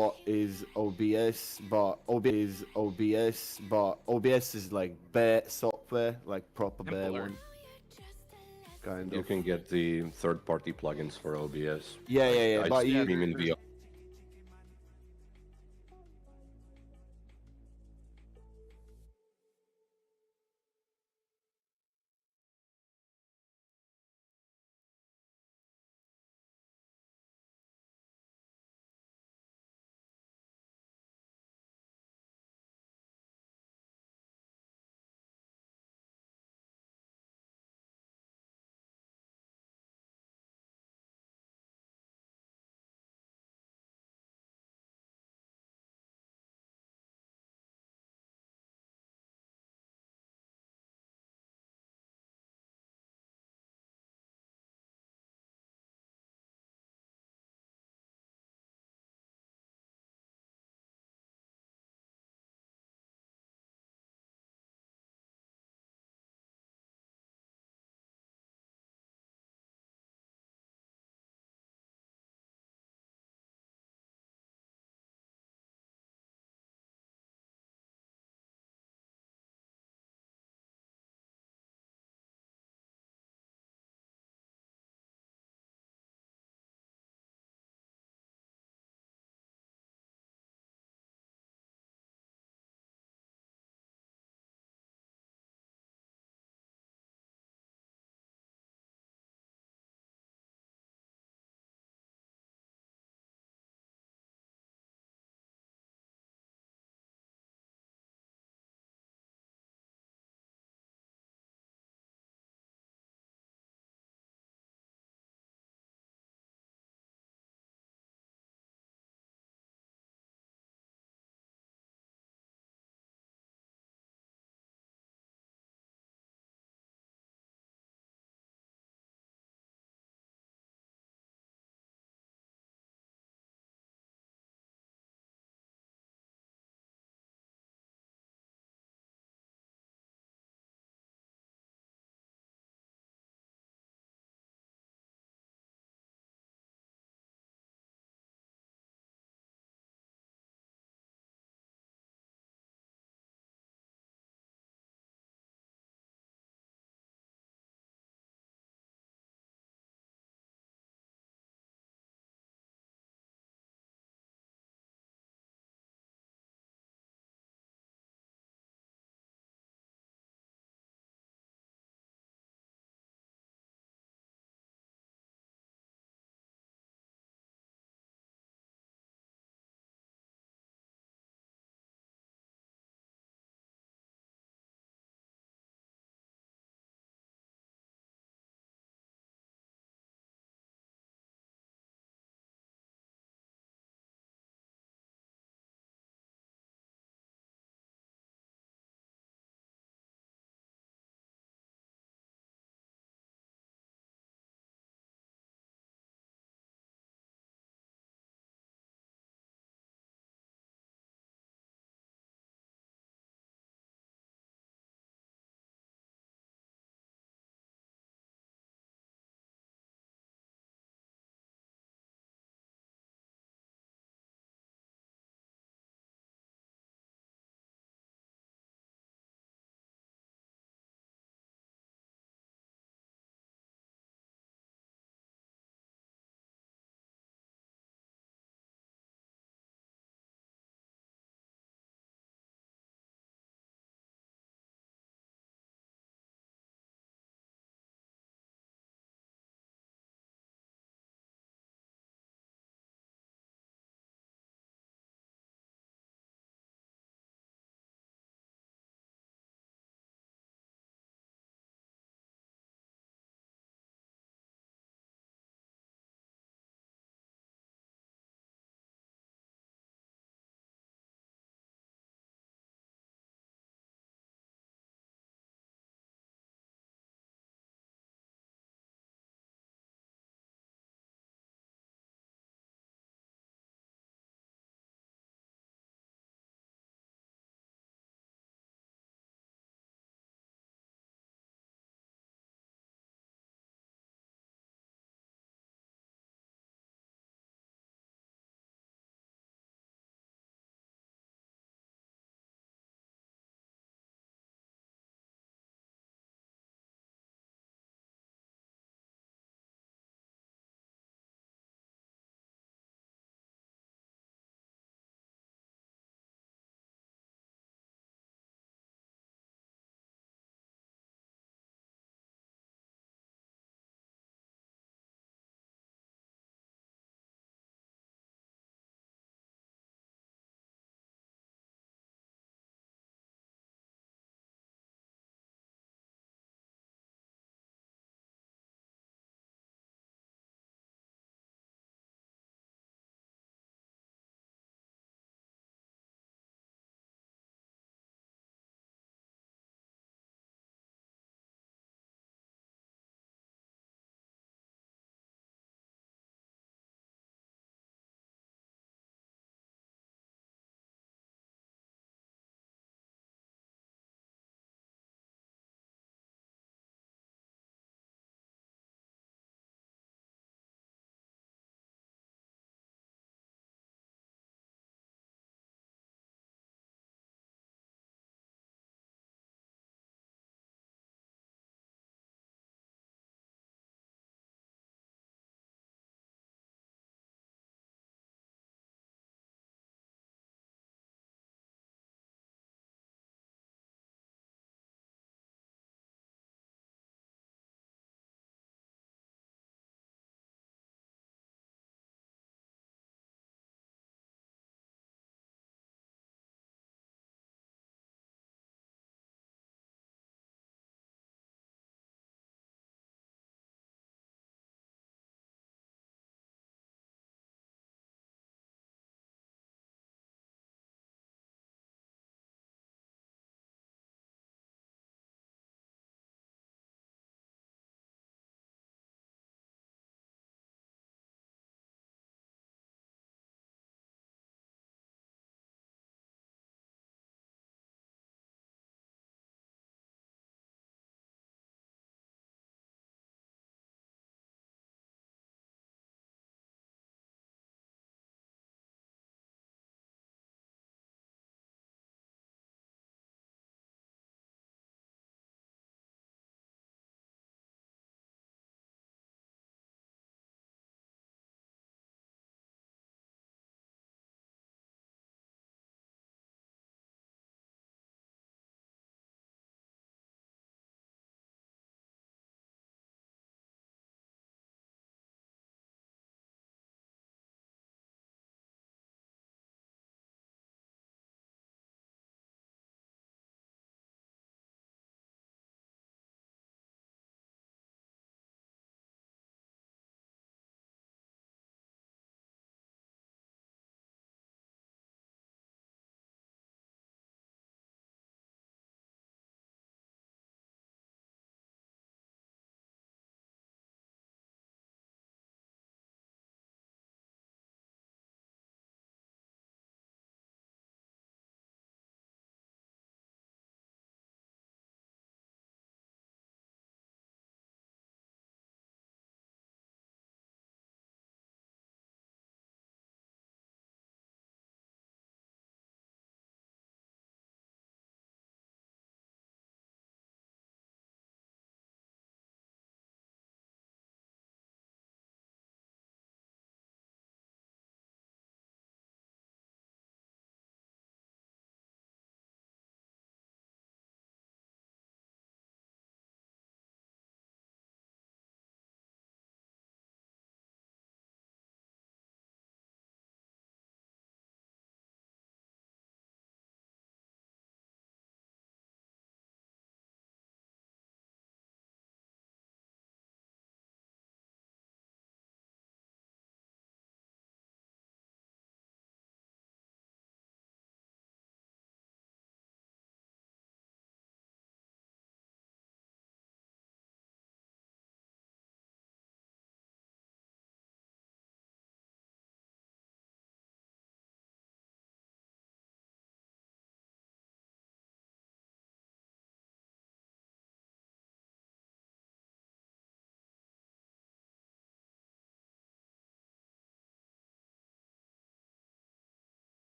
what is OBS, but OBS is like bare software, like proper bare Simpler. one. Kind You of. can get the third-party plugins for OBS. Yeah, Like, yeah, yeah. I But you, stream in VR.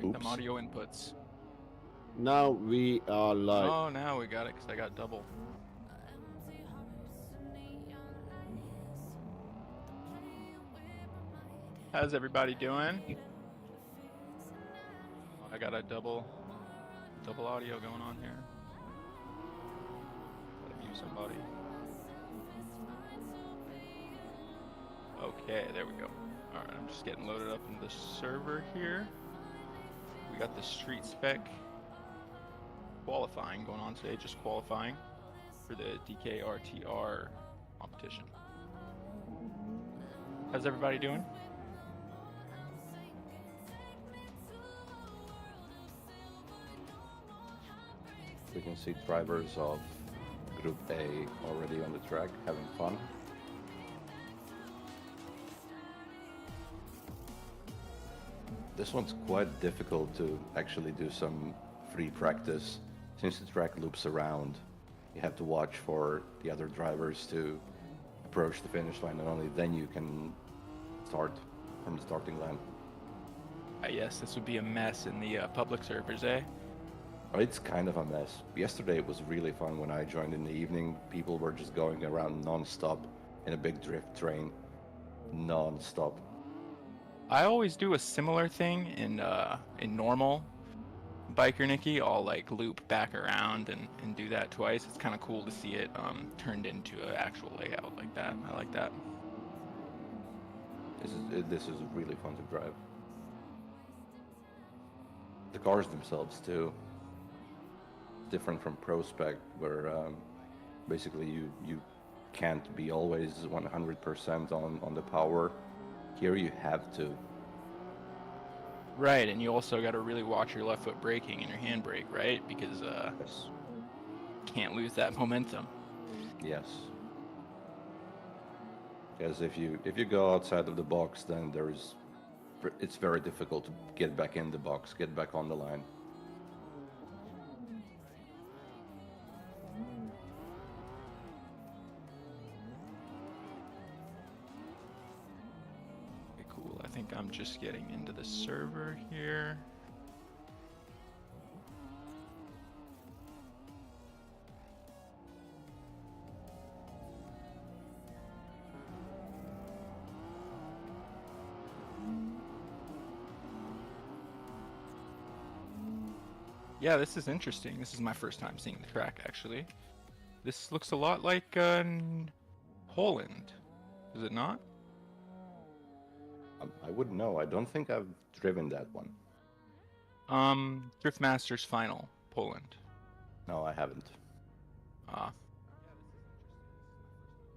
Check them Oops. audio inputs. Now we are live. Oh, now we got it because I got double. How's everybody doing? I got a double audio going on here. Gotta mute somebody. Okay, there we go. All right, I'm just getting loaded up into the server here. We got the street spec qualifying going on today, just qualifying for the DKRTR competition. How's everybody doing? We can see drivers of Group A already on the track having fun. This one's quite difficult to actually do some free practice. Since the track loops around, you have to watch for the other drivers to approach the finish line, and only then you can start from the starting line. Yes, this would be a mess in the public servers, eh? It's kind of a mess. Yesterday it was really fun when I joined in the evening. People were just going around non-stop in a big drift train. Non-stop. I always do a similar thing in normal Biker Nikki. I'll like loop back around and do that twice. It's kind of cool to see it turned into an actual layout like that. I like that. This is really fun to drive. The cars themselves too. Different from Pro Spec, where basically you can't be always 100% on the power. Here you have to. Right, and you also got to really watch your left foot braking and your handbrake, right? Because Yes. can't lose that momentum. Yes. Because if you go outside of the box, then it's very difficult to get back in the box, get back on the line. Okay, cool. I think I'm just getting into the server here. Yeah, this is interesting. This is my first time seeing the track, actually. This looks a lot like Poland, does it not? I wouldn't know. I don't think I've driven that one. Drift Masters Final, Poland. No, I haven't.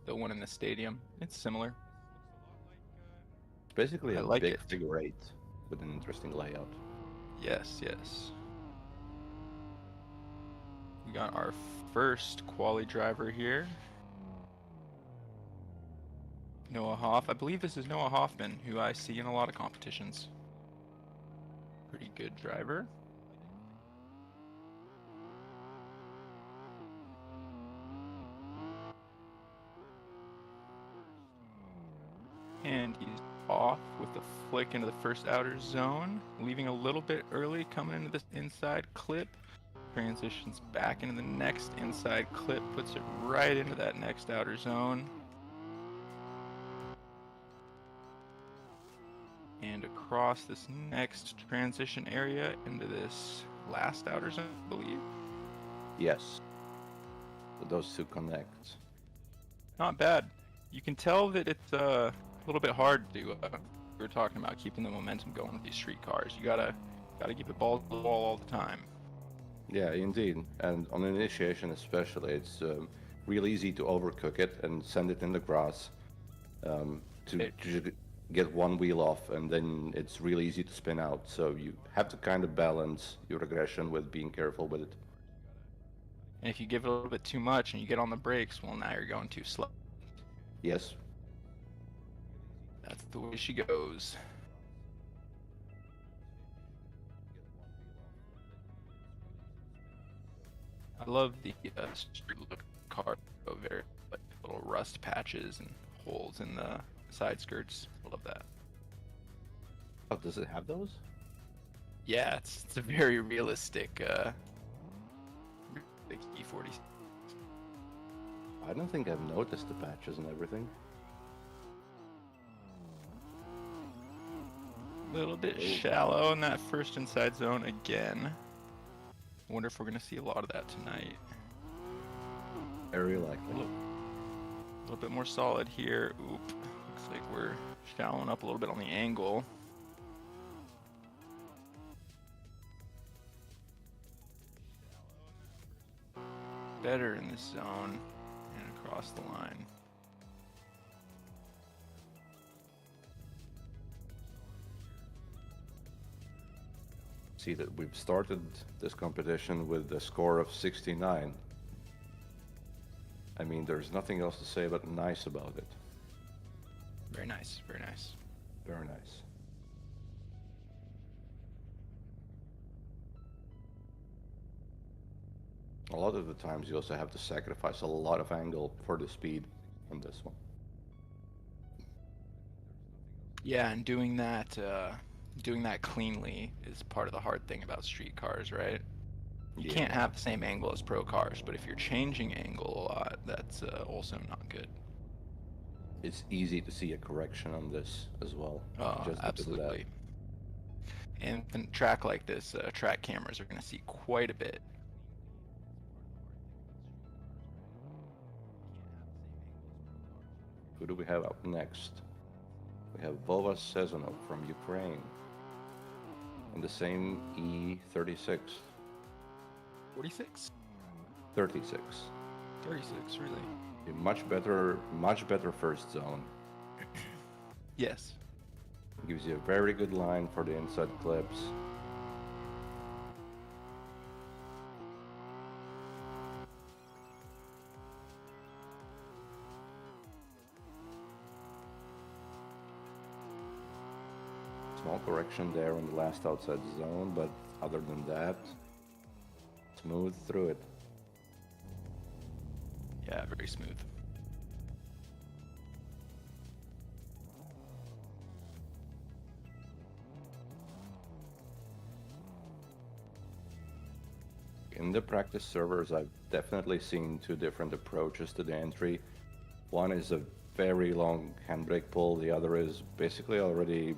The one in the stadium. It's similar. It's basically I a like big it. figure 8 with an interesting layout. Yes, yes. We got our first quali driver here. Noah Hoff. I believe this is Noah Hoffman, who I see in a lot of competitions. Pretty good driver. And he's off with a flick into the first outer zone, leaving a little bit early, coming into this inside clip. Transitions back into the next inside clip, puts it right into that next outer zone. And across this next transition area into this last outer zone, I believe. Yes. So those two connect. Not bad. You can tell that it's a little bit hard to, we were talking about keeping the momentum going with these street cars. You gotta keep it ball to the wall all the time. Yeah, indeed. And on initiation especially, it's real easy to overcook it and send it in the grass to get one wheel off, and then it's really easy to spin out. So you have to kind of balance your aggression with being careful with it. And if you give it a little bit too much and you get on the brakes, well, now you're going too slow. Yes. That's the way she goes. I love the street look car, very like little rust patches and holes in the side skirts. I love that. Oh, does it have those? Yeah, it's a very realistic E40. I don't think I've noticed the patches and everything. A little bit shallow in that first inside zone again. I wonder if we're gonna see a lot of that tonight. Very likely. A little bit more solid here. Oop. Looks like we're shallowing up a little bit on the angle. Better in this zone and across the line. See that we've started this competition with a score of 69. I mean, there's nothing else to say but nice about it. Very nice, very nice. Very nice. A lot of the times you also have to sacrifice a lot of angle for the speed on this one. Yeah, and doing that cleanly is part of the hard thing about street cars, right? You can't have the same angle as pro cars, but if you're changing angle a lot, that's also not good. It's easy to see a correction on this as well. Just absolutely. And in a track like this, track cameras are going to see quite a bit. Who do we have up next? We have Vova Sezonov from Ukraine in the same E36. 46? 36. 36, really? A much better first zone. Yes. Gives you a very good line for the inside clips. Small correction there in the last outside zone, but other than that, smooth through it. Yeah, very smooth. In the practice servers, I've definitely seen two different approaches to the entry. One is a very long handbrake pull, the other is basically already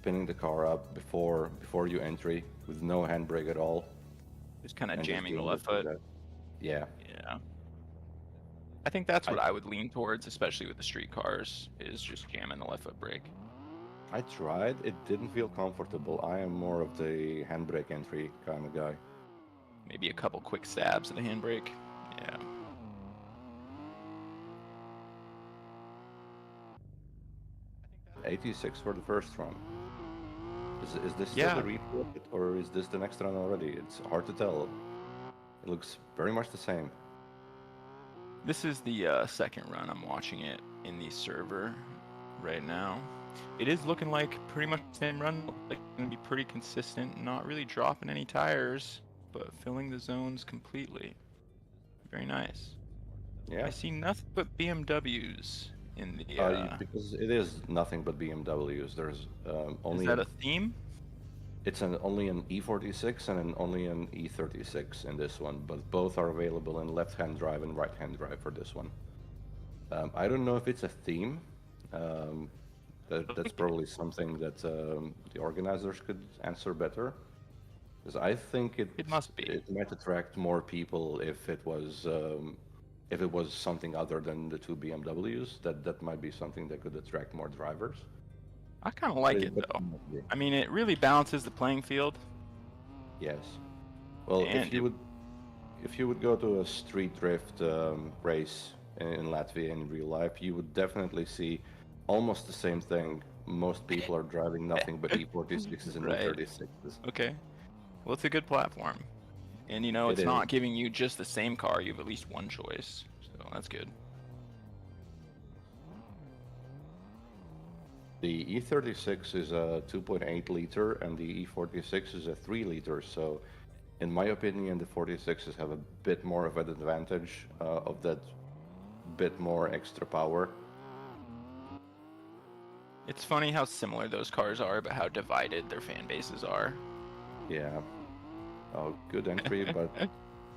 pinning the car up before you entry with no handbrake at all. Just kind of jamming the left foot. Yeah. Yeah. I think that's what I would lean towards, especially with the street cars, is just jamming the left foot brake. I tried. It didn't feel comfortable. I am more of the handbrake entry kind of guy. Maybe a couple quick stabs of the handbrake. Yeah. $86 for the first run. Is this still the replay, or is this the next run already? It's hard to tell. It looks very much the same. This is the second run. I'm watching it in the server right now. It is looking like pretty much the same run. Like going to be pretty consistent, not really dropping any tires, but filling the zones completely. Very nice. Yeah. I see nothing but BMWs in the. Because it is nothing but BMWs. There's only. Is that a theme? It's only an E46 and only an E36 in this one, but both are available in left-hand drive and right-hand drive for this one. I don't know if it's a theme. That's probably something that the organizers could answer better. Because I think it must be. It might attract more people if it was something other than the two BMWs. That might be something that could attract more drivers. I kind of like it though. I mean, it really balances the playing field. Yes. Well, and if you would go to a street drift race in Latvia in real life, you would definitely see almost the same thing. Most people are driving nothing but E46s and E36s. Okay. Well, it's a good platform. And you know, it's not giving you just the same car, you have at least one choice. So that's good. The E36 is a 2.8 liter and the E46 is a 3 liter. So in my opinion, the 46s have a bit more of an advantage of that bit more extra power. It's funny how similar those cars are, but how divided their fan bases are. Yeah. Oh, good entry, but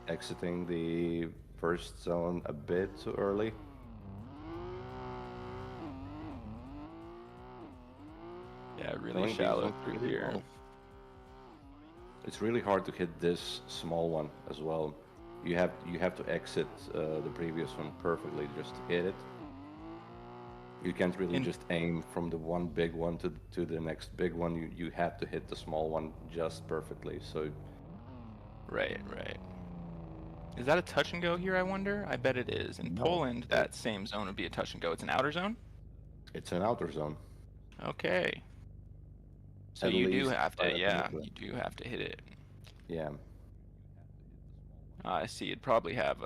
exiting the first zone a bit too early. Yeah, really Knowing these shallow ones through really here. well. It's really hard to hit this small one as well. You have to exit the previous one perfectly just to hit it. You can't really And- just aim from the one big one to the next big one. You have to hit the small one just perfectly. So Right, right. Is that a touch and go here, I wonder? I bet it is. In no, Poland, that same zone would be a touch and go. It's an outer zone? it's an outer zone. Okay. So At you do least have to, yeah, initially. you do have to hit it. Yeah. I see. It'd probably have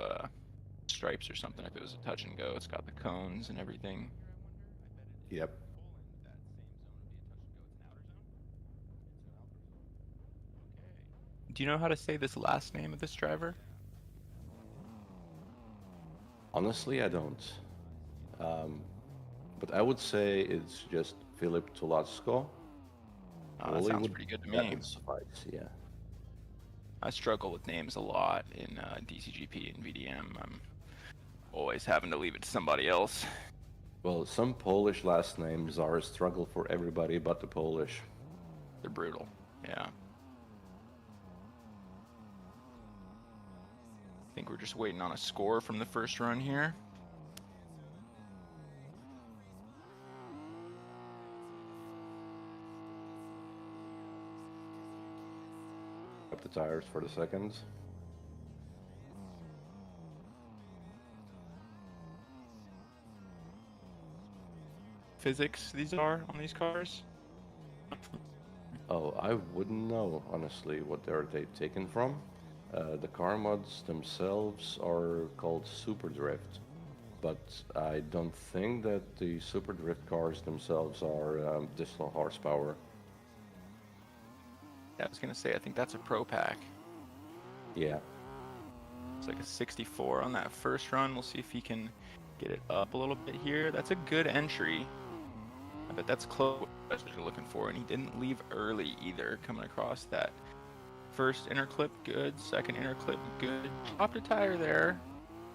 stripes or something if it was a touch and go. It's got the cones and everything. Yep. Do you know how to say this last name of this driver? Honestly, I don't. But I would say it's just Philip Tulasko. That sounds pretty good to That me. would suffice, yeah. I struggle with names a lot in DCGP and VDM. I'm always having to leave it to somebody else. Well, some Polish last names are a struggle for everybody but the Polish. They're brutal. Yeah. I think we're just waiting on a score from the first run here. Up the tires for the seconds. Physics these are on these cars? Oh, I wouldn't know, honestly, what they've taken from. The car mods themselves are called Super Drift, but I don't think that the Super Drift cars themselves are this low horsepower. Yeah, I was gonna say, I think that's a Pro Pack. Yeah. It's like a 64 on that first run. We'll see if he can get it up a little bit here. That's a good entry. I bet that's close. That's what you're looking for. And he didn't leave early either, coming across that first inner clip, good. Second inner clip, good. Dropped a tire there.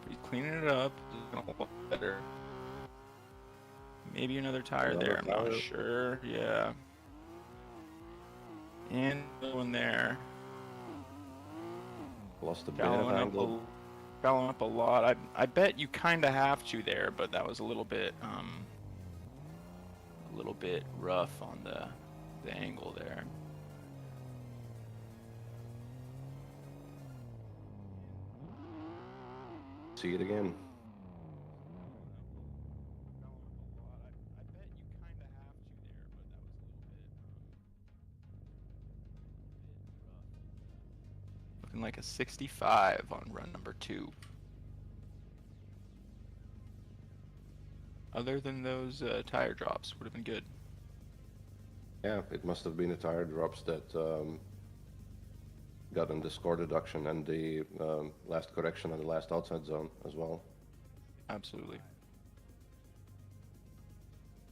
He's cleaning it up. He's gonna hold better. Maybe another tire Another there. I'm tire. not sure. Yeah. And going there. Lost a bit of angle. Shallow up a lot. I bet you kind of have to there, but that was a little bit rough on the angle there. See it again. Looking like a 65 on run number 2. Other than those tire drops, would have been good. Yeah, it must have been the tire drops that got him the score deduction and the last correction on the last outside zone as well. Absolutely.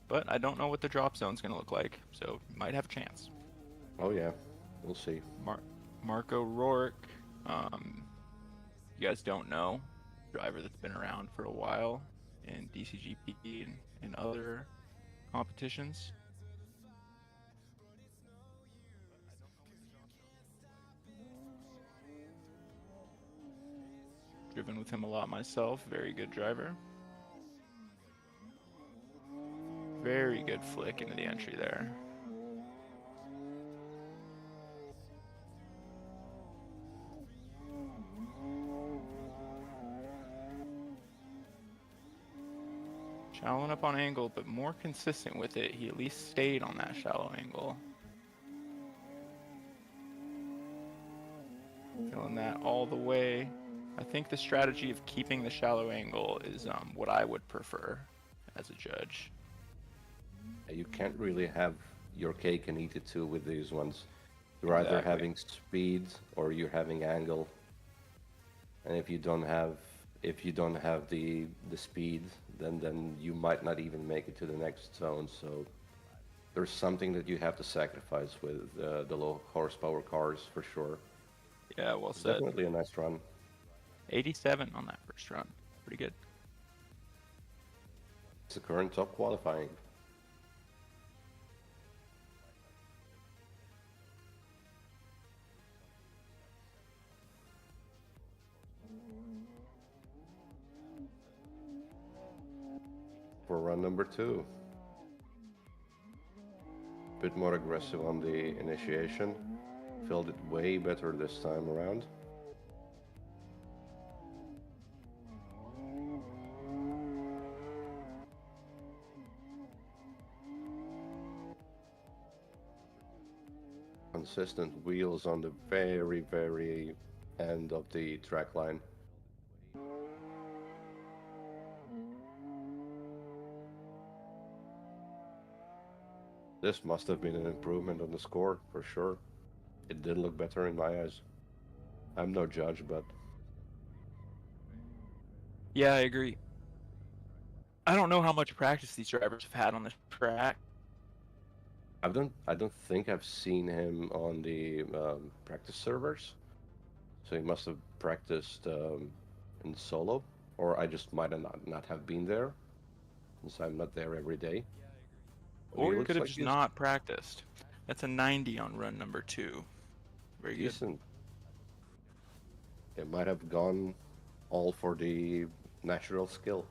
But I don't know what the drop zone's going to look like, so might have a chance. Oh yeah, we'll see. Marco Rourke, you guys don't know, driver that's been around for a while in DCGP and other competitions. Driven with him a lot myself, very good driver. Very good flick into the entry there. Shallowing up on angle, but more consistent with it. He at least stayed on that shallow angle. Feeling that all the way. I think the strategy of keeping the shallow angle is what I would prefer as a judge. You can't really have your cake and eat it too with these ones. You're either Exactly. having speed or you're having angle. And if you don't have the speed, then you might not even make it to the next zone. So there's something that you have to sacrifice with the low horsepower cars for sure. Yeah, well It's said. definitely a nice run. 87 on that first run. Pretty good. It's the current top qualifying. For run number 2. Bit more aggressive on the initiation. Filled it way better this time around. Consistent wheels on the very, very end of the track line. This must have been an improvement on the score, for sure. It did look better in my eyes. I'm no judge, but... Yeah, I agree. I don't know how much practice these drivers have had on the track. I don't think I've seen him on the practice servers. So he must have practiced in solo. Or I just might have not have been there, since I'm not there every day. Or He you could looks have like just he's not practiced. That's a 90 on run number 2. Very good. decent. It might have gone all for the natural skill.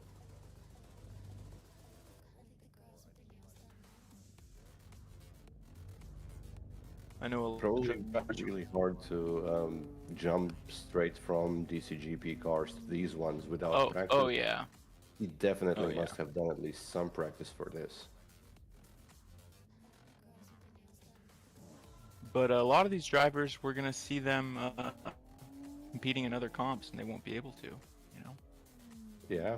I know a Probably really hard to jump straight from DCGP cars to these ones without practice. Oh yeah. He definitely Oh, must yeah. have done at least some practice for this. But a lot of these drivers, we're gonna see them competing in other comps, and they won't be able to. You know. Yeah.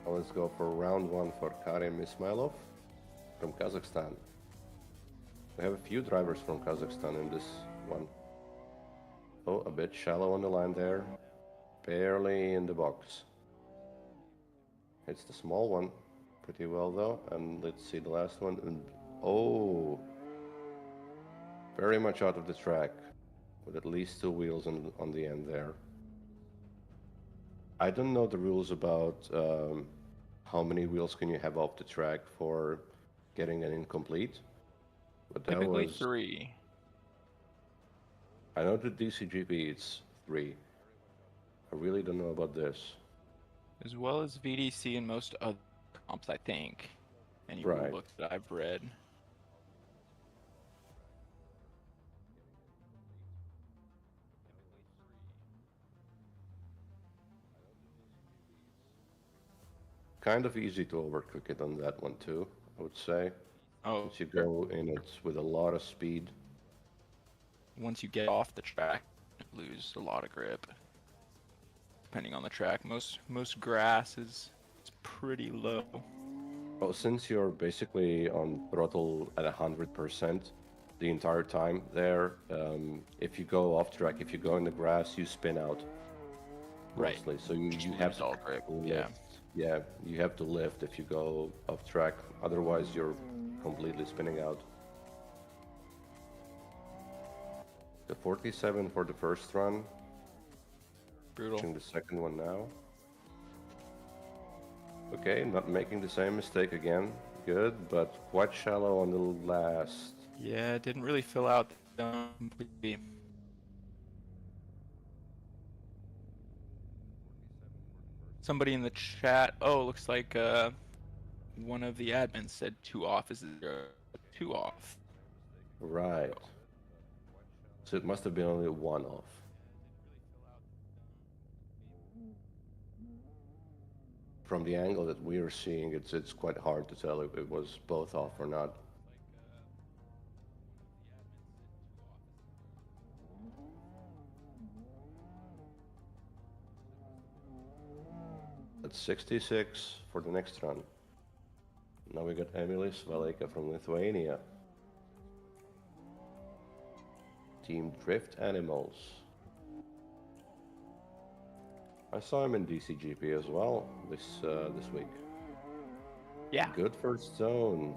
Well, let's go for round 1 for Karim Ismailov from Kazakhstan. We have a few drivers from Kazakhstan in this one. Oh, a bit shallow on the line there. Barely in the box. It's the small one. Pretty well though. And let's see the last one. And oh, very much out of the track. With at least 2 wheels on the end there. I don't know the rules about how many wheels can you have off the track for getting an incomplete. But that Typically was... 3. I know the DCGP it's 3. I really don't know about this. As well as VDC and most other comps, I think. Any Right. rule book that I've read. Kind of easy to overcook it on that one too, I would say. Oh, Once you go in it with a lot of speed. once you get off the track, you lose a lot of grip. Depending on the track, most grass is pretty low. Well, since you're basically on throttle at 100% the entire time there, if you go off track, if you go in the grass, you spin out. Right. Mostly. So you Just have lose to all grip. lift. Yeah. Yeah, you have to lift if you go off track. Otherwise, you're completely spinning out. The 47 for the first run. Brutal. Watching the second one now. Okay, not making the same mistake again. Good, but quite shallow on the last. Yeah, it didn't really fill out completely. Somebody in the chat, oh, looks like one of the admins said 2 off. Is there 2 off? Right. So it must have been only 1 off. From the angle that we are seeing, it's quite hard to tell if it was both off or not. That's 66 for the next run. Now we got Emilis Valeka from Lithuania. Team Drift Animals. I saw him in DCGP as well this week. Yeah. Good first zone.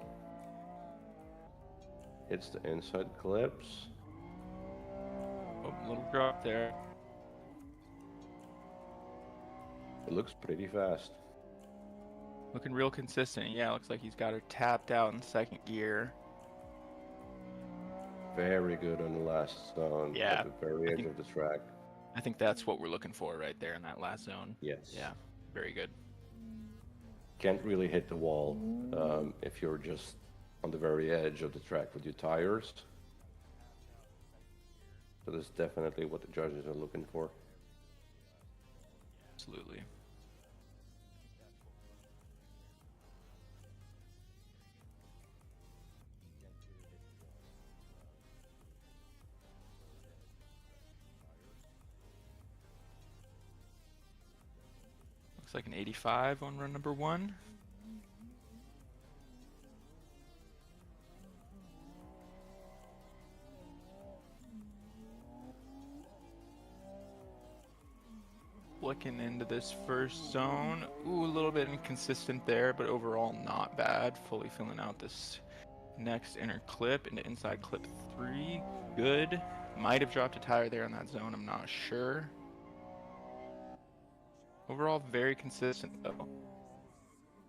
Hits the inside clips. Oh, little drop there. It looks pretty fast. Looking real consistent. Yeah, looks like he's got her tapped out in second gear. Very good on the last zone Yeah, at the very edge of the track. I think that's what we're looking for right there in that last zone. Yes. Yeah, very good. Can't really hit the wall if you're just on the very edge of the track with your tires. So that's definitely what the judges are looking for. Absolutely. Looks like an 85 on run number 1. Looking into this first zone. Ooh, a little bit inconsistent there, but overall not bad. Fully filling out this next inner clip into inside clip 3. Good. Might have dropped a tire there in that zone, I'm not sure. Overall, very consistent though.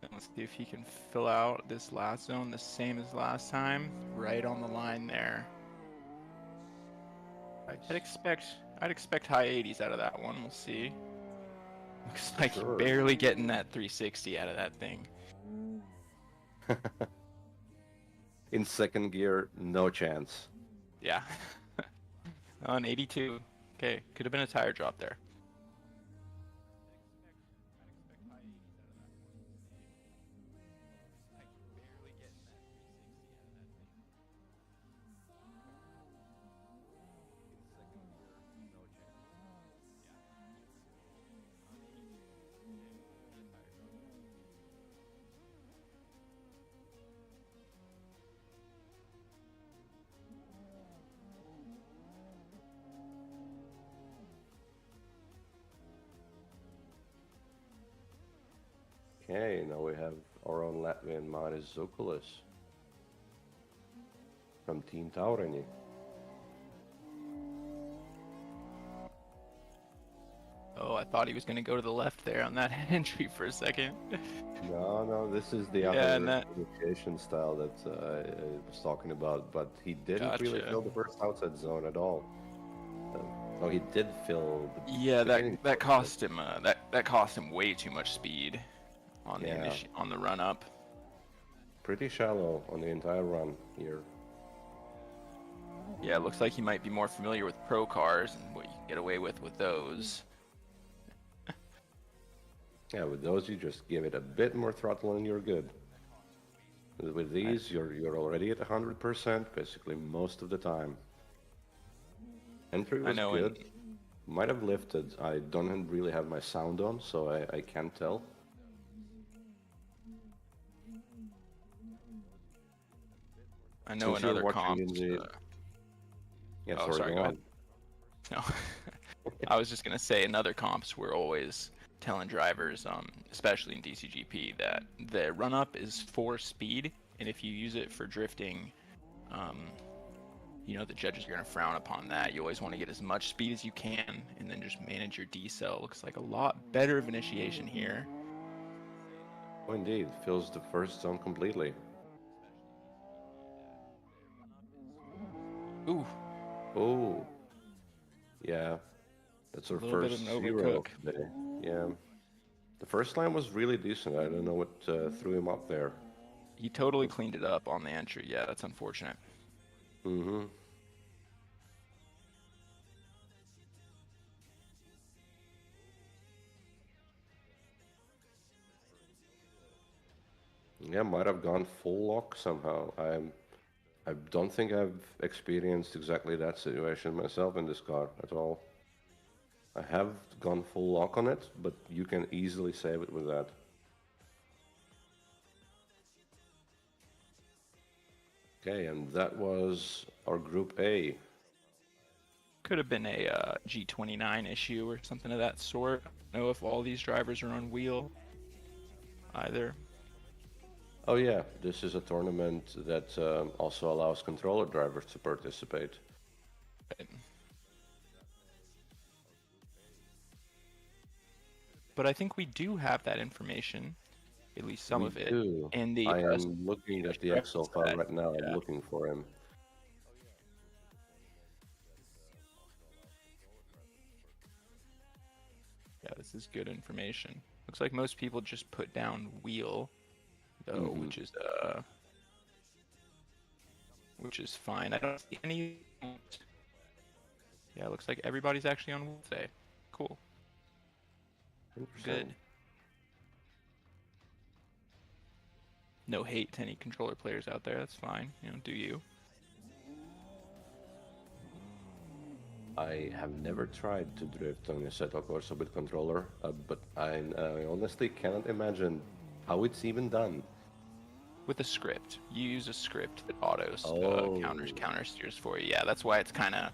And let's see if he can fill out this last zone the same as last time. Right on the line there. Nice. I'd expect high 80s out of that one. We'll see. Looks like Sure. barely getting that 360 out of that thing. In second gear, no chance. Yeah. On 82. Okay, could have been a tire drop there. Okay, now we have our own Latvian Maris Zokulis from Team Taurani. Oh, I thought he was going to go to the left there on that entry for a second. No, this is the Yeah, other and that- qualification style that I was talking about, but he didn't really Gotcha. fill the first outside zone at all. Oh, he did fill the Yeah, beginning that zone, cost him that cost him way too much speed on Yeah. on the run up. pretty shallow on the entire run here. Yeah, it looks like he might be more familiar with pro cars and what you can get away with those. Yeah, with those you just give it a bit more throttle and you're good. With these, you're already at 100% basically most of the time. Entry I was know, good. Might have lifted. I don't really have my sound on, so I can't tell. I know Since you're another watching comp. in the- Yeah, Oh, sorry, go go on. No, I was just gonna say another comps we're always telling drivers, especially in DCGP, that the run up is for speed, and if you use it for drifting, you know the judges are gonna frown upon that. You always want to get as much speed as you can, and then just manage your decel. Looks like a lot better of initiation here. Oh, indeed. Fills the first zone completely. Ooh, Oh. Yeah. That's our A little bit of first an zero overcook. of the day. Yeah. The first line was really decent. I don't know what threw him up there. he totally cleaned it up on the entry. Yeah, that's unfortunate. Mm-hmm. Yeah, might have gone full lock somehow. I don't think I've experienced exactly that situation myself in this car at all. I have gone full lock on it, but you can easily save it with that. Okay, and that was our Group A. Could have been a G29 issue or something of that sort. I don't know if all these drivers are on wheel either. Oh yeah, this is a tournament that also allows controller drivers to participate. But I think we do have that information, at least some We of it, do. in the I am looking at the Excel file set. right now. I'm Yeah. looking for him. Yeah, this is good information. Looks like most people just put down wheel, though, which is fine. I don't see any. Yeah, it looks like everybody's actually on wheel today. Cool. Good. No hate to any controller players out there. That's fine. You know, do you? I have never tried to drift on Assetto Corsa with controller, but I honestly cannot imagine how it's even done. With a script. You use a script that autos Oh. counter steers for you. Yeah, that's why it's kind of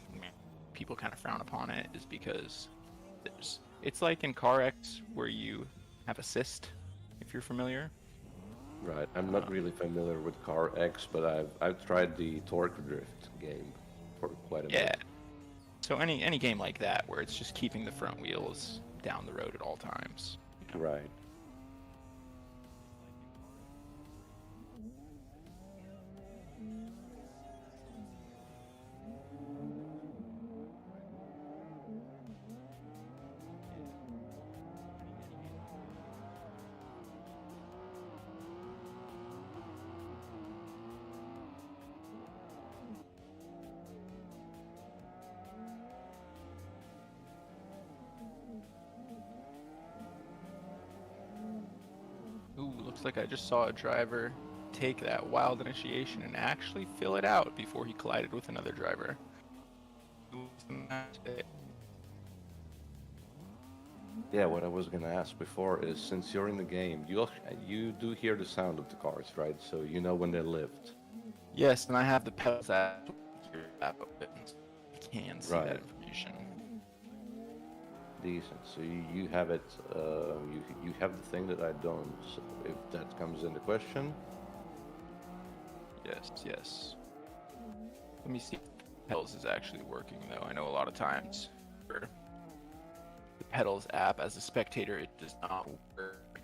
people kind of frown upon it, is because it's like in Car X where you have assist, if you're familiar. Right, I'm not really familiar with Car X, but I've tried the Torque Drift game for quite a Yeah. bit. So any game like that where it's just keeping the front wheels down the road at all times. You know? Right. Ooh, looks like I just saw a driver take that wild initiation and actually fill it out before he collided with another driver. Yeah, what I was gonna ask before is, since you're in the game, you do hear the sound of the cars, right? So you know when they lift. Yes, and I have the pedals app open. I can see Right. that information. Decent. So you have it. You have the thing that I don't. So if that comes into question, Yes. Let me see if pedals is actually working though. I know a lot of times for the pedals app as a spectator it does not work.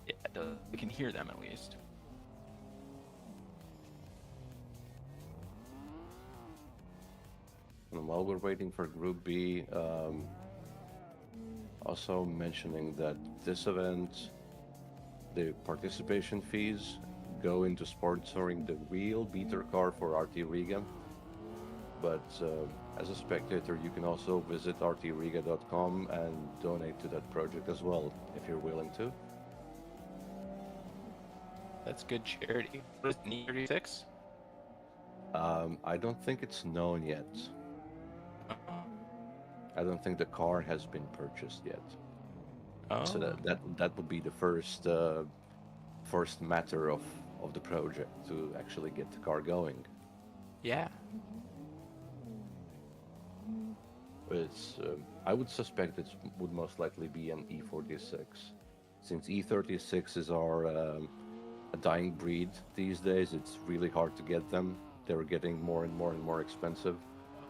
Yeah, it does. We can hear them at least. and while we're waiting for Group B, also mentioning that this event, the participation fees go into sponsoring the real beater car for RTRiga. But as a spectator, you can also visit rtriga.com and donate to that project as well, if you're willing to. That's good charity. What is it, 36? I don't think it's known yet. I don't think the car has been purchased yet. Oh. So that would be the first matter of the project to actually get the car going. Yeah. It's I would suspect it would most likely be an E46, since E36 is a dying breed these days. It's really hard to get them. They're getting more and more expensive.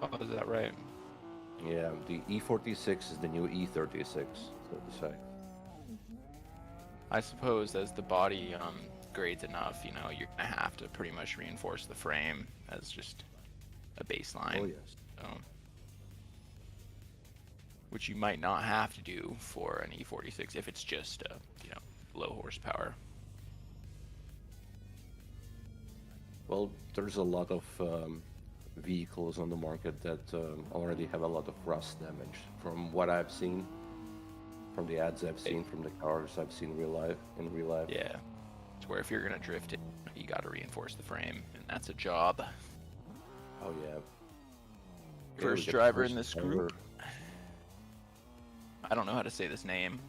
Oh, is that right? Yeah, the E46 is the new E36, so to say. I suppose as the body grades enough, you know, you're gonna have to pretty much reinforce the frame as just a baseline. Oh yes. So, which you might not have to do for an E46 if it's just low horsepower. Well, there's a lot of vehicles on the market that already have a lot of rust damage. From what I've seen, from the ads I've seen, from the cars I've seen in real life. Yeah, it's where if you're gonna drift it, you got to reinforce the frame, and that's a job. Oh yeah. First driver in this group. I don't know how to say this name.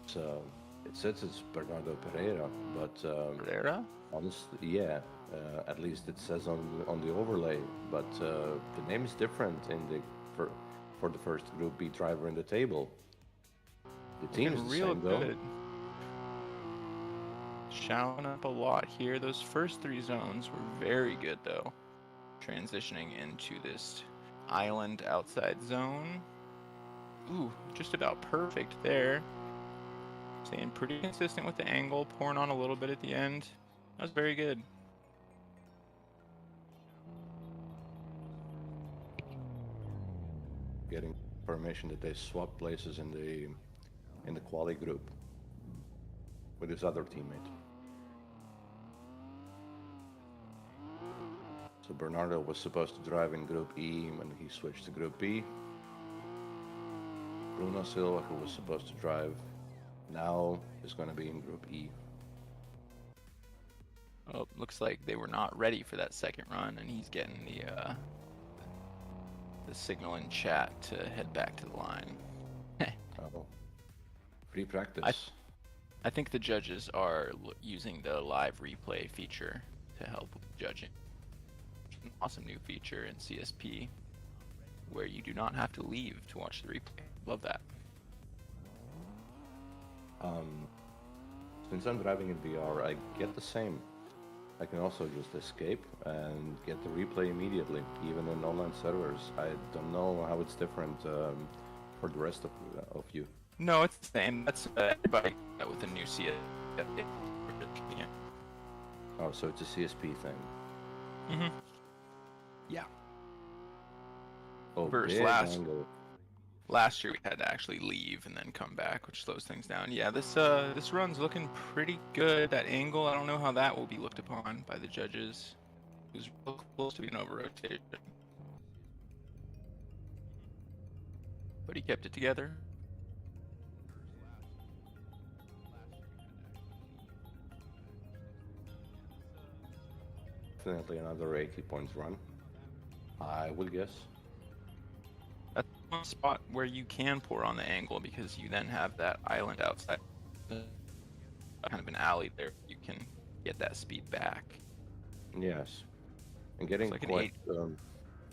So it says it's Bernardo Pereira, but Pereira? honestly, yeah. At least it says on the overlay, but the name is different in the for the first Group B driver in the table. The team is Looking the real same though. good. Showing up a lot here. Those first 3 zones were very good though. Transitioning into this island outside zone. Ooh, just about perfect there. Staying pretty consistent with the angle, pouring on a little bit at the end. That was very good. Getting information that they swapped places in the quali group with his other teammate. So Bernardo was supposed to drive in Group E when he switched to Group B. Bruno Silva, who was supposed to drive now, is going to be in Group E. Oh, looks like they were not ready for that second run, and he's getting the signal in chat to head back to the line. Oh, free practice. I think the judges are using the live replay feature to help with judging. An awesome new feature in CSP where you do not have to leave to watch the replay. Love that. Since I'm driving in VR, I get the same. I can also just escape and get the replay immediately, even in online servers. I don't know how it's different for the rest of you. No, it's the same. That's everybody with a new CSP. Oh, so it's a CSP thing. Mm-hmm. Yeah. Oh, Versus big last angle. Last year we had to actually leave and then come back, which slows things down. Yeah, this run's looking pretty good. That angle, I don't know how that will be looked upon by the judges. It was real close to being over rotation, but he kept it together. Definitely another 80 points run, I will guess. That's one spot where you can pour on the angle because you then have that island outside, kind of an alley there. You can get that speed back. Yes, and getting It's like quite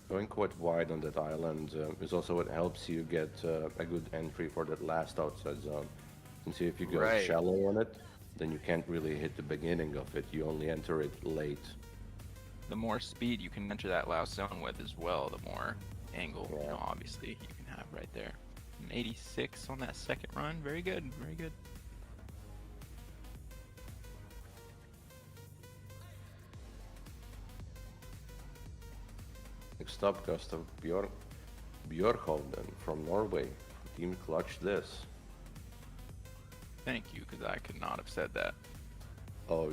going quite wide on that island is also what helps you get a good entry for that last outside zone. And see, if you go Right. shallow on it, then you can't really hit the beginning of it. You only enter it late. The more speed you can enter that last zone with as well, the more angle, you know, obviously you can have right there. An 86 on that second run, very good, very good. Next up, Gustav Bjørkhovden from Norway. Team Clutch this. Thank you, because I could not have said that. Oh,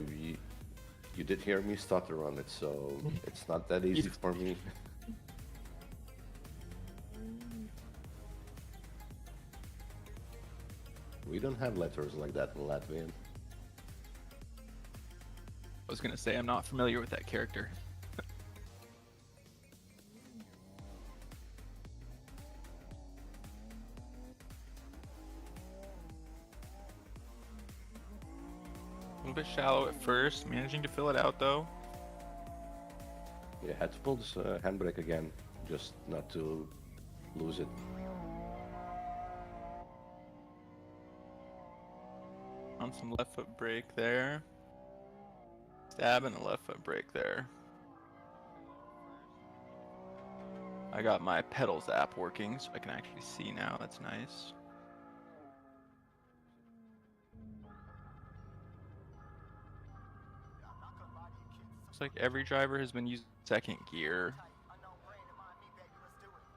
you did hear me stutter on it, so it's not that easy for me. We don't have letters like that in Latvian. I was gonna say I'm not familiar with that character. A little bit shallow at first, managing to fill it out though. Yeah, had to pull this handbrake again, just not to lose it. On some left foot brake there. Stab and the left foot brake there. I got my pedals app working so I can actually see now. That's nice. Looks like every driver has been using second gear.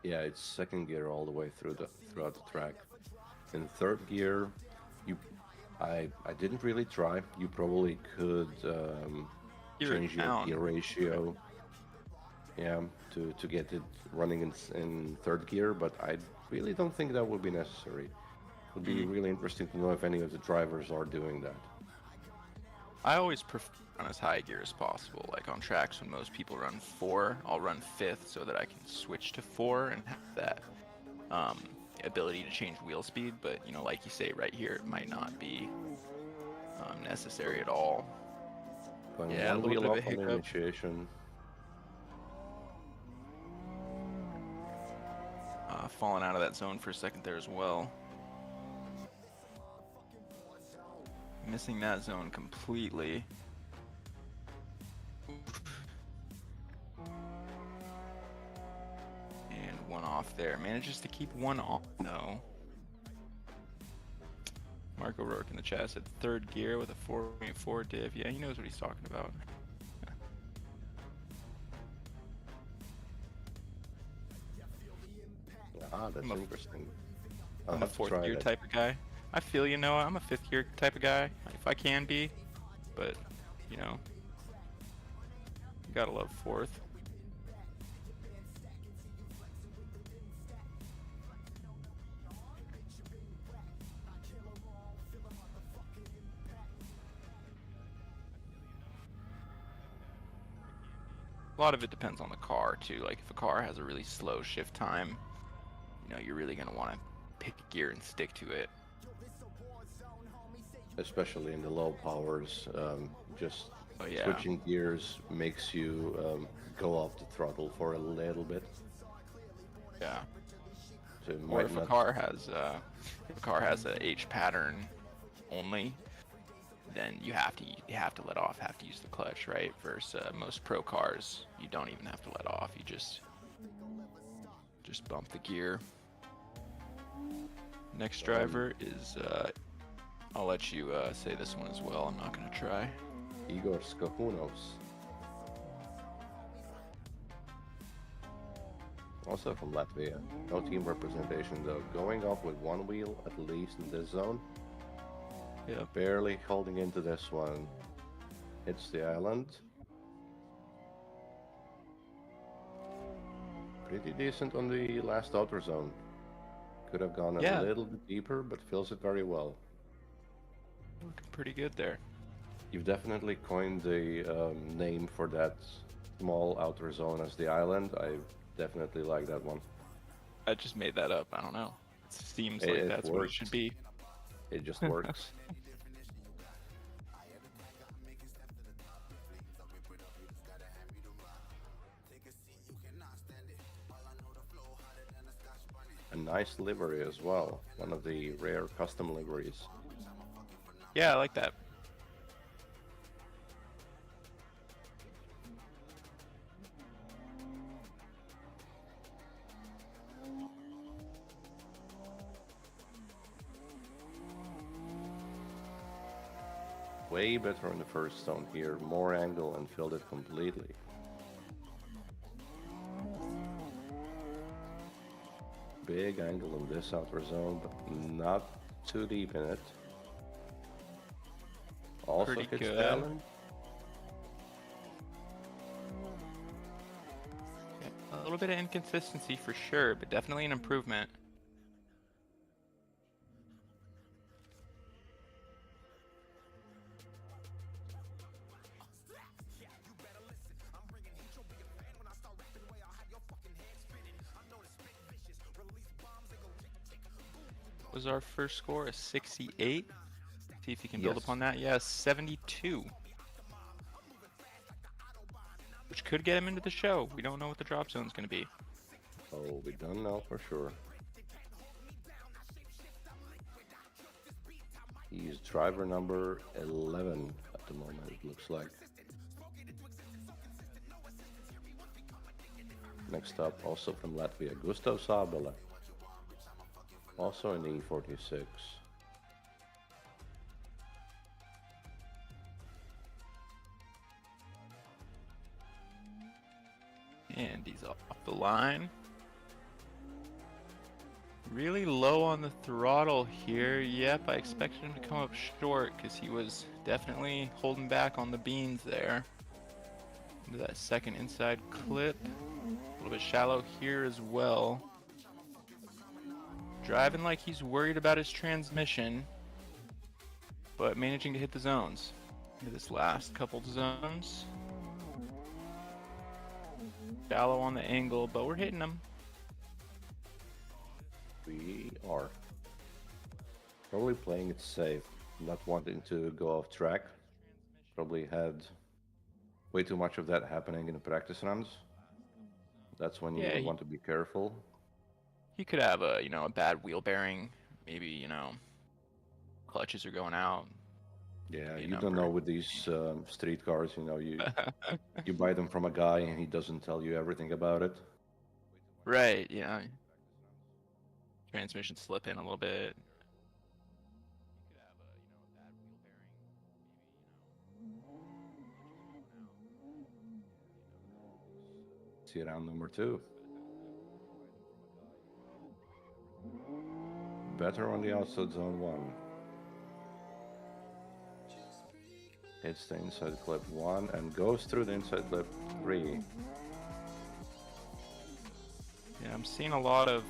Yeah, it's second gear all the way throughout the track. In third gear, I didn't really try. You probably could change your gear ratio. Yeah, to get it running in third gear, but I really don't think that would be necessary. It would be really interesting to know if any of the drivers are doing that. I always prefer run as high gear as possible. Like on tracks when most people run 4, I'll run 5th so that I can switch to 4 and have that ability to change wheel speed. But you know, like you say right here, it might not be necessary at all. Going Yeah, a one little wheel bit of off a on hiccup. initiation. Falling out of that zone for a second there as well. Missing that zone completely. And one off there. Manages to keep one on though. Mark O'Rourke in the chat said third gear with a 4.4 div. Yeah, he knows what he's talking about. Ah, that's interesting. I'm a fourth gear type of guy. I feel you, Noah. I'm a fifth gear type of guy, if I can be. But, you know, you gotta love fourth. A lot of it depends on the car too. Like if a car has a really slow shift time, you know, you're really gonna want to pick a gear and stick to it. Especially in the low powers, just yeah. switching gears makes you go off the throttle for a little bit. Yeah. So it Or might if not... a car has a H pattern only, then you have to let off, have to use the clutch, right? Versus most pro cars, you don't even have to let off. You just bump the gear. Next driver is I'll let you say this one as well. I'm not gonna try. Igor Skopunos. Also from Latvia. No team representation though. Going off with one wheel at least in this zone. Yeah. Barely holding into this one. Hits the island. Pretty decent on the last outer zone. Could have gone a little bit deeper, but fills it very well. Looking pretty good there. You've definitely coined the name for that small outer zone as the island. I definitely like that one. I just made that up. I don't know. It seems like that's where it should be. It just works. A nice livery as well. One of the rare custom liveries. Yeah, I like that. Way better in the first zone here. More angle and filled it completely. Big angle in this outer zone, but not too deep in it. Also Pretty hits good. the island. A little bit of inconsistency for sure, but definitely an improvement. Was our first score a 68? See if you can build upon that. Yeah, 72. Which could get him into the show. We don't know what the drop zone's going to be. Oh, we don't know for sure. He's driver number 11 at the moment, it looks like. Next up, also from Latvia, Gustav Sabela. Also in E46. And he's off the line. Really low on the throttle here. Yep, I expected him to come up short because he was definitely holding back on the beans there. Into that second inside clip. A little bit shallow here as well. Driving like he's worried about his transmission, but managing to hit the zones. Into this last couple zones. Shallow on the angle, but we're hitting them. We are. Probably playing it safe, not wanting to go off track. Probably had way too much of that happening in the practice runs. That's when you want to be careful. He could have a, a bad wheel bearing. Maybe, clutches are going out. Yeah, A you don't know number. with these street cars, you know, you buy them from a guy and he doesn't tell you everything about it. Right, yeah. Transmission slip in a little bit. See round number 2. Better on the outside zone 1. Hits the inside clip 1 and goes through the inside clip 3. Yeah, I'm seeing a lot of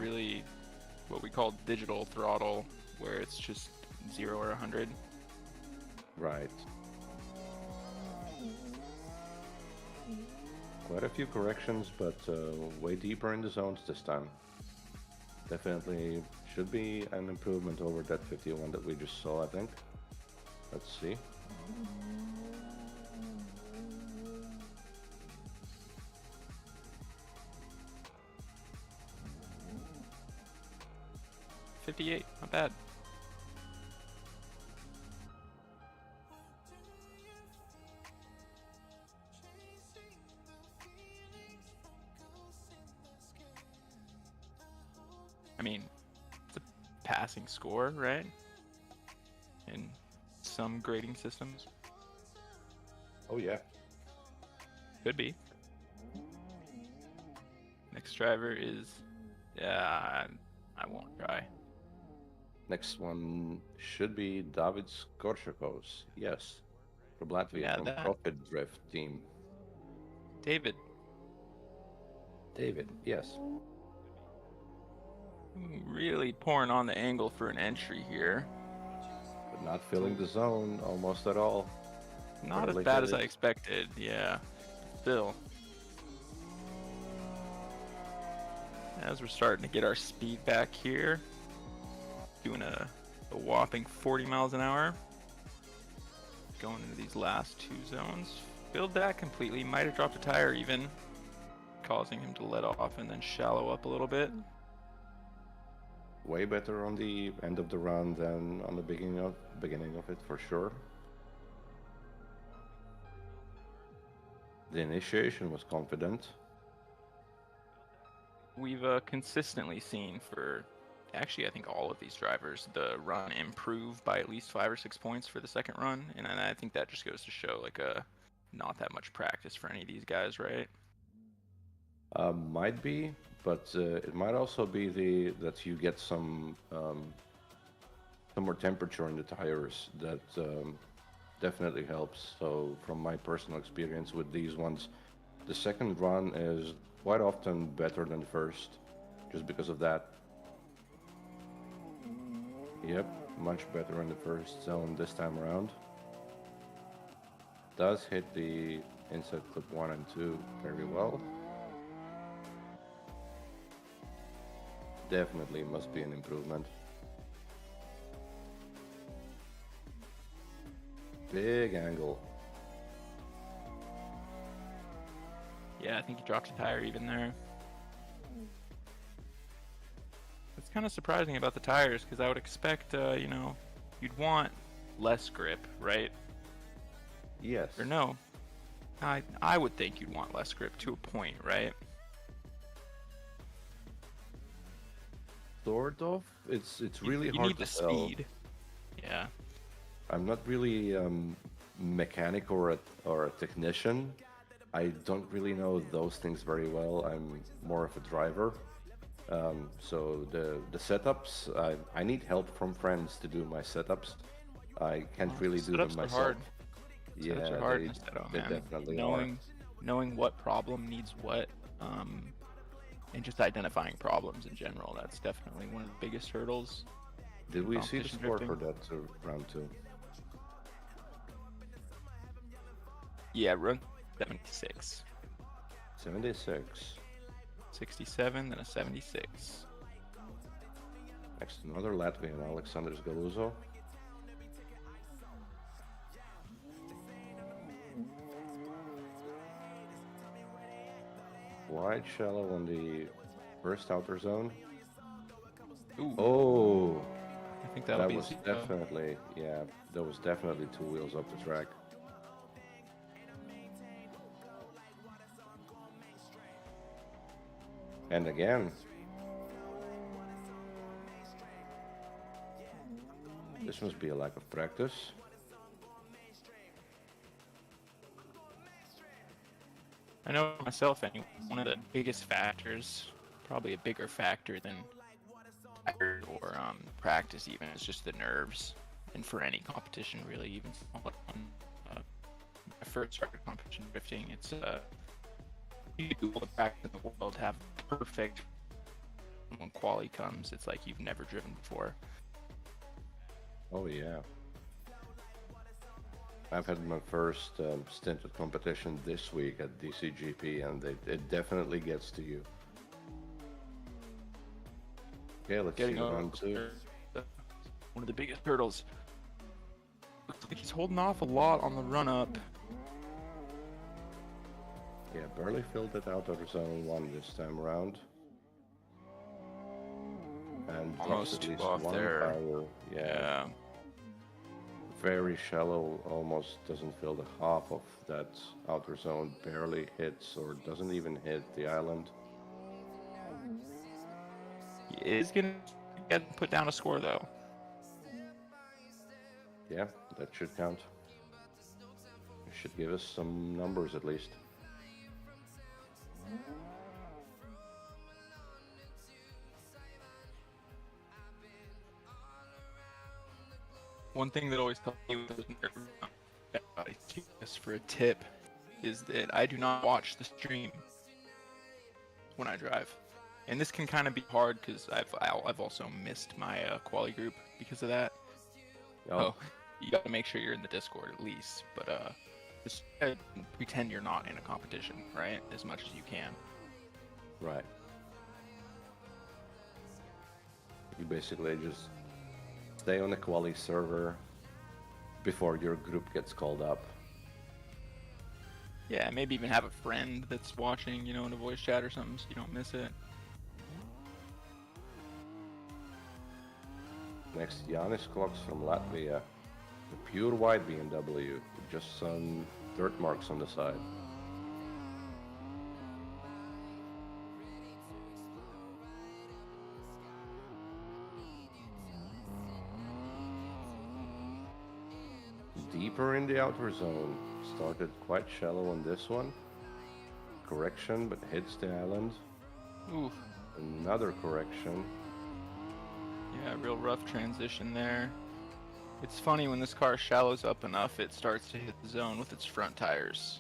really what we call digital throttle, where it's just 0 or 100. Right. Quite a few corrections, but way deeper in the zones this time. Definitely should be an improvement over that 51 that we just saw, I think. Let's see. .58, not bad. I mean, it's a passing score, right? In some grading systems. Oh yeah. Could be. Next driver is... Yeah, I won't try. Next one should be David Skorshakos. Yes. From Latvia, Yeah, from that. Profit Drift team. David. David, yes. Really pouring on the angle for an entry here. But not filling the zone almost at all. Not as Barely bad hit as I it. expected, yeah. Still. As we're starting to get our speed back here, doing a whopping 40 miles an hour. Going into these last 2 zones. Filled that completely, might have dropped a tire even, causing him to let off and then shallow up a little bit. Way better on the end of the run than on the beginning of it, for sure. The initiation was confident. We've consistently seen for, actually I think all of these drivers, the run improve by at least 5 or 6 points for the second run, and I think that just goes to show like not that much practice for any of these guys, right? Might be, but it might also be that you get some more temperature in the tires. That definitely helps. So from my personal experience with these ones, the second run is quite often better than the first, just because of that. Yep, much better in the first zone this time around. Does hit the inside clip 1 and 2 very well. Definitely must be an improvement. Big angle. Yeah, I think he dropped a tire even there. It's kind of surprising about the tires because I would expect, you know, you'd want less grip, right? Yes. Or no? I would think you'd want less grip to a point, right? Sort of. It's really you hard need to the tell. speed. Yeah. I'm not really mechanic or a technician. I don't really know those things very well. I'm more of a driver. So the setups, I need help from friends to do my setups. I can't really do them Setups are myself. hard. Yeah, Setups are hard in Assetto, they man. definitely are. Knowing what problem needs what, and just identifying problems in general. That's definitely one of the biggest hurdles. Did we see the competition score drifting. for that round 2? Yeah, run 76. 76. 67, then a 76. Next, another Latvian, Alexander Galuzo. Wide shallow on the first outer zone. Ooh. Oh, think that'll That be was zero. definitely, yeah, there was definitely two wheels up the track. And again, this must be a lack of practice. I know myself, anyway, one of the biggest factors, probably a bigger factor than tired or practice even, is just the nerves. And for any competition, really, even when I first started competition drifting, it's you can do all the practice in the world, have perfect. When quali comes, it's like you've never driven before. Oh yeah. I've had my first stint of competition this week at DCGP, and it definitely gets to you. Okay, let's see round two. One of the biggest hurdles. Looks like he's holding off a lot on the run up. Yeah, barely filled it out of zone one this time around. And drops Almost at two least off one there. power. Yeah. Very shallow, almost doesn't fill the half of that outer zone, barely hits or doesn't even hit the island. He is gonna get put down a score though. Yeah, that should count. It should give us some numbers at least. One thing that always helps me with those nerves, I take this for a tip, is that I do not watch the stream when I drive, and this can kind of be hard because I've also missed my quali group because of that. Oh, you got to make sure you're in the Discord at least, but just pretend you're not in a competition, right? As much as you can. Right. You basically just stay on the quali server before your group gets called up. Yeah, maybe even have a friend that's watching, you know, in a voice chat or something so you don't miss it. Next, Yanis Clocks from Latvia. A pure white BMW with just some dirt marks on the side. Deeper in the outer zone. Started quite shallow on this one. Correction, but hits the island. Ooh. Another correction. Yeah, real rough transition there. It's funny when this car shallows up enough, it starts to hit the zone with its front tires.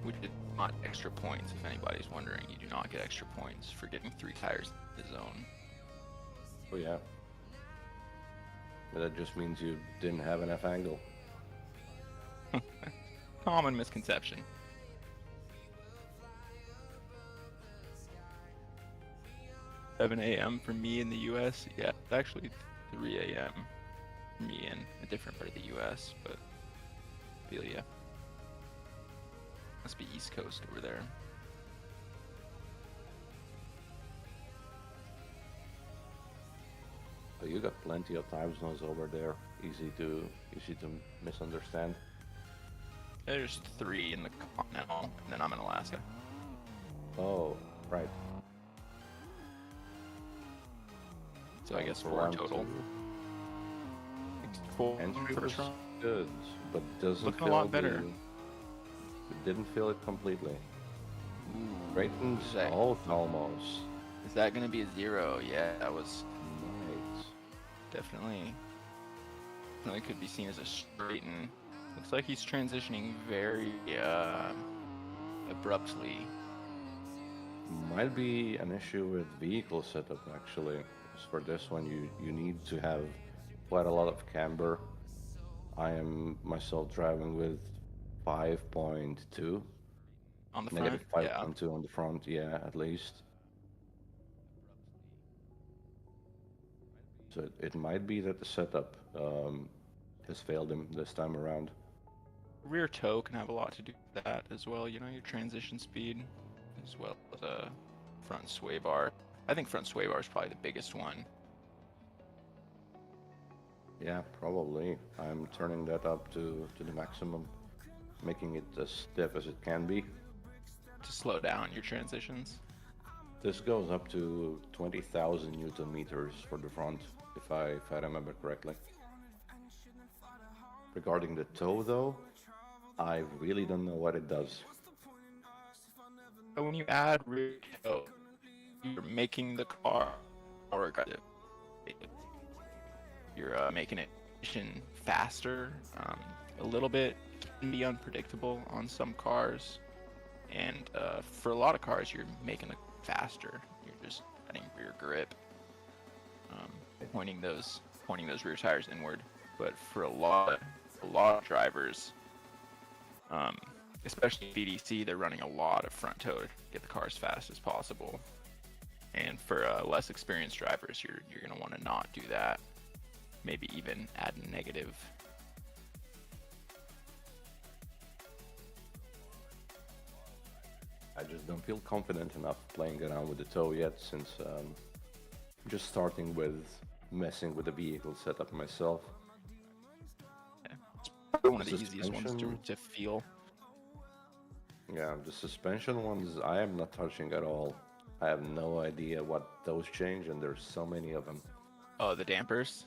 Which is not extra points, if anybody's wondering. You do not get extra points for getting 3 tires in the zone. Oh yeah. But that just means you didn't have enough angle. Common misconception. "7 a.m. for me in the US. Yeah, it's actually 3 a.m. for me in a different part of the US, but feel ya. Must be East Coast over there. So you got plenty of time zones over there. Easy to misunderstand. There's 3 in the continental, and then I'm in Alaska. Oh, right. So I guess 4 round total. 2. Entry was good, but doesn't Looking feel a lot better. It didn't feel it completely. Drayton's Is that- almost. Is that gonna be a 0? Yeah, that was Nice. definitely could be seen as a straighten. Looks like he's transitioning very abruptly. Might be an issue with vehicle setup actually. 'Cause for this one, you need to have quite a lot of camber. I am myself driving with 5.2. On the Negative front, yeah. 5.2 on the front, yeah, at least. So it might be that the setup has failed him this time around. Rear toe can have a lot to do with that as well. You know, your transition speed, as well as a front sway bar. I think front sway bar is probably the biggest one. Yeah, probably. I'm turning that up to the maximum, making it as stiff as it can be. To slow down your transitions. This goes up to 20,000 Newton meters for the front, if I remember correctly. Regarding the toe, though, I really don't know what it does. So when you add rear toe, you're making the car more aggressive. You're making it faster. A little bit can be unpredictable on some cars, and for a lot of cars, you're making it faster. You're just adding rear grip, pointing those rear tires inward. But for a lot of drivers, especially BDC, they're running a lot of front toe to get the car as fast as possible. And for less experienced drivers, you're gonna want to not do that. Maybe even add a negative. I just don't feel confident enough playing around with the toe yet, since I'm just starting with messing with the vehicle setup myself. Yeah. It's probably one of the easiest ones to feel. Yeah, the suspension ones I am not touching at all. I have no idea what those change, and there's so many of them. Oh, the dampers?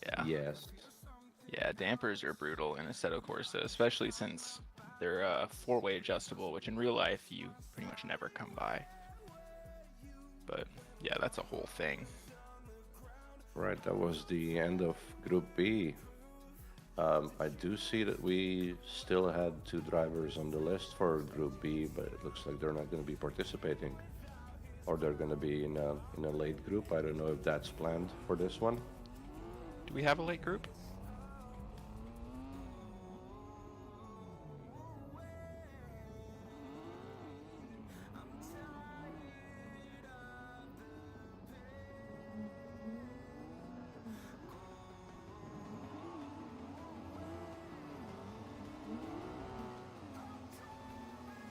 Yeah. Yes. Yeah, dampers are brutal in Assetto Corsa, especially since they're four-way adjustable, which in real life you pretty much never come by. But yeah, that's a whole thing. Right, that was the end of Group B. I do see that we still had 2 drivers on the list for Group B, but it looks like they're not going to be participating. Or they're going to be in a late group. I don't know if that's planned for this one. Do we have a late group?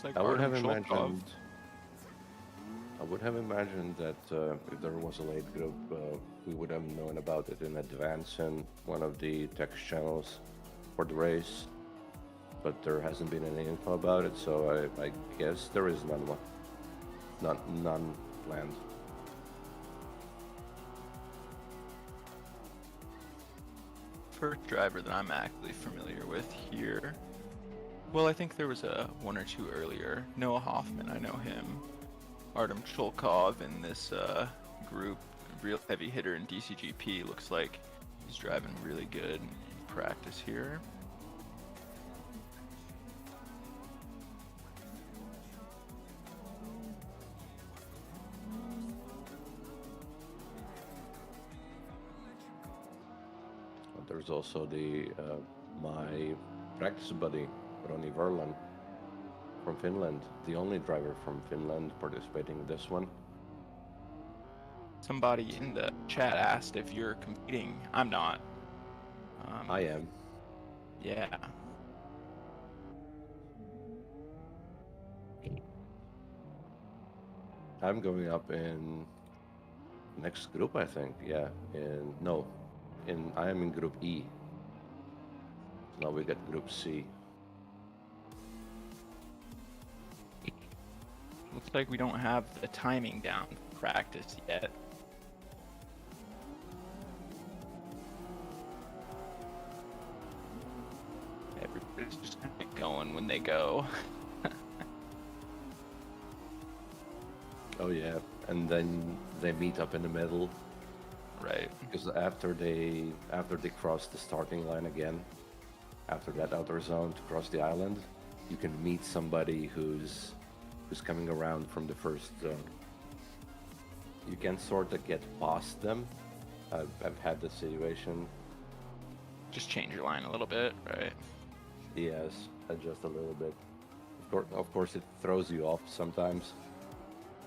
Like I would have Artem Sholkov. imagined that if there was a late group, we would have known about it in advance in one of the text channels for the race. But there hasn't been any info about it, so I guess there is none planned. First driver that I'm actually familiar with here. Well, I think there was one or two earlier. Noah Hoffman, I know him. Artem Cholkov in this group, real heavy hitter in DCGP. Looks like he's driving really good in practice here. There's also the my practice buddy, Ronnie Verlan from Finland, the only driver from Finland participating in this one. Somebody in the chat asked if you're competing. I'm not. I am. Yeah. I'm going up in next group, I think. Yeah. I am in Group E. Now we get Group C. Looks like we don't have the timing down for practice yet. Everybody's just kind of going when they go. Oh yeah, and then they meet up in the middle. Right. Because after they cross the starting line again, after that outer zone to cross the island, you can meet somebody who's coming around from the first zone. You can sort of get past them. I've had this situation. Just change your line a little bit, right? Yes, adjust a little bit. Of course, it throws you off sometimes.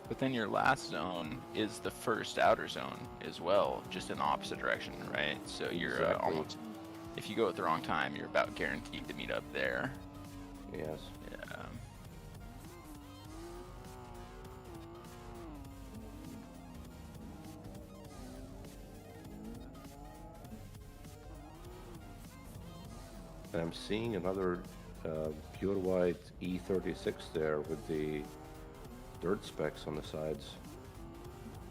But then your last zone is the first outer zone as well, just in the opposite direction, right? So you're Exactly. almost, if you go at the wrong time, you're about guaranteed to meet up there. Yes. Yeah. I'm seeing another pure white E36 there with the dirt specs on the sides.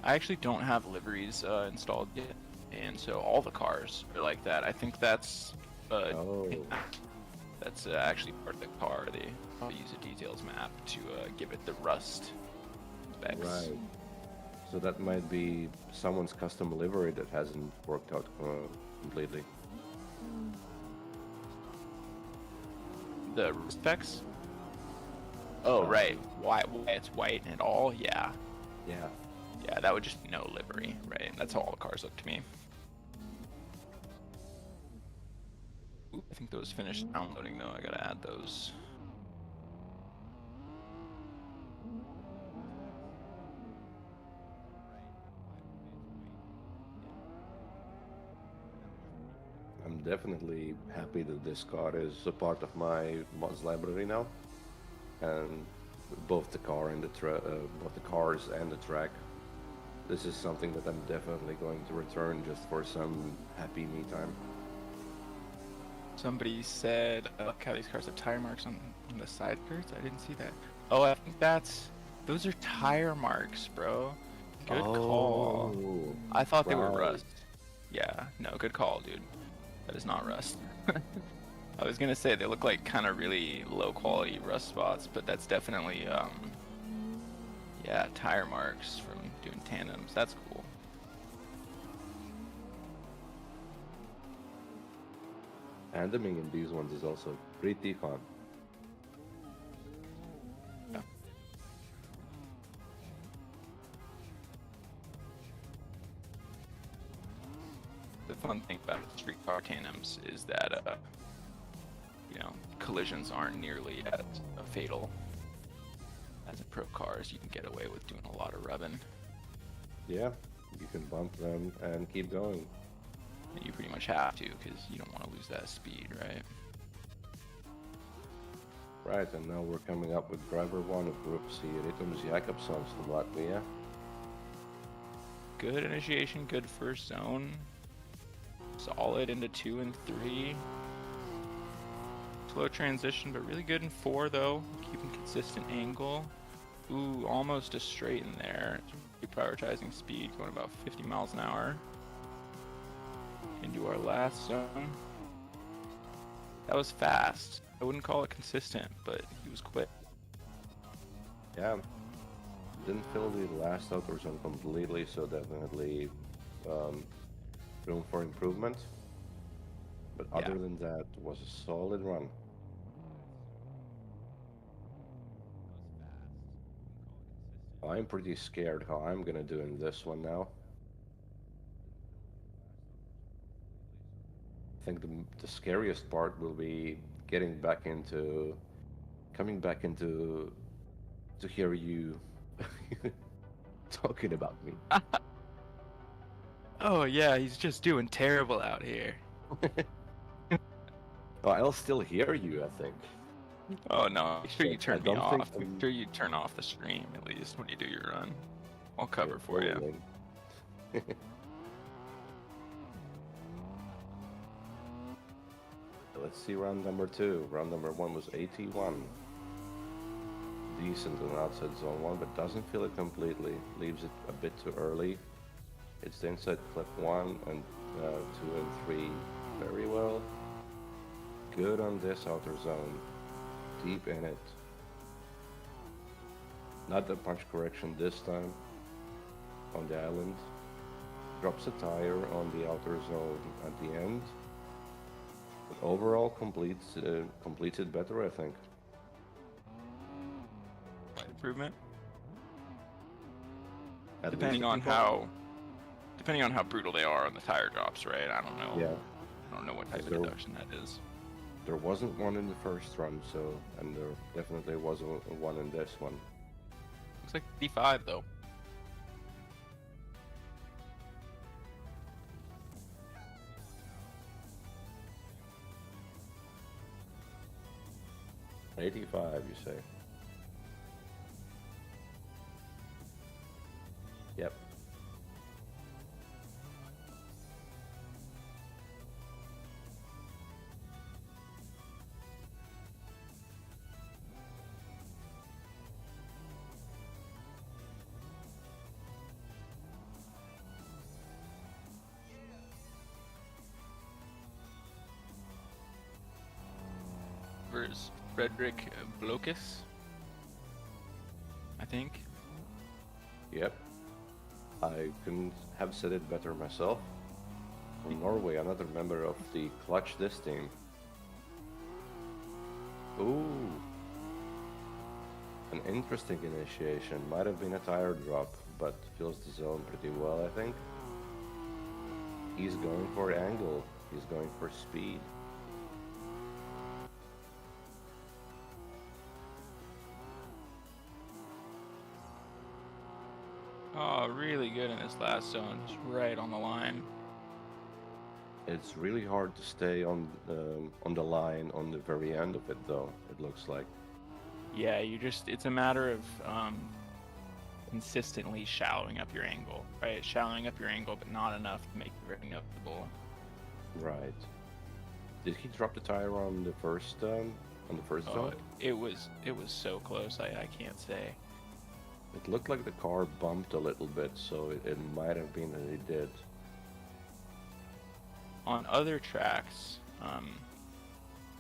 I actually don't have liveries installed yet, and so all the cars are like that. I think that's Oh. that's actually part of the car. They use a details map to give it the rust specs. Right. So that might be someone's custom livery that hasn't worked out completely. The specs? Oh, right. Why it's white and all? Yeah. Yeah. Yeah, that would just be no livery, right? That's how all the cars look to me. Ooh, I think those finished downloading though. I gotta add those. I'm definitely happy that this car is a part of my mods library now, and both the car and both the cars and the track. This is something that I'm definitely going to return just for some happy me time. Somebody said, look how these cars have tire marks on the side skirts. I didn't see that. Oh, I think those are tire marks, bro. Good call. I thought they were rust. Yeah, no, good call, dude. That is not rust. I was gonna say they look like kind of really low quality rust spots, but that's definitely yeah, tire marks from doing tandems. That's cool. Tandeming in these ones is also pretty fun. Yeah. The fun thing about street car tandems is that you know, collisions aren't nearly as fatal as in pro cars. You can get away with doing a lot of rubbing. Yeah, you can bump them and keep going. And you pretty much have to, because you don't want to lose that speed, right? Right, and now we're coming up with driver 1 of Group C, Ritums Jakobsons from Latvia. Good initiation, good first zone. Solid into 2 and 3. Slow transition, but really good in 4 though. Keeping consistent angle. Ooh, almost a straight in there. Prioritizing speed, going about 50 miles an hour. Into our last zone. That was fast. I wouldn't call it consistent, but he was quick. Yeah, didn't fill the last outer zone completely, so definitely room for improvement. But other than that, it was a solid run. I'm pretty scared how I'm gonna do in this one now. I think the scariest part will be coming back into to hear you talking about me. Oh yeah, he's just doing terrible out here. Oh, I'll still hear you, I think. Oh no, make sure you But turn I me don't think off. Make sure you turn off the stream at least when you do your run. I'll cover for you. Totally. Let's see round number 2. Round number 1 was 81. Decent on outside zone 1, but doesn't feel it completely. Leaves it a bit too early. It's the inside clip 1 and 2 and 3 very well. Good on this outer zone. Deep in it. Not that much correction this time on the island. Drops a tire on the outer zone at the end. But overall completes it better, I think. Improvement. At Depending least on how brutal they are on the tire drops, right? I don't know. Yeah. I don't know what type of There- deduction that is. There wasn't one in the first run, so, and there definitely wasn't one in this one. Looks like 55 though. '85, you say? Yep. is Frederick Blokis, I think. Yep. I couldn't have said it better myself. From Norway, another member of the Clutch This team. Ooh. An interesting initiation. Might have been a tire drop, but fills the zone pretty well, I think. He's going for angle. He's going for speed. Oh, really good in this last zone, just right on the line. It's really hard to stay on the line on the very end of it, though. It looks like. Yeah, it's a matter of consistently shallowing up your angle, right? Shallowing up your angle, but not enough to make it very noticeable. Right. Did he drop the tire on the first zone? It was so close. I can't say. It looked like the car bumped a little bit, so it might have been that he did. On other tracks,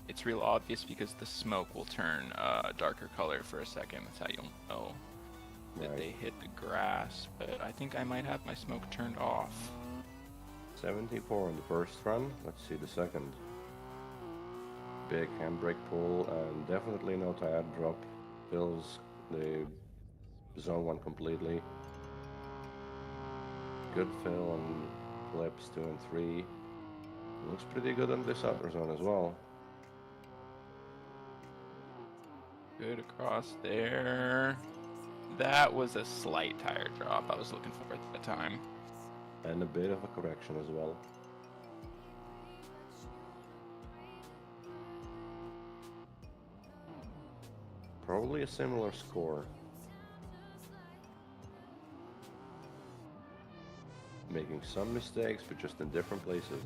it's real obvious because the smoke will turn a darker color for a second. That's how you'll know that they hit the grass. But I think I might have my smoke turned off. 74 on the first run. Let's see the second. Big handbrake pull and definitely no tire drop. Fills the zone 1 completely. Good fill on clips 2 and 3. Looks pretty good on this upper zone as well. Good across there. That was a slight tire drop I was looking for at the time. And a bit of a correction as well. Probably a similar score. Making some mistakes, but just in different places.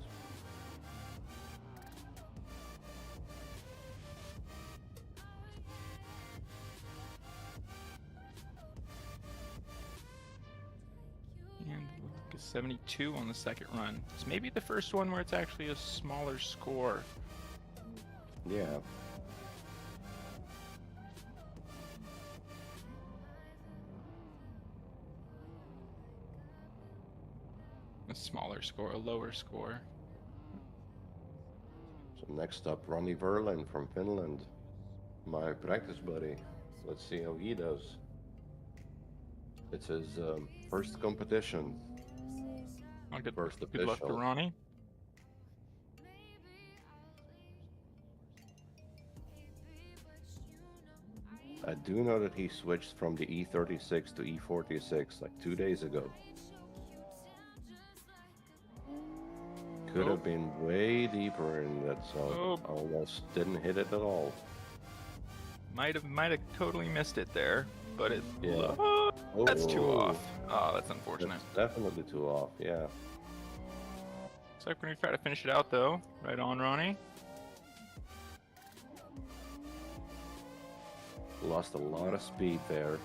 And 72 on the second run. It's maybe the first one where it's actually a smaller score. Yeah. A smaller score, a lower score. So next up, Ronnie Verlin from Finland. My practice buddy. Let's see how he does. It's his first competition. Good Official. luck to Ronnie. I do know that he switched from the E36 to E46 like 2 days ago. Could have been way deeper in that zone. Almost didn't hit it at all. Might have totally missed it there, but it. Yeah. That's too off. Oh, that's unfortunate. That's definitely too off. Yeah. Looks like we're gonna try to finish it out though. Right on, Ronnie. Lost a lot of speed there,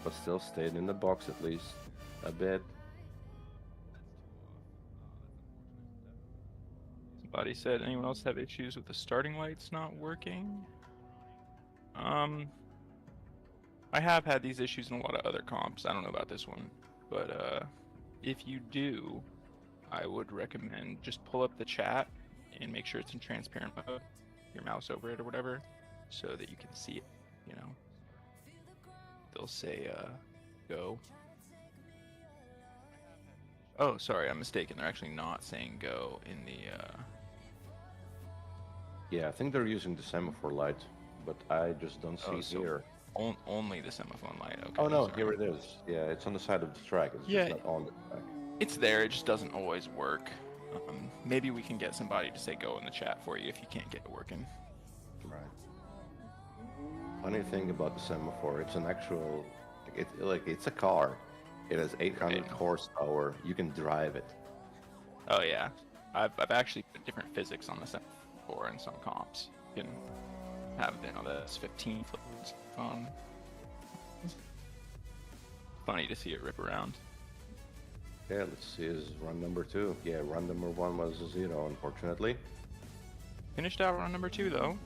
but still stayed in the box at least a bit. Somebody said, anyone else have issues with the starting lights not working? I have had these issues in a lot of other comps. I don't know about this one, but if you do, I would recommend just pull up the chat and make sure it's in transparent mode, your mouse over it or whatever, so that you can see it, you know. They'll say, go. Oh, sorry, I'm mistaken. They're actually not saying go in the, Yeah, I think they're using the semaphore light, but I just don't see it here. Only the semaphore light. Okay. Oh no, sorry. here it is. Yeah, it's on the side of the track. It's just not on the track. It's there. It just doesn't always work. Maybe we can get somebody to say go in the chat for you if you can't get it working. Right. Funny thing about the semaphore, it's an actual, it's a car. It has 800 horsepower. You can drive it. Oh yeah, I've actually put different physics on the semaphore in some comps. You can have that's 15 flips on. Funny to see it rip around. Yeah, let's see his run number 2. Yeah, run number 1 was a 0, unfortunately. Finished out run number 2 though.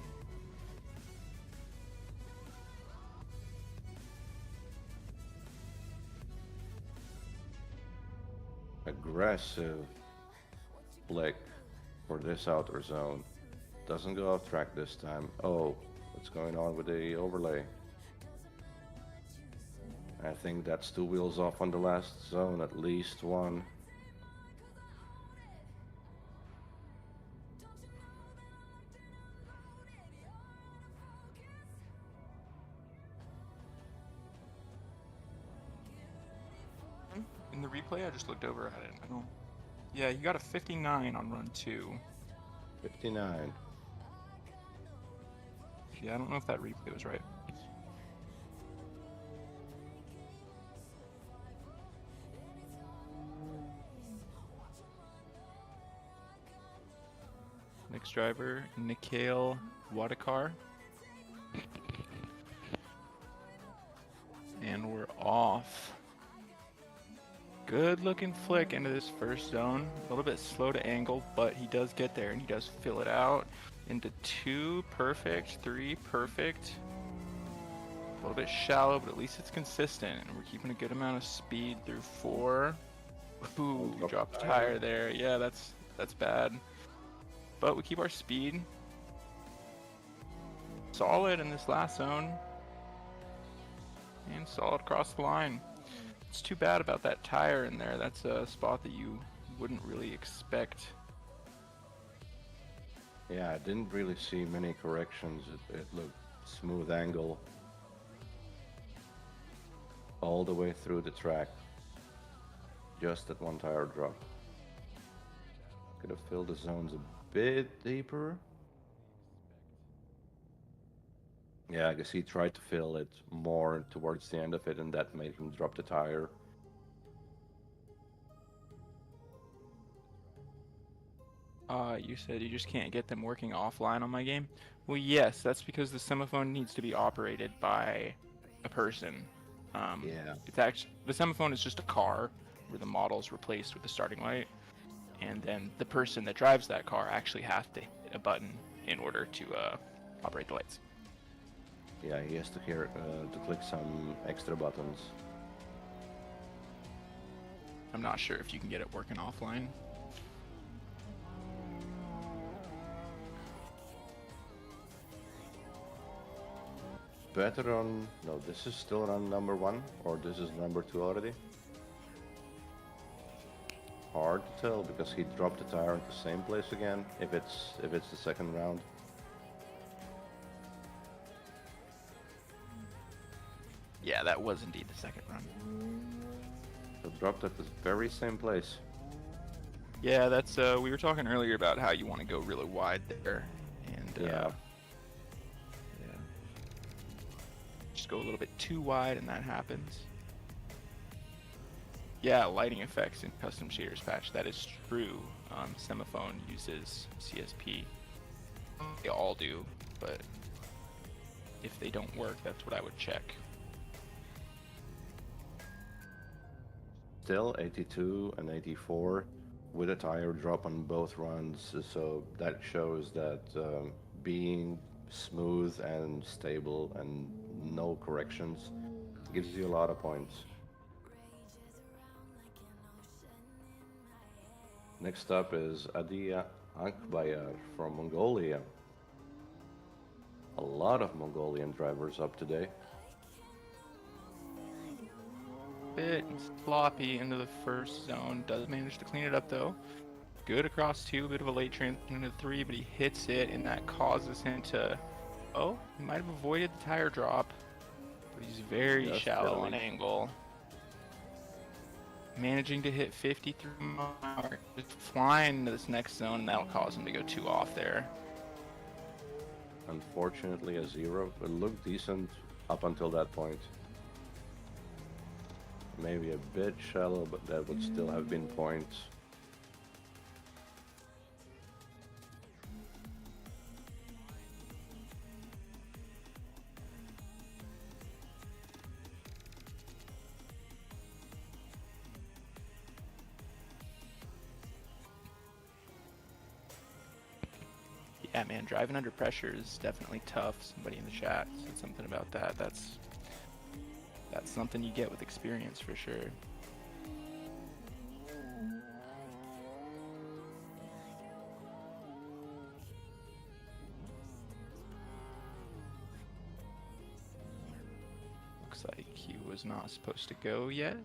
aggressive flick for this outer zone. Doesn't go off track this time. Oh, what's going on with the overlay? I think that's 2 wheels off on the last zone, at least one. In the replay, I just looked over at it. I don't. Yeah, you got a 59 on run 2. 59. Yeah, I don't know if that replay was right. Next driver, Mikhail Wadakar. And we're off. Good looking flick into this first zone. A little bit slow to angle, but he does get there and he does fill it out into 2 perfect, 3 perfect. A little bit shallow, but at least it's consistent. And we're keeping a good amount of speed through 4. Ooh, dropped the tire there. Yeah, that's bad. But we keep our speed solid in this last zone. And solid across the line. It's too bad about that tire in there. That's a spot that you wouldn't really expect. Yeah, I didn't really see many corrections. It looked smooth angle all the way through the track. Just that one tire drop. Could have filled the zones a bit deeper. Yeah, I guess he tried to fill it more towards the end of it, and that made him drop the tire. You said you just can't get them working offline on my game? Well, yes, that's because the semaphone needs to be operated by a person. Yeah. It's actually, the semaphone is just a car where the model's replaced with the starting light, and then the person that drives that car actually has to hit a button in order to operate the lights. Yeah, he has to click some extra buttons. I'm not sure if you can get it working offline. Better on... No, this is still on number 1, or this is number 2 already? Hard to tell, because he dropped the tire into the same place again, if it's the second round. Yeah, that was indeed the second run. So dropped at the very same place. Yeah, that's we were talking earlier about how you want to go really wide there, and Yeah. just go a little bit too wide, and that happens. Yeah, lighting effects in custom shaders patch. That is true. Semaphone uses CSP. They all do, but if they don't work, that's what I would check. Still 82 and 84 with a tire drop on both runs, so that shows that being smooth and stable and no corrections gives you a lot of points. Next up is Adia Akbayar from Mongolia. A lot of Mongolian drivers up today. Bit sloppy into the first zone. Does manage to clean it up though. Good across 2, bit of a late transition into 3, but he hits it, and that causes him to... Oh, he might have avoided the tire drop, but he's very shallow on angle. Managing to hit 53 mark, just flying into this next zone, and that'll cause him to go 2 off there. Unfortunately a 0, but looked decent up until that point. Maybe a bit shallow, but that would still have been points. Yeah, man, driving under pressure is definitely tough. Somebody in the chat said something about that. That's something you get with experience for sure. not supposed to go yet.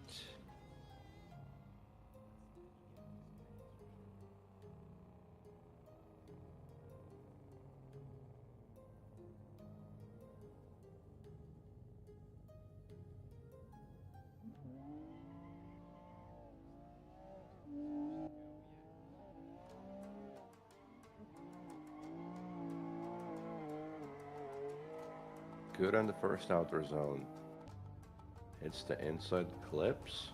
Good on the first outer zone. Hits the inside clips.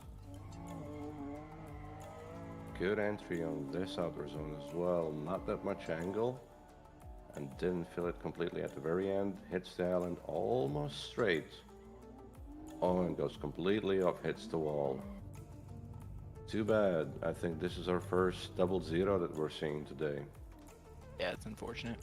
Good entry on this outer zone as well. Not that much angle. And didn't feel it completely at the very end. Hits the island almost straight. Oh, and goes completely off, hits the wall. Too bad. I think this is our first double zero that we're seeing today. Yeah, it's unfortunate.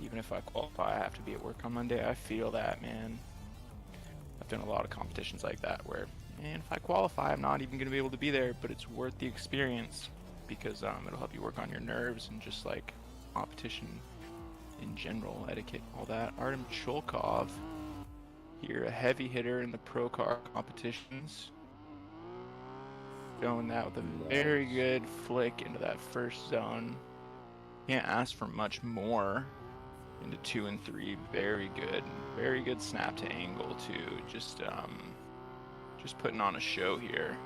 Even if I qualify, I have to be at work on Monday. I feel that, man. I've done a lot of competitions like that where, man, if I qualify, I'm not even going to be able to be there, but it's worth the experience because it'll help you work on your nerves and just like competition in general, etiquette, all that. Artem Cholkov here, a heavy hitter in the pro car competitions. Showing that with a very good flick into that first zone. Can't ask for much more. Into 2 and 3, very good snap to angle too. Just putting on a show here.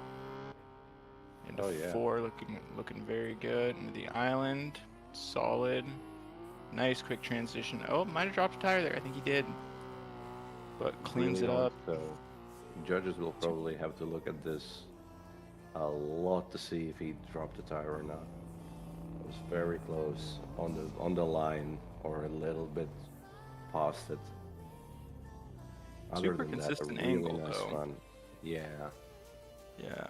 Into 4, looking very good. Into the island, solid, nice quick transition. Oh, might have dropped a tire there. I think he did, but cleans it up. So judges will probably have to look at this a lot to see if he dropped a tire or not. It was very close on the line. Or a little bit past it. Super consistent angle, though. Run. Yeah. Yeah.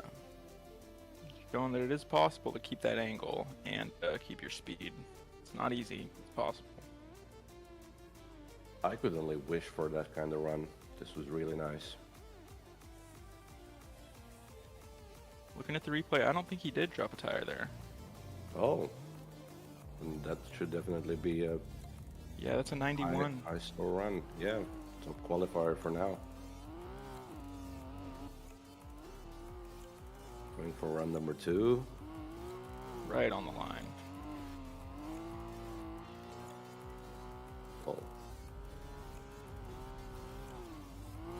Showing that it is possible to keep that angle and keep your speed. It's not easy. It's possible. I could only wish for that kind of run. This was really nice. Looking at the replay, I don't think he did drop a tire there. Oh. And that should definitely be a... Yeah, that's a 91. High score run, yeah. Top qualifier for now. Going for run number 2. Right on the line. Oh.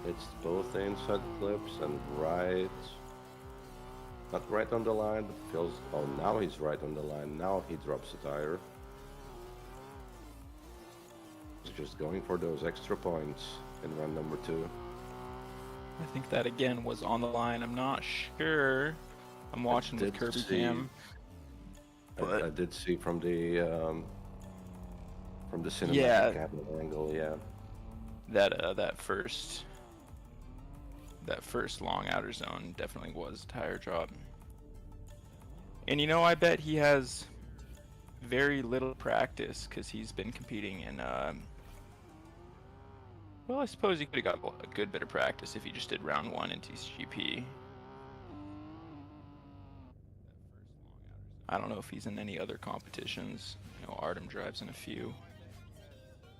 It's both the inside clips and right. Not right on the line, but feels... Oh, now he's right on the line. Now he drops a tire. Just going for those extra points in run number 2. I think that again was on the line. I'm not sure. I'm watching with Kirby Cam. But I did see from the cinematic camera angle, yeah. That first long outer zone definitely was a tire drop. And you know, I bet he has very little practice because he's been competing in well, I suppose he could have got a good bit of practice if he just did round 1 in TCGP. I don't know if he's in any other competitions. You know, Artem drives in a few.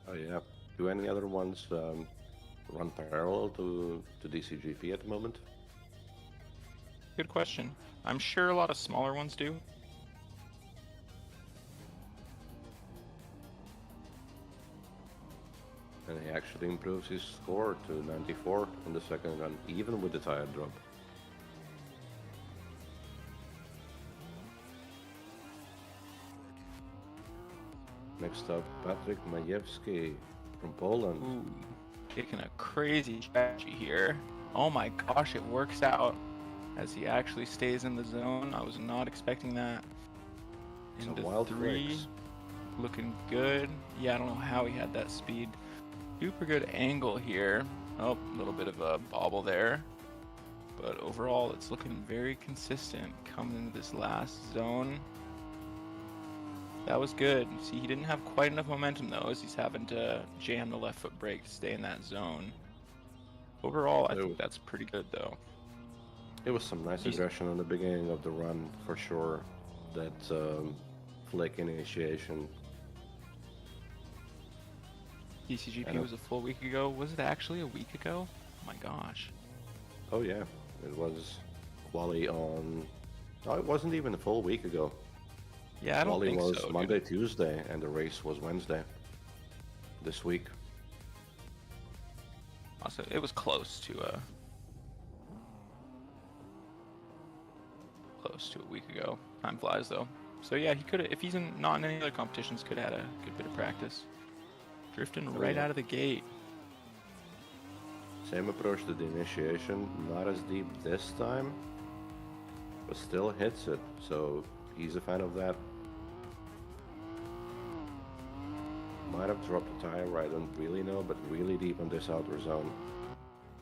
Oh yeah. Do any other ones run parallel to DCGP at the moment? Good question. I'm sure a lot of smaller ones do. And he actually improves his score to 94 in the second run, even with the tire drop. Next up, Patryk Majewski from Poland. Ooh, taking a crazy strategy here. Oh my gosh, it works out as he actually stays in the zone. I was not expecting that. Some Into wild 3, flicks. looking good. Yeah, I don't know how he had that speed. super good angle here. Oh, a little bit of a bobble there. But overall, it's looking very consistent coming into this last zone. That was good. See, he didn't have quite enough momentum though, as he's having to jam the left foot brake to stay in that zone. Overall, I think that's pretty good though. It was some nice aggression on the beginning of the run for sure. That flick initiation. TCGP was a full week ago. Was it actually a week ago? Oh my gosh. Oh yeah, it was quali on. No, it wasn't even a full week ago. Yeah, I don't think so. Quali was Monday, Tuesday, and the race was Wednesday. This week. Also, it was close to a week ago. Time flies though. So yeah, he could have, if he's not in any other competitions, could have had a good bit of practice. Drifting right out of the gate. Same approach to the initiation, not as deep this time, but still hits it, so he's a fan of that. Might have dropped a tire, I don't really know, but really deep on this outer zone.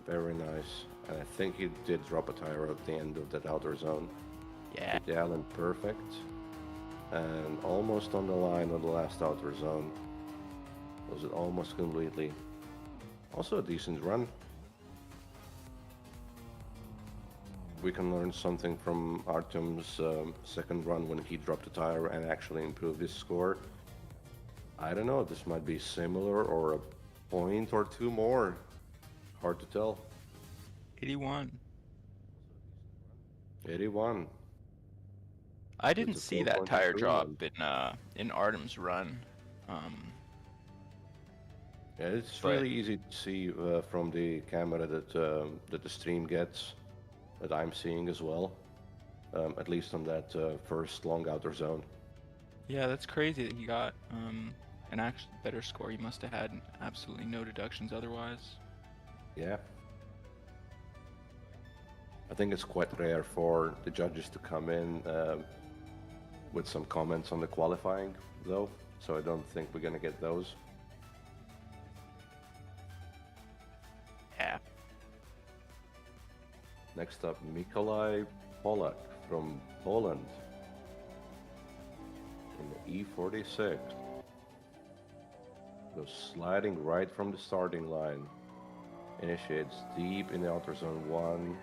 Very nice. And I think he did drop a tire at the end of that outer zone. Yeah. Hit the island perfect. And almost on the line on the last outer zone. Was it almost completely. Also a decent run. We can learn something from Artem's second run when he dropped a tire and actually improved his score. I don't know, this might be similar or a point or two more. Hard to tell. 81. 81. I didn't see that tire drop improvement. in Artem's run. Yeah, it's really easy to see from the camera that that the stream gets, that I'm seeing as well, at least on that first long outer zone. Yeah, that's crazy that he got an actually better score. He must have had absolutely no deductions otherwise. Yeah. I think it's quite rare for the judges to come in with some comments on the qualifying, though, so I don't think we're gonna get those. Yeah. Next up, Mikołaj Polak from Poland in the E46. Goes sliding right from the starting line. Initiates deep in the outer zone 1.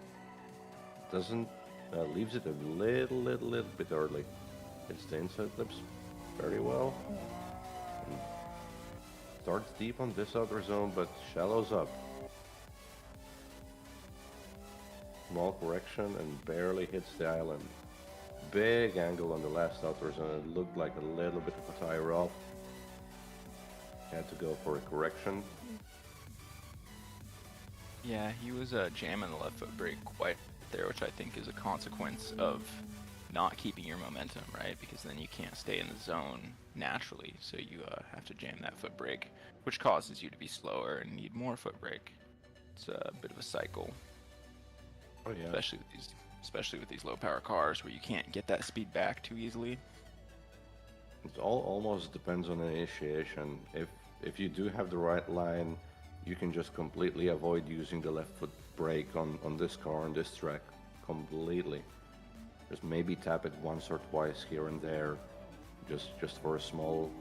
Doesn't leaves it a little bit early. Hits the inside lips very well. And starts deep on this outer zone, but shallows up. Small correction and barely hits the island. Big angle on the last outer zone. It looked like a little bit of a tire off. Had to go for a correction. Yeah, he was jamming the left foot brake quite there, which I think is a consequence of not keeping your momentum, right? Because then you can't stay in the zone naturally, so you have to jam that foot brake, which causes you to be slower and need more foot brake. It's a bit of a cycle. Oh yeah. Especially with these low power cars where you can't get that speed back too easily. It almost depends on the initiation. If you do have the right line, you can just completely avoid using the left foot brake on this car, on this track, completely. Just maybe tap it once or twice here and there, just for a small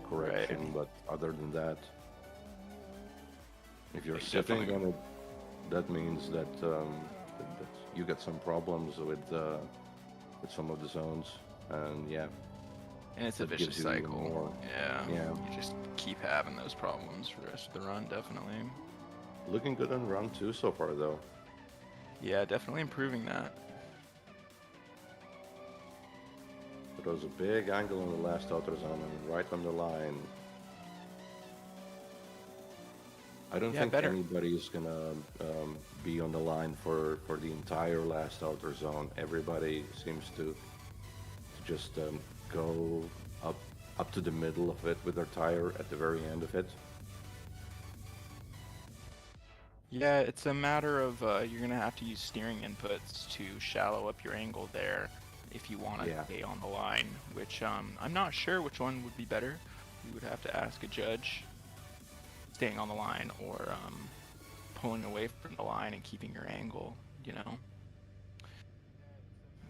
correction. Right. But other than that, if you're sitting on it, that means that you get some problems with some of the zones, and yeah. And it's a vicious cycle. Yeah. You just keep having those problems for the rest of the run, definitely. Looking good on run 2 so far, though. Yeah, definitely improving that. There was a big angle on the last outer zone and right on the line. I don't think anybody is gonna be on the line for the entire last outer zone. Everybody seems to just go up to the middle of it with their tire at the very end of it. Yeah, it's a matter of you're gonna have to use steering inputs to shallow up your angle there if you want to stay on the line, which I'm not sure which one would be better. You would have to ask a judge. staying on the line or pulling away from the line and keeping your angle, you know.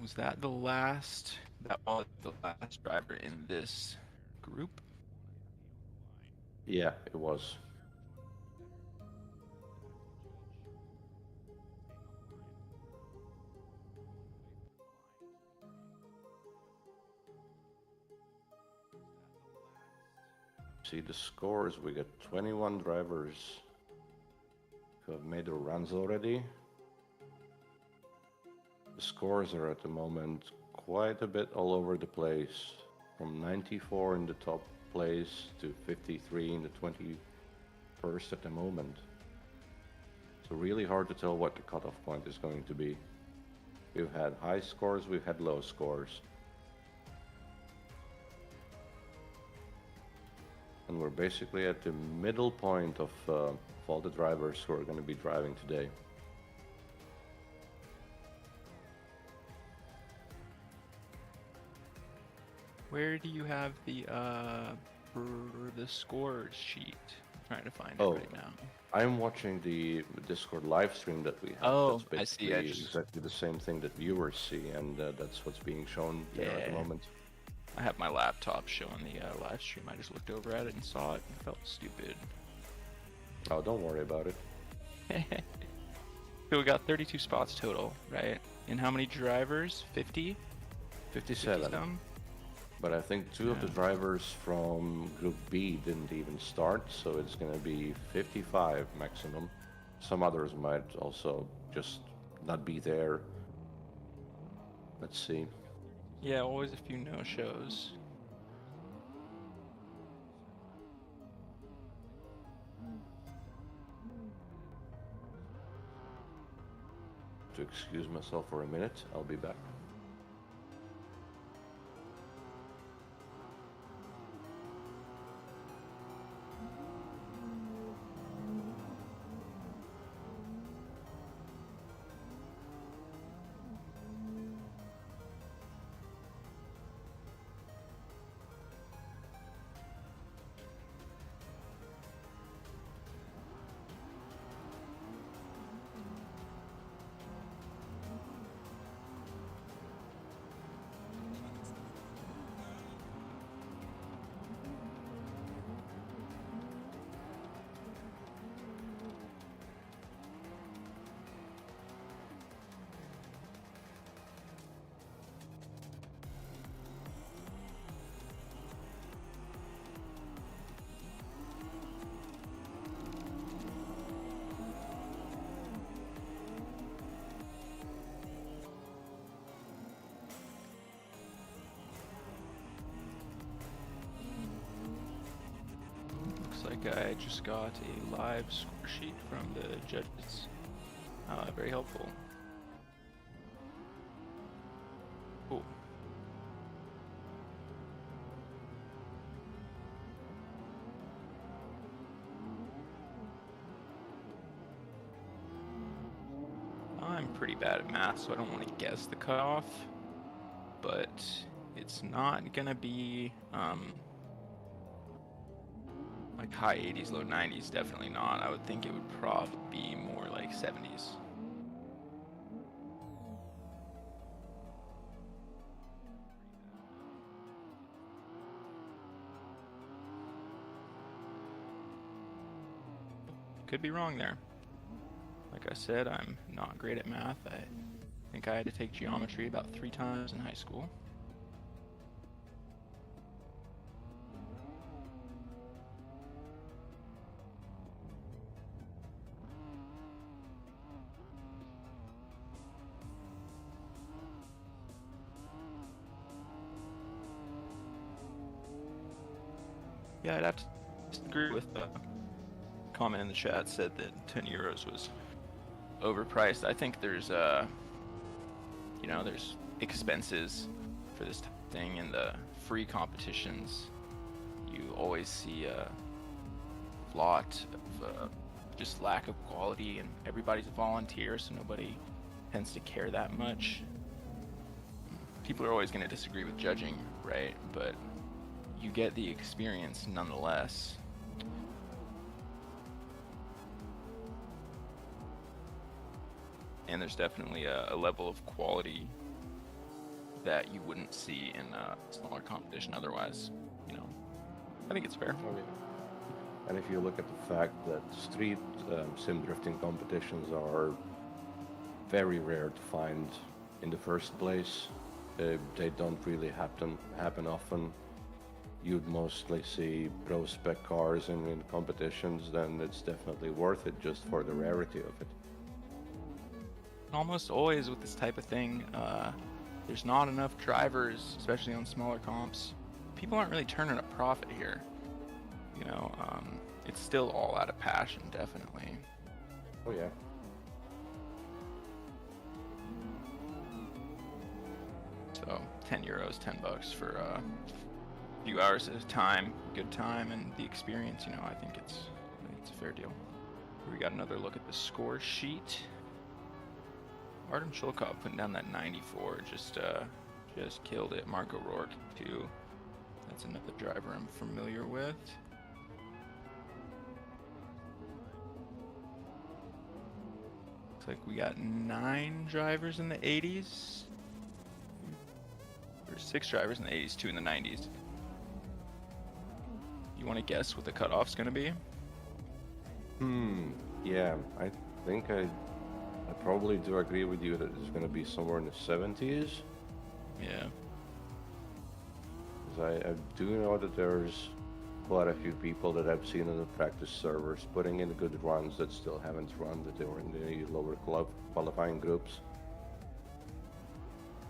Was that the last? That was the last driver in this group. Yeah, it was. See the scores, we got 21 drivers who have made their runs already. The scores are at the moment quite a bit all over the place, from 94 in the top place to 53 in the 21st at the moment. So really hard to tell what the cutoff point is going to be. We've had high scores, we've had low scores. And we're basically at the middle point of all the drivers who are going to be driving today. Where do you have the scores sheet? I'm trying to find it Oh. right now. I'm watching the Discord live stream that we have. Oh, that's I see. basically exactly the same thing that viewers see, and that's what's being shown there at the Yeah. moment. I have my laptop showing the live stream. I just looked over at it and saw it and felt stupid. Oh, don't worry about it. So we got 32 spots total, right? And how many drivers? 50? 57. 50 some? But I think two of the drivers from Group B didn't even start, so it's going to be 55 maximum. Some others might also just not be there. Let's see. Yeah, always a few no-shows. To excuse myself for a minute, I'll be back. Looks like I just got a live score sheet from the judges. Very helpful. Cool. I'm pretty bad at math, so I don't want to guess the cutoff, but it's not gonna be like high 80s, low 90s, definitely not. I would think it would probably be more like 70s. Could be wrong there. Like I said, I'm not great at math. I think I had to take geometry about 3 times in high school. Yeah, I'd have to agree with the comment in the chat said that 10 euros was overpriced. I think there's there's expenses for this type of thing. In the free competitions, you always see a lot of just lack of quality, and everybody's a volunteer, so nobody tends to care that much. People are always going to disagree with judging, right? But you get the experience nonetheless. and there's definitely a level of quality that you wouldn't see in a smaller competition otherwise. You know, I think it's fair. Oh, yeah. And if you look at the fact that street sim drifting competitions are very rare to find in the first place, they don't really happen often. You'd mostly see pro spec cars in competitions, then it's definitely worth it just for the rarity of it. Almost always with this type of thing, there's not enough drivers, especially on smaller comps. People aren't really turning a profit here. You know, it's still all out of passion, definitely. Oh yeah. So 10 euros, 10 bucks for a few hours of time, good time, and the experience. You know, I think it's a fair deal. We got another look at the score sheet. Artem Shulkov putting down that 94, just killed it. Marco Rourke too. That's another driver I'm familiar with. Looks like we got 9 drivers in the 80s. There's 6 drivers in the 80s, 2 in the 90s. You want to guess what the cutoff's going to be? Yeah, I think I probably do agree with you that it's going to be somewhere in the 70s. Yeah. Because I do know that there's quite a few people that I've seen on the practice servers putting in good runs that still haven't run, that they were in the lower qualifying groups.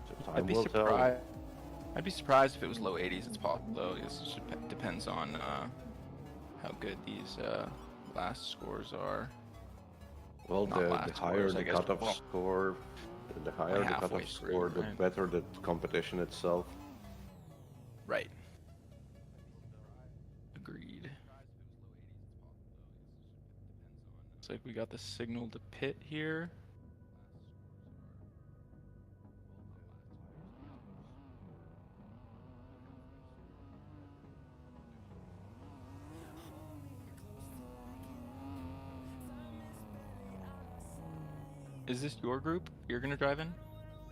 So time will tell. I'd be surprised if it was low 80s. It's possible though. It just depends on how good these last scores are. Well, the higher scores, the cutoff score, the higher the cutoff score, the better the competition itself. Right. Agreed. Looks like we got the signal to pit here. Is this your group you're gonna drive in?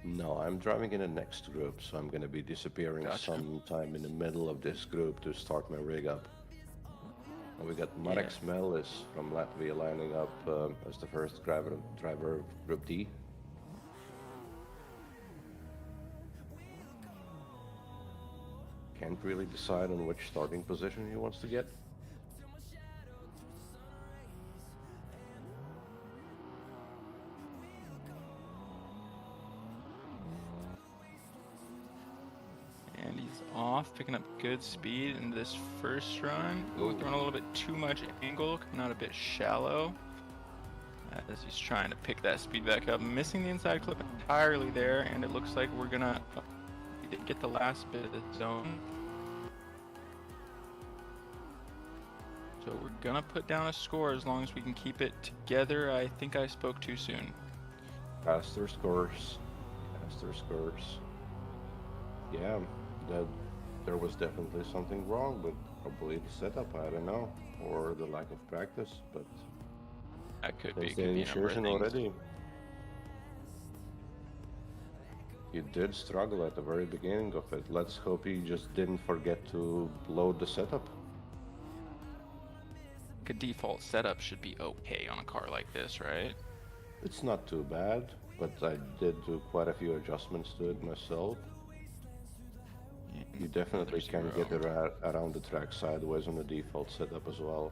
No, I'm driving in the next group, so I'm going to be disappearing sometime in the middle of this group to start my rig up. And we got Marek Smelis from Latvia lining up as the first driver of Group D. Can't really decide on which starting position he wants to get. And he's off, picking up good speed in this first run. Ooh, throwing a little bit too much angle, coming out a bit shallow. As he's trying to pick that speed back up, missing the inside clip entirely there, and it looks like we're gonna get the last bit of the zone. So we're gonna put down a score as long as we can keep it together. I think I spoke too soon. Faster scores. Faster scores. Yeah, there was definitely something wrong, but probably the setup, I don't know, or the lack of practice, but that could there's be the a number of initiation things. already. You did struggle at the very beginning of it. Let's hope you just didn't forget to load the setup. A default setup should be okay on a car like this, right? It's not too bad, but I did do quite a few adjustments to it myself. You definitely can get around the track sideways on the default setup as well.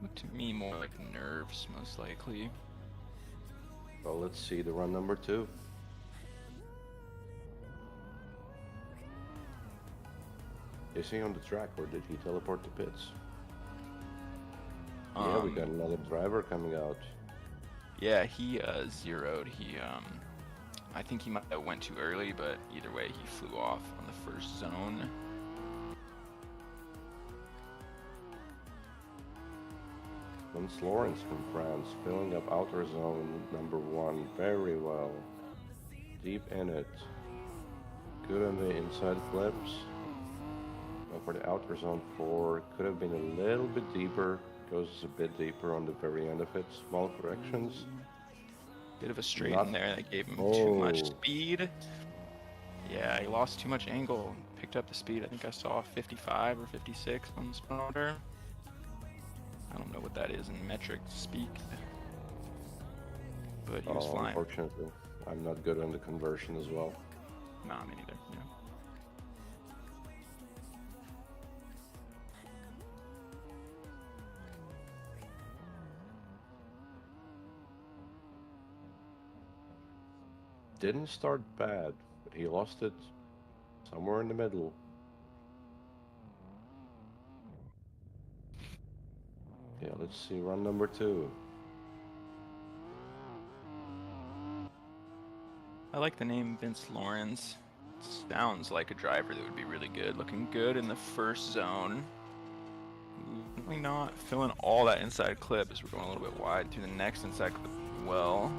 Look to me more like nerves, most likely. Well, let's see the run number 2. Is he on the track or did he teleport to pits? Yeah, we got another driver coming out. Yeah, he zeroed. He I think he might have went too early, but either way, he flew off on the first zone. Vince Lawrence from France, filling up outer zone number 1 very well. Deep in it. Good on the inside flips. But for the outer zone 4, could have been a little bit deeper. Goes a bit deeper on the very end of it. Small corrections. Bit of a straight Not- in there that gave him too much Oh. speed. Yeah, he lost too much angle. Picked up the speed. I think I saw 55 or 56 on the speedometer. I don't know what that is in metric speak, but he was flying. Unfortunately, I'm not good on the conversion as well. Nah, me neither. Yeah. Didn't start bad, but he lost it somewhere in the middle. Yeah, let's see run number 2. I like the name Vince Lawrence. Sounds like a driver that would be really good. Looking good in the first zone. Definitely not filling all that inside clip as we're going a little bit wide through the next inside clip as well.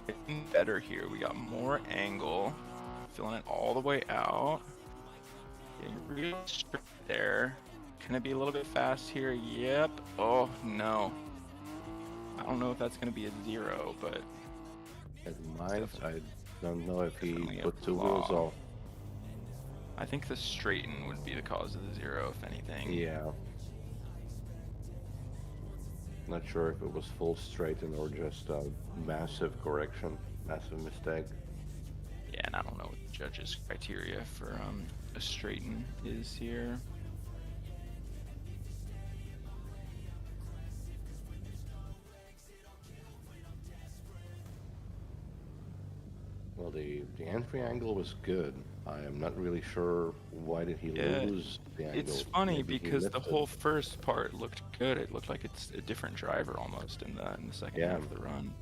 Getting better here. We got more angle. Filling it all the way out. Getting real straight there. Can it be a little bit fast here? Yep. Oh, no. I don't know if that's going to be a 0, but... It might. I don't know if he Definitely a put 2 flaw. wheels off. I think the straighten would be the cause of the 0, if anything. Yeah. Not sure if it was full straighten or just a massive correction, massive mistake. Yeah, and I don't know what the judges' criteria for a straighten is here. Well, the entry angle was good. I am not really sure why did he Yeah, lose the angle. It's funny Maybe he because the lifted. whole first part looked good. It looked like it's a different driver almost in the second Yeah. half of the run.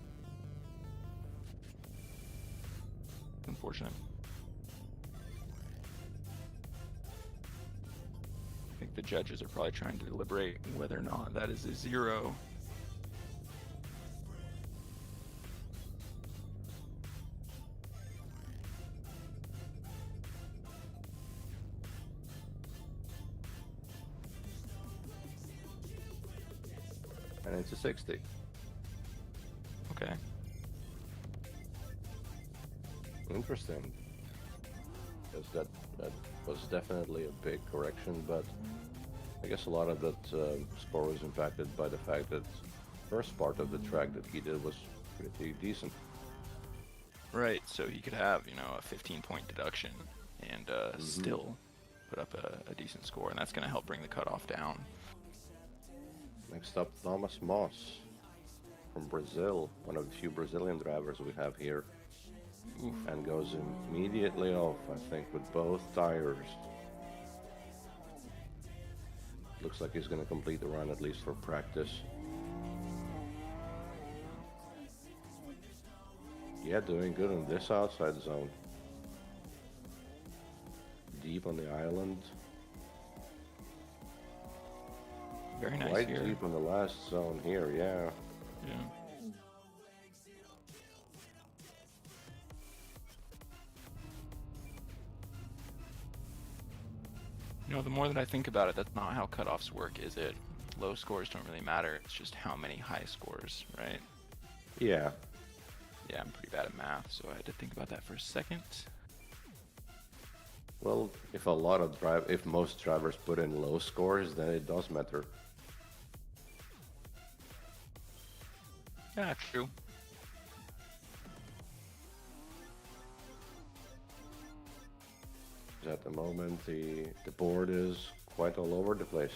Unfortunate. I think the judges are probably trying to deliberate whether or not that is a 0. And it's a 60. Okay. Interesting. Because that was definitely a big correction, but I guess a lot of that score was impacted by the fact that first part of the track that he did was pretty decent. Right, so he could have, you know, a 15-point deduction and still put up a decent score, and that's going to help bring the cutoff down. Next up, Thomas Moss from Brazil, one of the few Brazilian drivers we have here. Oof. And goes immediately off, I think, with both tires. Looks like he's going to complete the run, at least for practice. Yeah, doing good in this outside zone. Deep on the island. Very nice Quite here. deep on the last zone here, yeah. Yeah. You know, the more that I think about it, that's not how cutoffs work, is it? Low scores don't really matter. It's just how many high scores, right? Yeah. Yeah, I'm pretty bad at math, so I had to think about that for a second. Well, if most drivers put in low scores, then it does matter. Yeah, true. At the moment, the board is quite all over the place.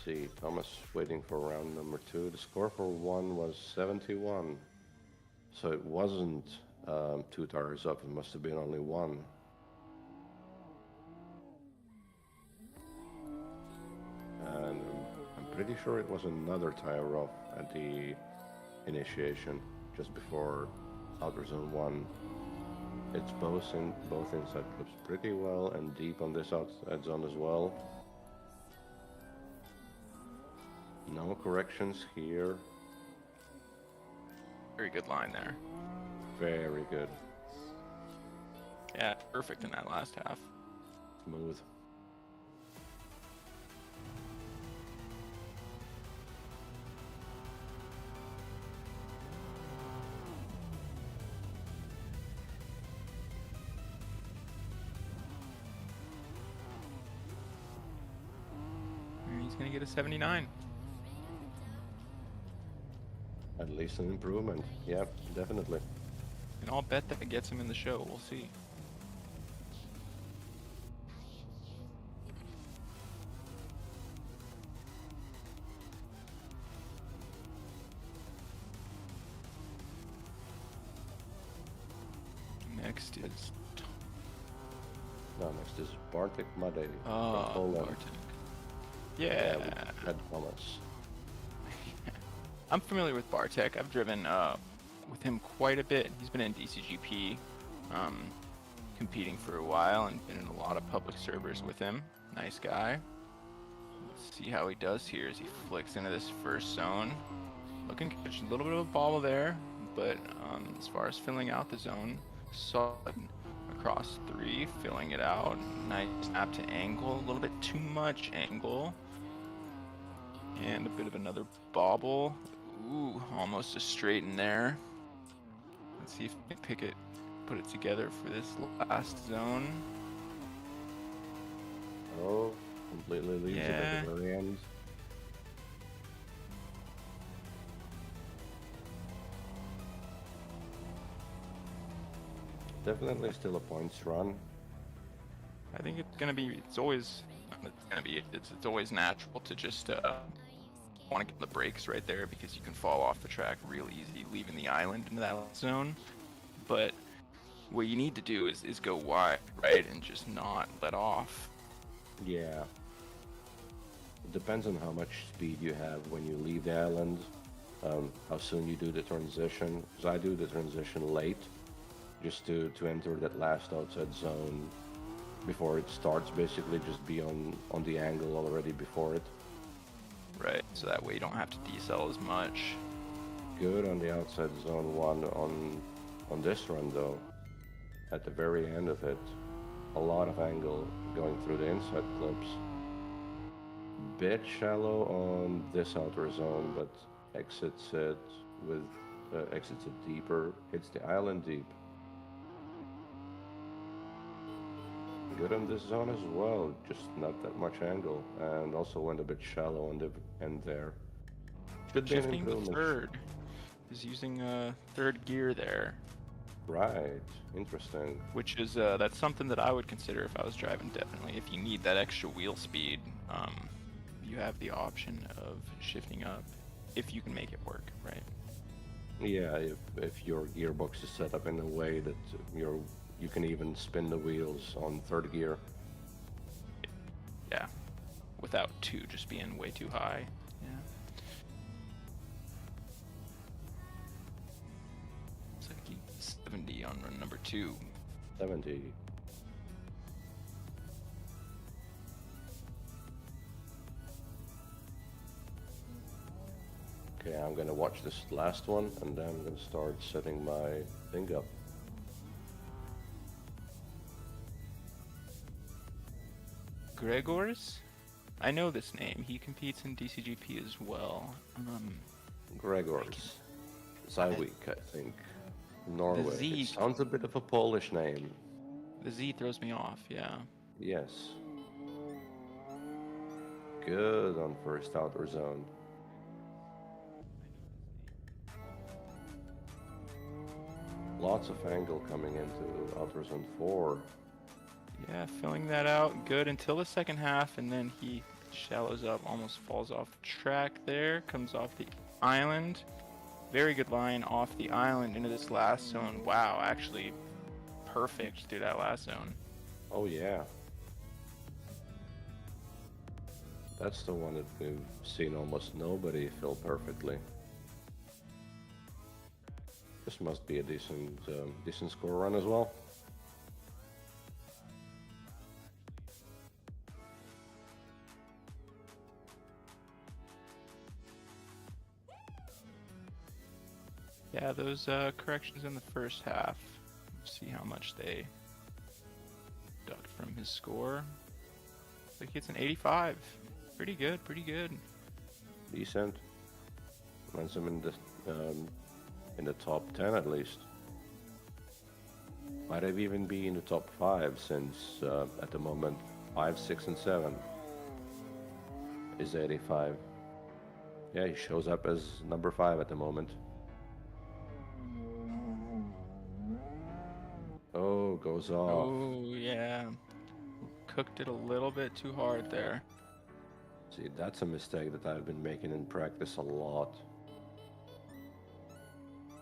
See, Thomas waiting for round number 2. The score for 1 was 71. So it wasn't 2 tires up, it must have been only 1. And I'm pretty sure it was another tire off at the initiation, just before outer zone 1. It's both inside clips pretty well and deep on this outside zone as well. No corrections here. Very good line there. Very good. Yeah, perfect in that last half. Smooth. And he's gonna get a 79. At least an improvement. Yeah, definitely. And I'll bet that gets him in the show. We'll see. Next is No, next is Bartek Madej from Poland. Bartek. Yeah. With Red Thomas. I'm familiar with Bartek. I've driven with him quite a bit. He's been in DCGP, competing for a while, and been in a lot of public servers with him. Nice guy. Let's see how he does here as he flicks into this first zone. Looking to catch a little bit of a bobble there, but as far as filling out the zone, solid across 3, filling it out. Nice snap to angle, a little bit too much angle. And a bit of another bobble. Ooh, almost a straight in there. Let's see if we can put it together for this last zone. Oh, completely leaves it at the very end. Definitely still a points run. I think it's always natural to just want to get the brakes right there, because you can fall off the track real easy leaving the island into that zone. But what you need to do is go wide, right, and just not let off. Yeah. It depends on how much speed you have when you leave the island, how soon you do the transition. Because I do the transition late, just to enter that last outside zone before it starts, basically just be on the angle already before it. Right, so that way you don't have to decel as much. Good on the outside zone 1 on this run though. At the very end of it, a lot of angle going through the inside clips. Bit shallow on this outer zone, but exits it deeper, hits the island deep. Good on this zone as well, just not that much angle, and also went a bit shallow on the end there. Should be an Shifting to improvement. third. He's using third gear there. Right, interesting. Which is that's something that I would consider if I was driving. Definitely, if you need that extra wheel speed, you have the option of shifting up if you can make it work, right? Yeah, if your gearbox is set up in a way that you can even spin the wheels on third gear. Yeah, without 2 just being way too high. Yeah. Looks like he's 70 on run number 2. 70. Okay, I'm gonna watch this last one, and then I'm gonna start setting my thing up. Gregors? I know this name. He competes in DCGP as well. Gregors. Zyweek, I think. Norway. Z. It sounds a bit of a Polish name. The Z throws me off, yeah. Yes. Good on first outer zone. Lots of angle coming into outer zone 4. Yeah, filling that out good until the second half, and then he shallows up, almost falls off the track there, comes off the island. Very good line off the island into this last zone. Wow, actually perfect through that last zone. Oh yeah. That's the one that we've seen almost nobody fill perfectly. This must be a decent score run as well. Yeah, those corrections in the first half. See how much they deduct from his score. Looks like it's an 85. Pretty good, pretty good. Decent. Lands him in the top 10 at least. Might have even be in the top 5 since at the moment 5, 6, and 7 is 85. Yeah, he shows up as number 5 at the moment. Oh, goes off. Oh, yeah. Cooked it a little bit too hard there. See, that's a mistake that I've been making in practice a lot.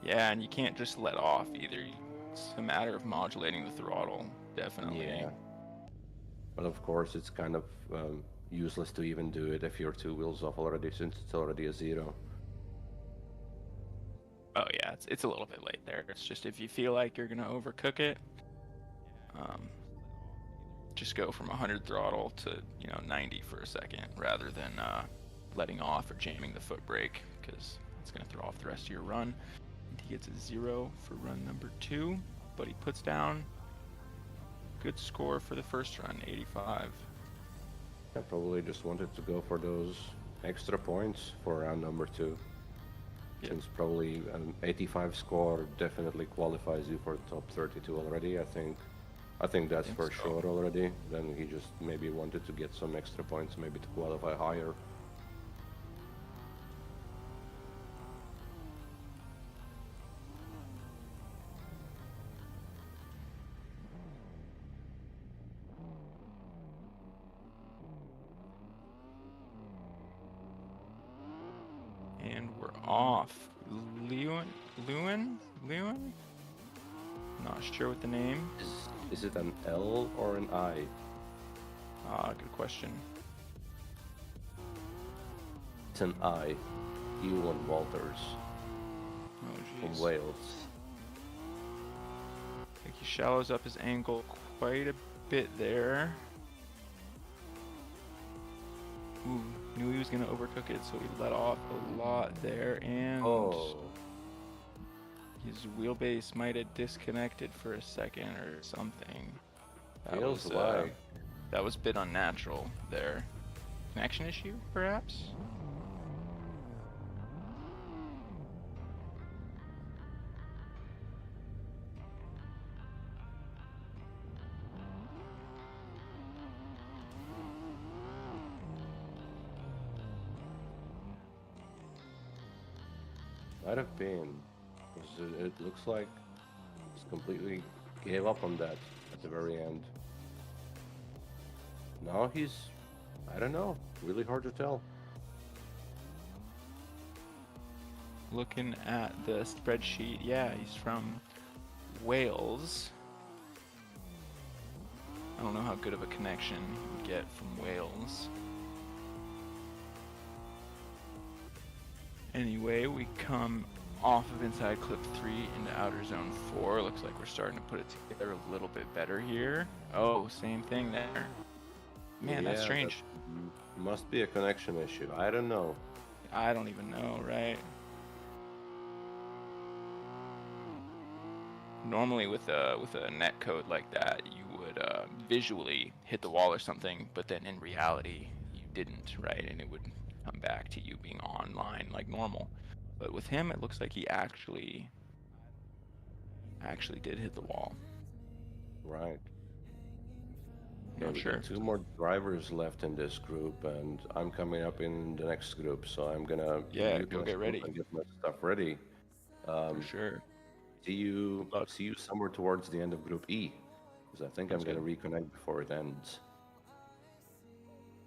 Yeah, and you can't just let off either. It's a matter of modulating the throttle, definitely. Yeah. But of course, it's kind of useless to even do it if you're 2 wheels off already, since it's already a 0. Oh yeah, it's a little bit late there. It's just if you feel like you're gonna overcook it, just go from 100 throttle to 90 for a second, rather than letting off or jamming the foot brake, because it's gonna throw off the rest of your run. And he gets a 0 for run number 2, but he puts down good score for the first run, 85. I probably just wanted to go for those extra points for round number 2. Yep. Since probably an 85 score definitely qualifies you for top 32 already. I think that's for sure already. Then he just maybe wanted to get some extra points, maybe to qualify higher. And we're off. Lewin? Not sure what the name. Is it an L or an I? Good question. It's an I. Ewan Walters Oh, from jeez. Wales. I think he shallows up his angle quite a bit there. Ooh, knew he was gonna overcook it, so he let off a lot there, and his wheelbase might have disconnected for a second or something. Feels like. That was a bit unnatural there. Connection issue, perhaps? Might have been. 'Cause it looks like he's completely gave up on that at the very end. Now he's, I don't know, really hard to tell. Looking at the spreadsheet, yeah, he's from Wales. I don't know how good of a connection you would get from Wales. Anyway, we come off of inside clip 3 into outer zone 4. Looks like we're starting to put it together a little bit better here. Oh, same thing there. Man, that's strange. That must be a connection issue. I don't know. I don't even know, right? Normally with a net code like that, you would visually hit the wall or something, but then in reality, you didn't, right? And it would come back to you being online like normal. But with him, it looks like he actually did hit the wall. Right. Not we sure. got 2 more drivers left in this group, and I'm coming up in the next group, so I'm gonna go get ready. and get my stuff ready. For sure. See you somewhere towards the end of Group E, because I think I'm gonna reconnect before it ends.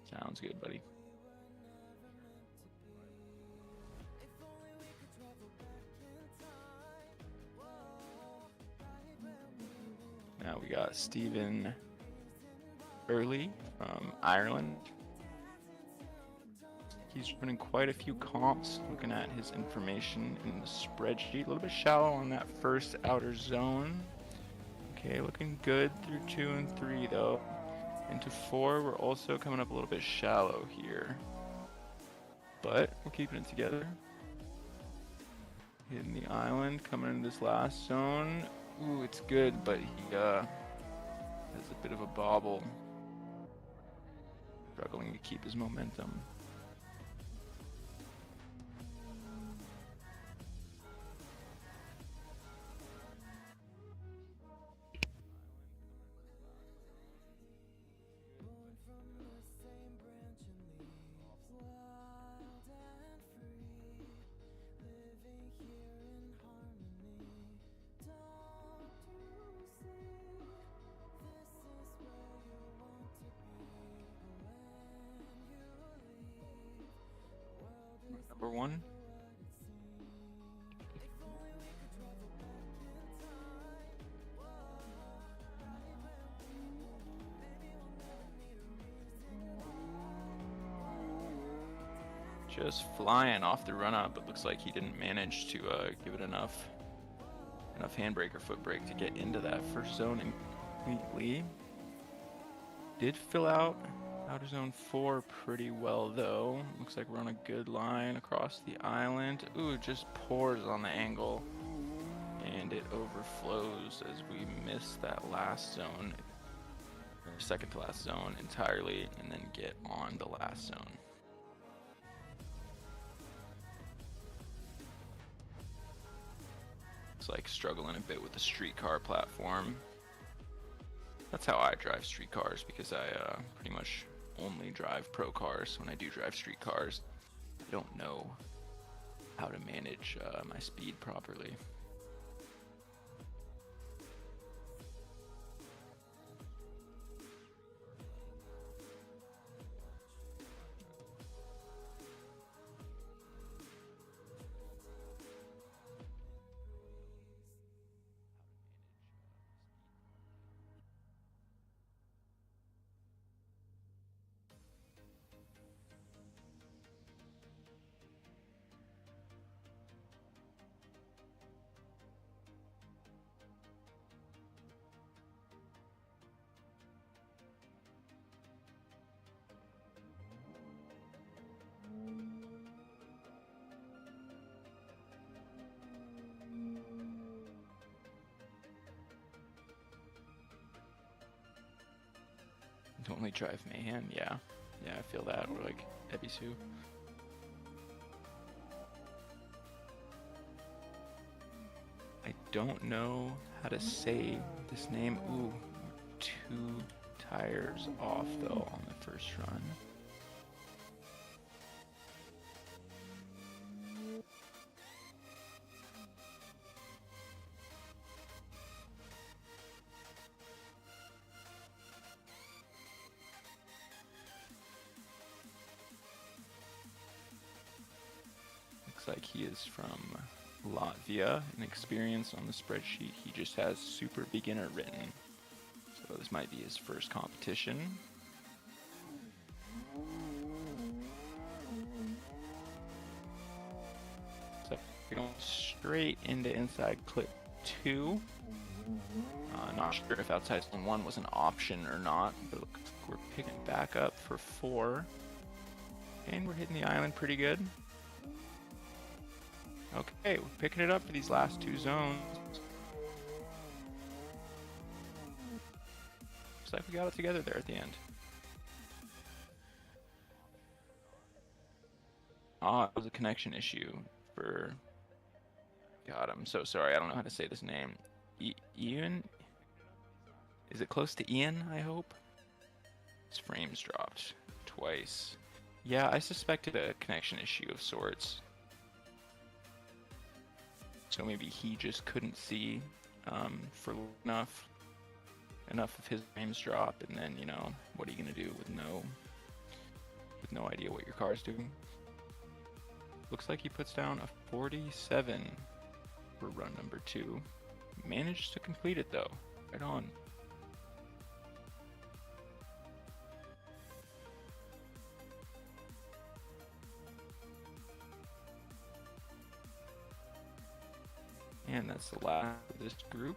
Sounds good, buddy. Now we got Stephen Early from Ireland. He's running quite a few comps, looking at his information in the spreadsheet. A little bit shallow on that first outer zone. Okay, looking good through 2 and 3 though. Into 4, we're also coming up a little bit shallow here. But we're keeping it together. Hitting the island, coming into this last zone. Ooh, it's good, but he has a bit of a bobble. Struggling to keep his momentum. Number one. Just flying off the run up, but looks like he didn't manage to give it enough handbrake or foot brake to get into that first zone completely. Did fill out outer zone 4 pretty well though. Looks like we're on a good line across the island. Ooh, just pours on the angle. And it overflows as we miss that last zone, or second to last zone entirely, and then get on the last zone. It's like struggling a bit with the streetcar platform. That's how I drive streetcars, because I pretty much only drive pro cars. When I do drive streetcars, I don't know how to manage my speed properly. Don't only drive Mayhem, yeah. Yeah, I feel that, or like Ebisu. I don't know how to say this name. Ooh, 2 tires off though on the first run. Like he is from Latvia, and experience on the spreadsheet he just has super beginner written, so this might be his first competition. So we're going straight into inside clip 2. Not sure if outside zone 1 was an option or not, but looks like we're picking back up for 4, and we're hitting the island pretty good. Okay, we're picking it up for these last 2 zones. Looks like we got it together there at the end. Ah, it was a connection issue for... God, I'm so sorry. I don't know how to say this name. Ian? Is it close to Ian, I hope? His frames dropped twice. Yeah, I suspected a connection issue of sorts. So maybe he just couldn't see for enough of his frames drop, and then, you know, what are you gonna do with no idea what your car's doing? Looks like he puts down a 47 for run number 2. Managed to complete it though. Right on. And that's the last of this group.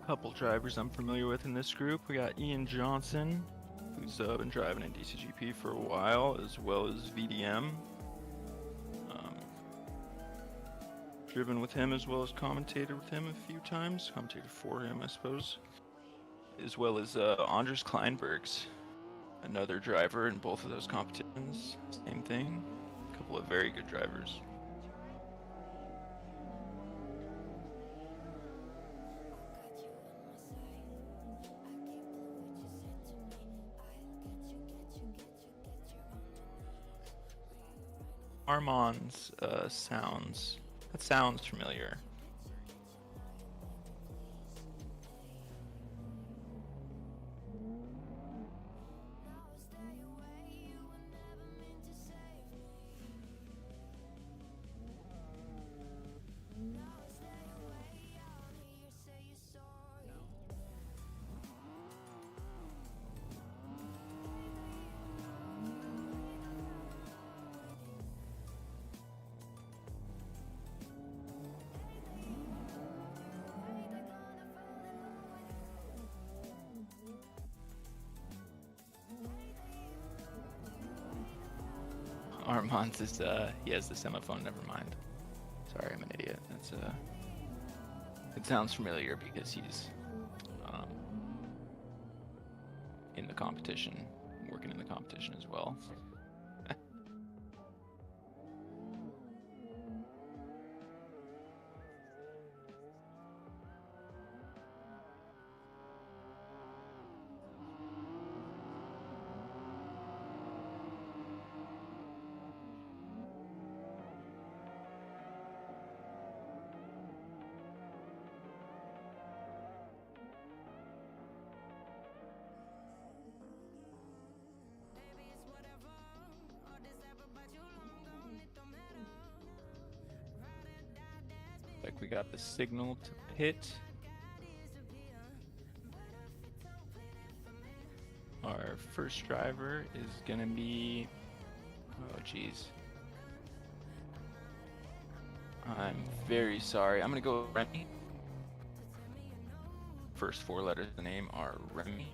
Couple drivers I'm familiar with in this group. We got Ian Johnson, who's been driving in DCGP for a while, as well as VDM. Driven with him as well as commentated with him a few times. Commentated for him, I suppose. As well as Andres Kleinbergs, another driver in both of those competitions. Same thing. A couple of very good drivers. Armand's sounds familiar. Armand's is he has the semaphone. Never mind. Sorry, I'm an idiot. That's it sounds familiar because he's in the competition, working in the competition as well. Like we got the signal to pit. Our first driver is gonna be, oh geez. I'm very sorry. I'm gonna go with Remy. First four letters of the name are Remy.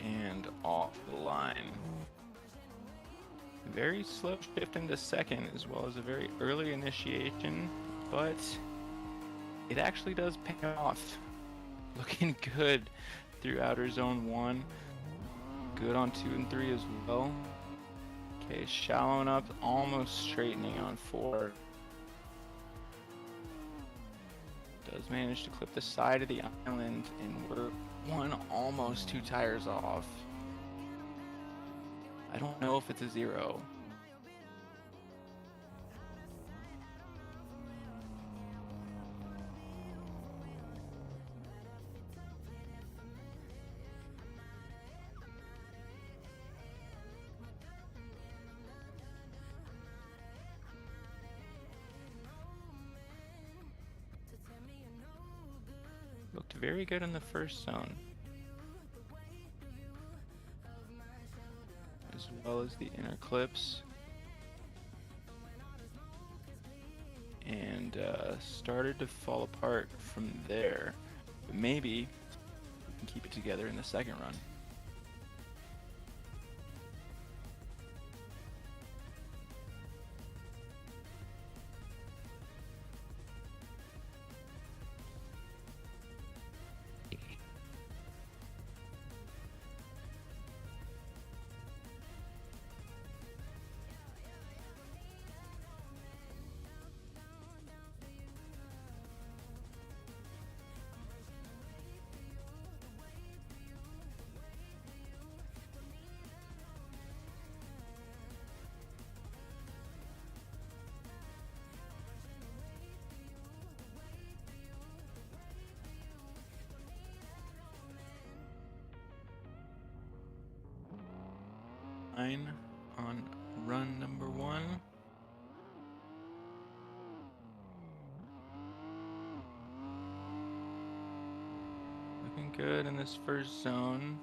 And off the line. Very slow shift into second, as well as a very early initiation, but it actually does pay off. Looking good through outer zone 1. Good on 2 and 3 as well. Okay, shallowing up, almost straightening on 4. Does manage to clip the side of the island, and we're almost 2 tires off. I don't know if it's a 0. Looked very good in the first zone, as well as the inner clips, and started to fall apart from there, but maybe we can keep it together in the second run. On run number 1. Looking good in this first zone.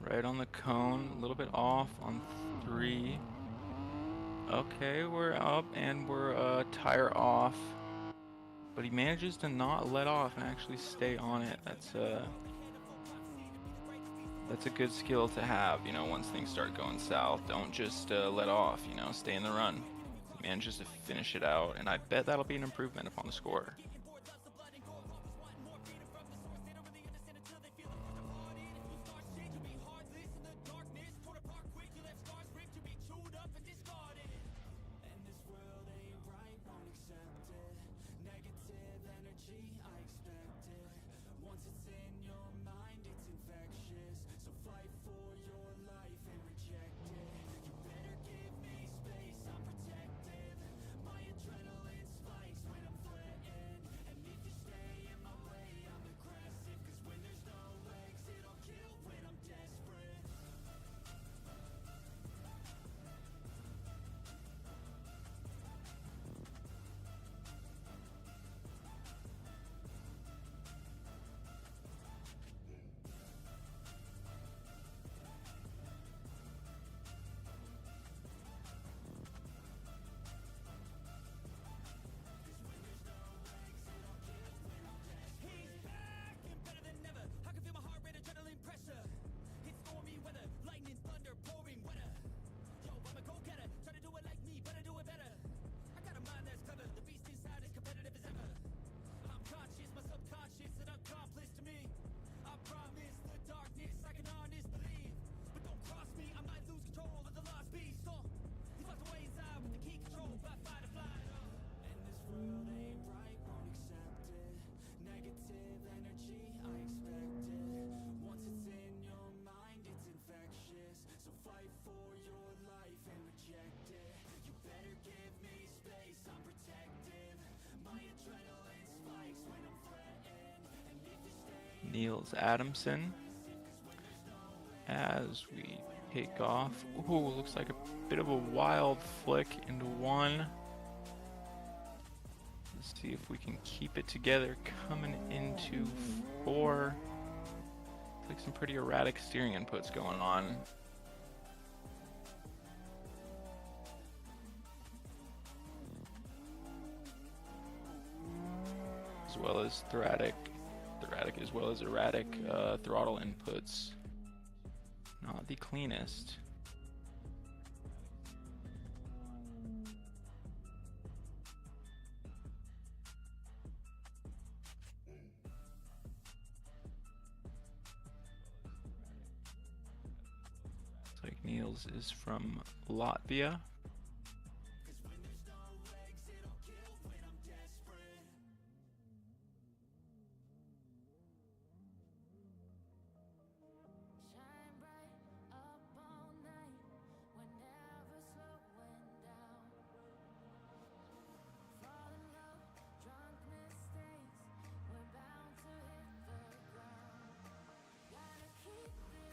Right on the cone, a little bit off on 3. Okay, we're up and we're tire off. But he manages to not let off and actually stay on it. That's a good skill to have, you know, once things start going south. Don't just let off, you know, stay in the run. He manages to finish it out, and I bet that'll be an improvement upon the score. Niels Adamson as we take off. Ooh, looks like a bit of a wild flick into one. Let's see if we can keep it together coming into 4. Looks like some pretty erratic steering inputs going on. As well as erratic as well as erratic throttle inputs. Not the cleanest. Looks like Niels is from Latvia.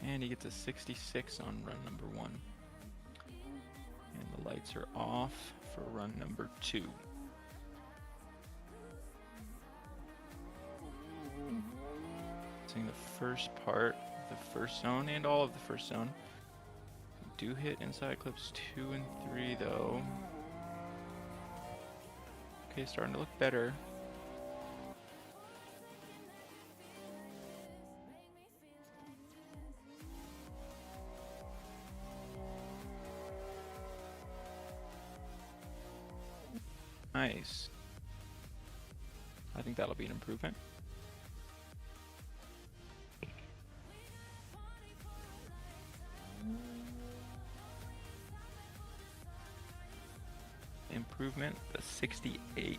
And he gets a 66 on run number 1. And the lights are off for run number 2. Seeing the first part of the first zone and all of the first zone. We do hit inside clips 2 and 3 though. Okay, starting to look better. Nice. I think that'll be an improvement. Improvement, a 68.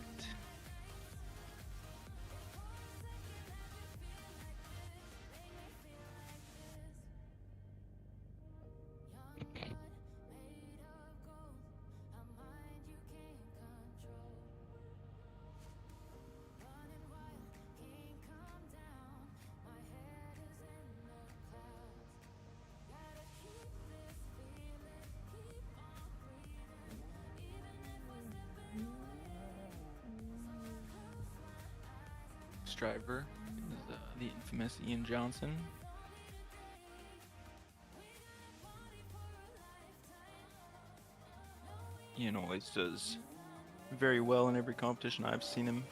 Driver is the infamous Ian Johnson. Ian always does very well in every competition I've seen him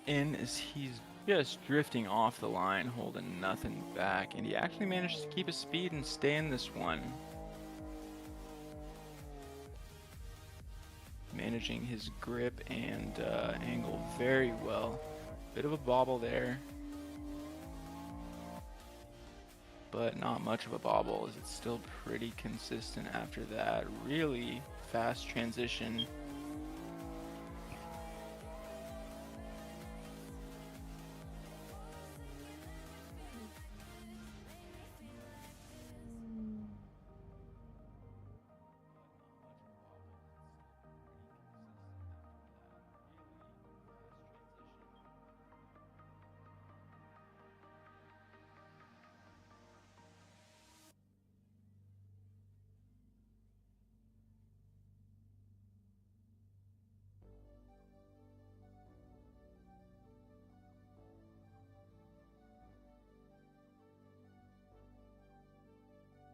in, is he's just drifting off the line, holding nothing back, and he actually manages to keep his speed and stay in this one. Managing his grip and angle very well. Bit of a bobble there, but not much of a bobble, as it's still pretty consistent after that. Really fast transition.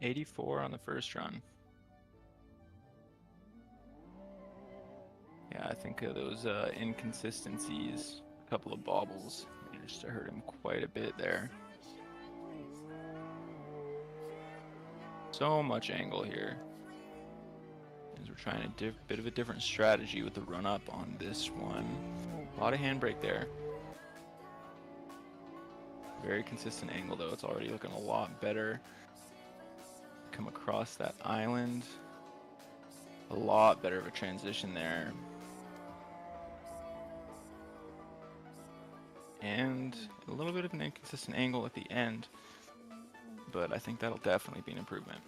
.84 on the first run. Yeah, I think those inconsistencies, a couple of bobbles, managed to hurt him quite a bit there. So much angle here, as we're trying a bit of a different strategy with the run up on this one. A lot of handbrake there. Very consistent angle though. It's already looking a lot better. Come across that island. A lot better of a transition there. And a little bit of an inconsistent angle at the end, but I think that'll definitely be an improvement.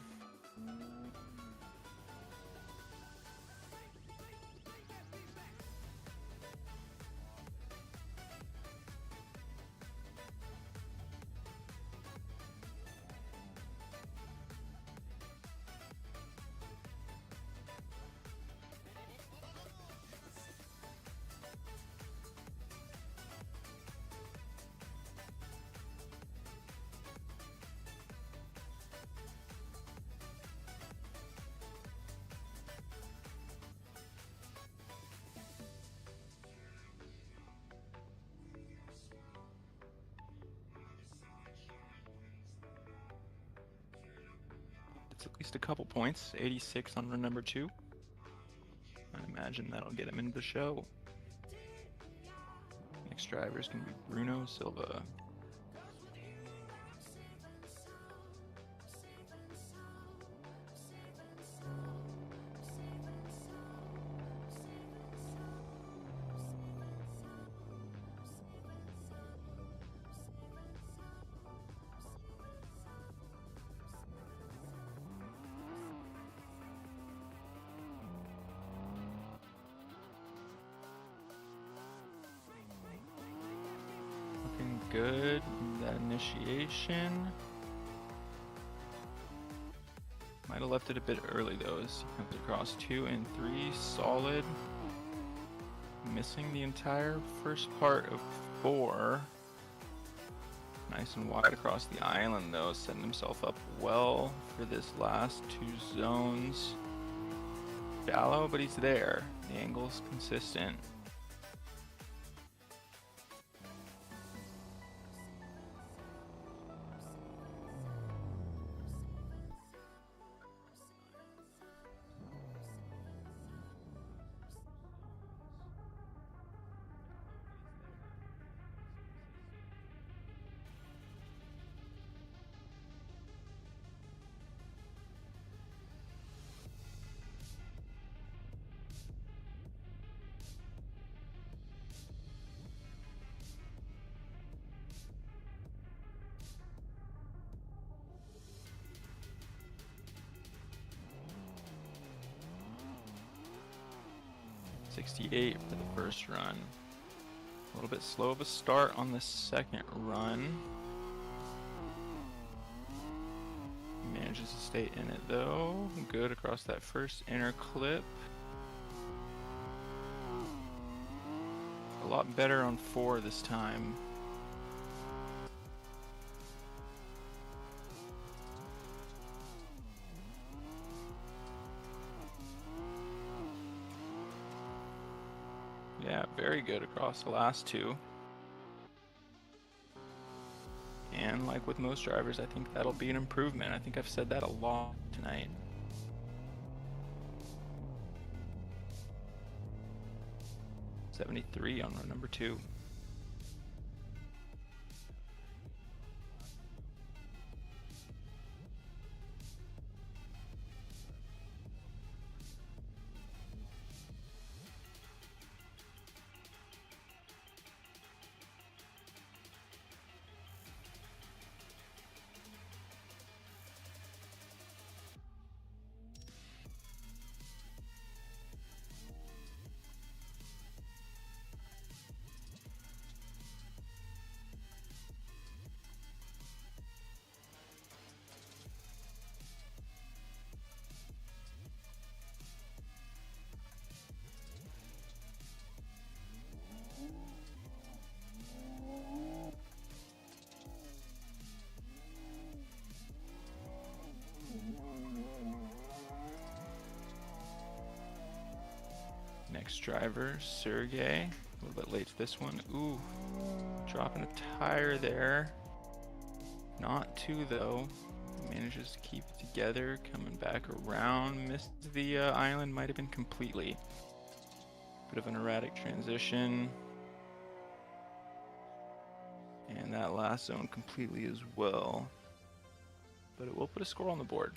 It's at least a couple points. 86 on run number 2. I imagine that'll get him into the show. Next driver is going to be Bruno Silva. Good, that initiation. Might have left it a bit early though, as he comes across 2 and 3, solid. Missing the entire first part of 4. Nice and wide across the island though, setting himself up well for this last 2 zones. Shallow, but he's there. The angle's consistent. .68 for the first run. A little bit slow of a start on the second run. Manages to stay in it though. Good across that first inner clip. A lot better on 4 this time. very good across the last two. And like with most drivers, I think that'll be an improvement. I think I've said that a lot tonight. '73 on run number 2. Next driver, Sergey. A little bit late to this one. Ooh, dropping a tire there. Not two though. Manages to keep it together. Coming back around. Missed the island. Might have been completely. Bit of an erratic transition. And that last zone completely as well. But it will put a score on the board.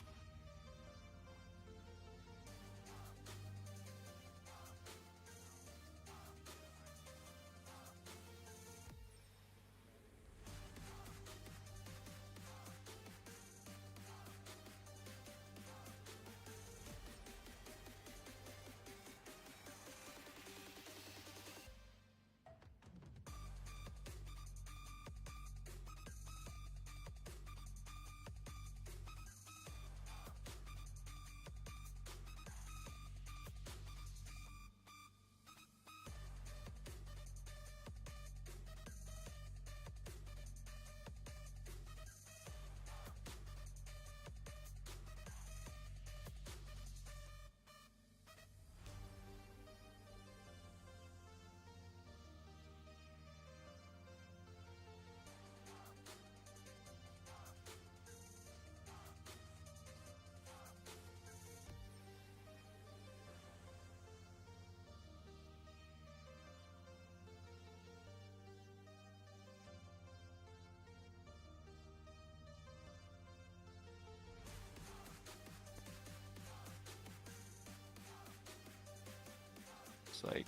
Like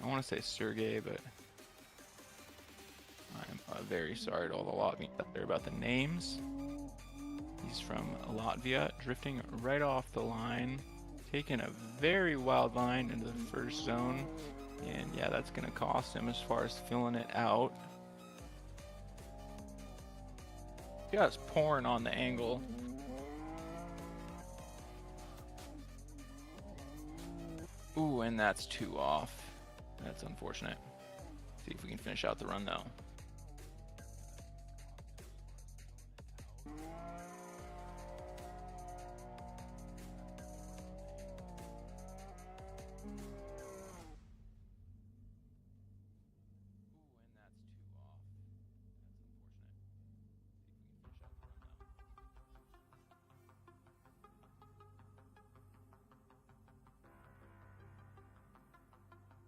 I want to say Sergey, but I'm very sorry to all the Latvians out there about the names. He's from Latvia, drifting right off the line, taking a very wild line into the first zone, and yeah, that's going to cost him as far as filling it out. Just pouring on the angle. Ooh, and that's 2 off. That's unfortunate. See if we can finish out the run though.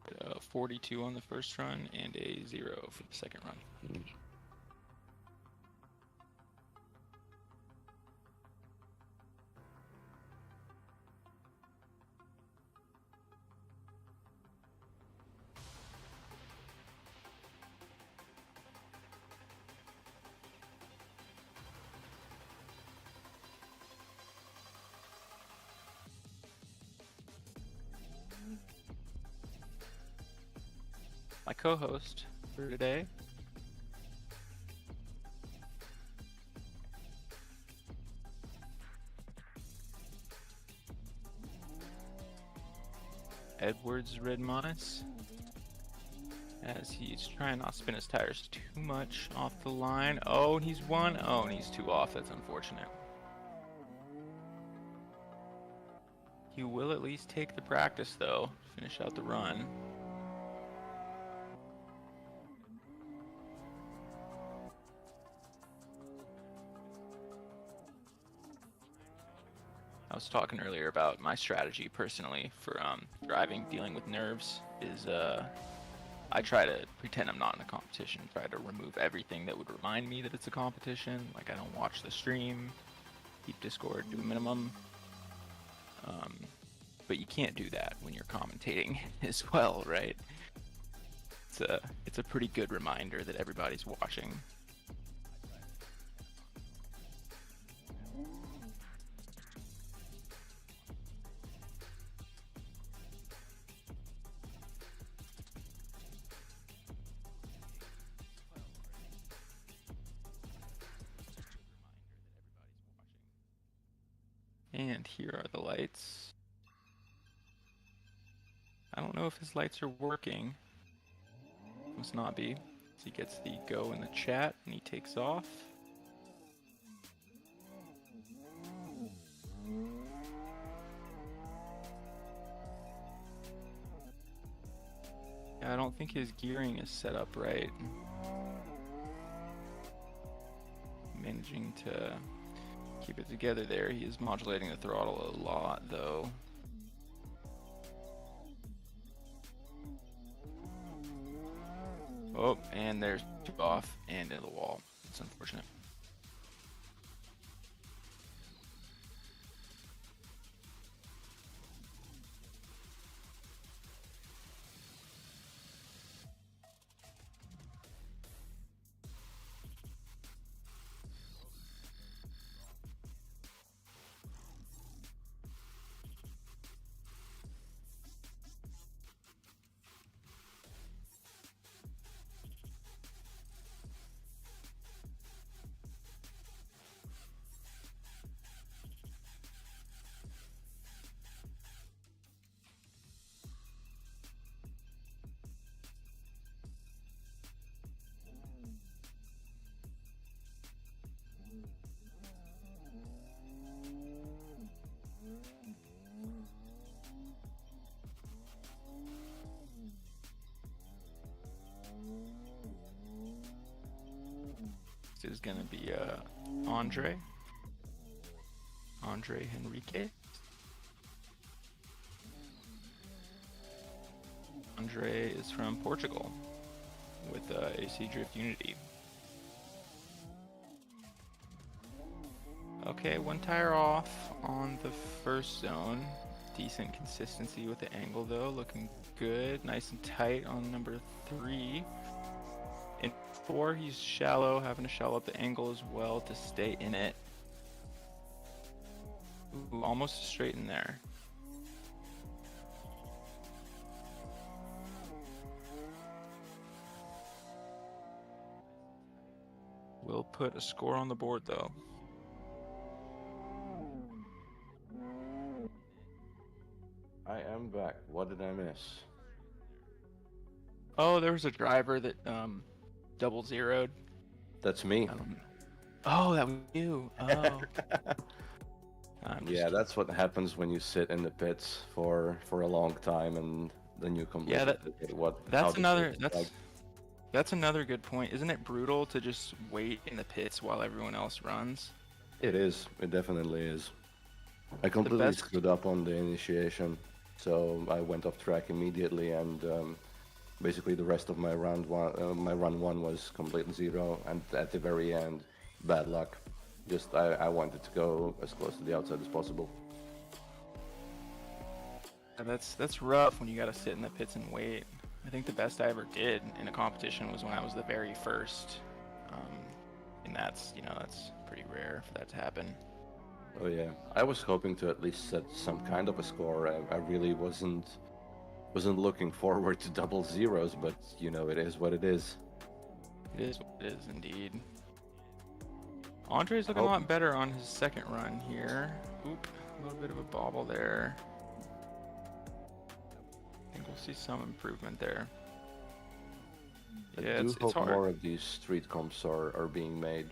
Ooh, 42 on the first run and a 0 for the second run. My co-host for today. Edwards Red Mice, as he's trying not to spin his tires too much off the line. Oh, and he's 1. Oh, and he's 2 off. That's unfortunate. He will at least take the practice though, finish out the run. I was talking earlier about my strategy personally for driving, dealing with nerves is I try to pretend I'm not in a competition, try to remove everything that would remind me that it's a competition. Like I don't watch the stream, keep Discord to a minimum. But you can't do that when you're commentating as well, right? It's a pretty good reminder that everybody's watching. And here are the lights. I don't know if his lights are working. Must not be. So he gets the go in the chat and he takes off. Yeah, I don't think his gearing is set up right. Managing to keep it together there. He is modulating the throttle a lot though. Oh, and there's two off and into the wall. It's unfortunate. This is gonna be Andre Henrique. Andre is from Portugal with AC Drift Unity. Okay, one tire off on the first zone. Decent consistency with the angle though, looking good. Nice and tight on number 3. In 4, he's shallow, having to shallow up the angle as well to stay in it. Ooh, almost straight in there. We'll put a score on the board though. I am back. What did I miss? Oh, there was a driver that double zeroed. That's me. Oh, that was you. Oh. Yeah, that's what happens when you sit in the pits for a long time and then you come. Yeah, that's that's another good point. Isn't it brutal to just wait in the pits while everyone else runs? It is. It definitely is. I completely screwed up on the initiation, so I went off track immediately, and basically the rest of my run one was completely zero, and at the very end, bad luck. Just I wanted to go as close to the outside as possible. That's rough when you gotta sit in the pits and wait. I think the best I ever did in a competition was when I was the very first, and that's pretty rare for that to happen. Oh yeah, I was hoping to at least set some kind of a score. I really wasn't looking forward to double zeros, but it is what it is. It is what it is indeed. Andre's looking a lot better on his second run here. Oop, a little bit of a bobble there. I think we'll see some improvement there. Yeah, I do it's hope hard. more of these street comps are being made.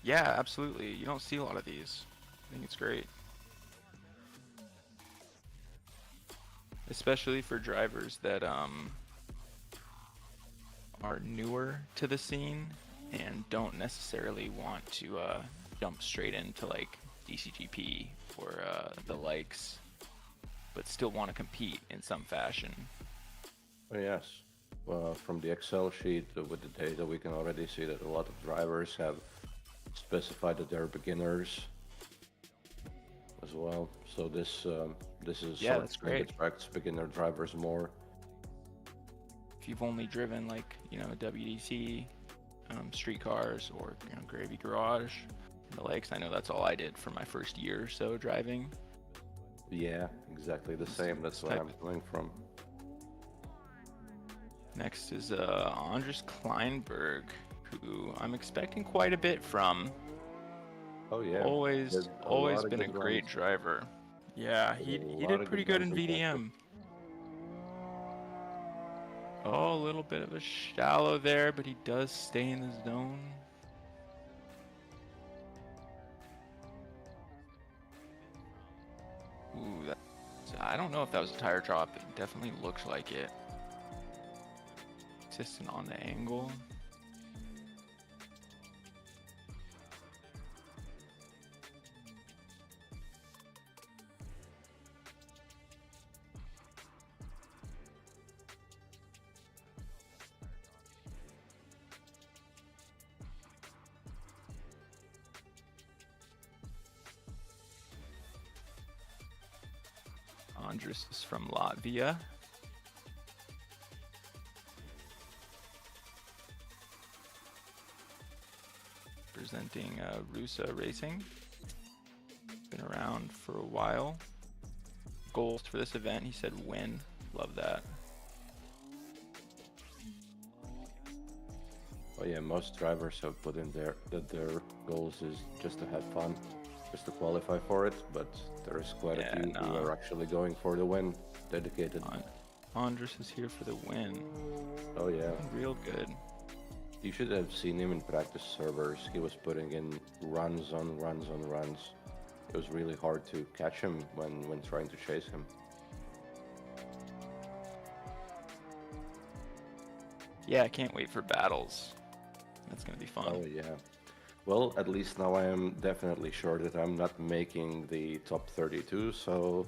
Yeah, absolutely. You don't see a lot of these. I think it's great. Especially for drivers that are newer to the scene and don't necessarily want to jump straight into like DCGP or the likes, but still want to compete in some fashion. Oh, yes. From the Excel sheet with the data, we can already see that a lot of drivers have specified that they're beginners as well. So this is Yeah, sort that's of thing great. that attracts beginner drivers more. If you've only driven like WDC, streetcars, or Gravy Garage, and the likes, I know that's all I did for my first year or so driving. Yeah, exactly the same. That's where I'm coming from. Next is Andres Kleinberg, who I'm expecting quite a bit from. Oh yeah, Always been a great runs. driver. Yeah, he Lot did of pretty good good in runs in practice. VDM. Oh, a little bit of a shallow there, but he does stay in the zone. Ooh, I don't know if that was a tire drop. It definitely looks like it. Consistent on the angle. Andres is from Latvia. Presenting Rusa Racing. Been around for a while. Goals for this event, he said win. Love that. Oh yeah, most drivers have put in there that their goals is just to have fun, just to qualify for it, but there is quite a few who are actually going for the win, dedicated. Andres is here for the win. Oh yeah. Real good. You should have seen him in practice servers. He was putting in runs on runs on runs. It was really hard to catch him when trying to chase him. Yeah, I can't wait for battles. That's gonna be fun. Oh yeah. Well, at least now I am definitely sure that I'm not making the top 32, so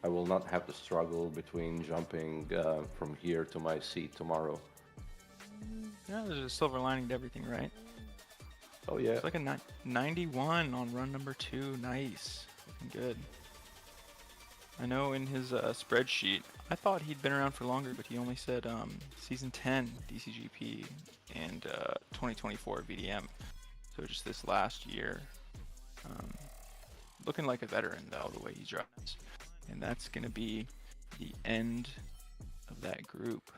I will not have to struggle between jumping from here to my seat tomorrow. Yeah, there's a silver lining to everything, right? Oh yeah. It's like a 91 on run number 2. Nice. Looking good. I know in his spreadsheet, I thought he'd been around for longer, but he only said season 10 DCGP and 2024 VDM. So just this last year. Looking like a veteran though, the way he drives. And that's gonna be the end of that group.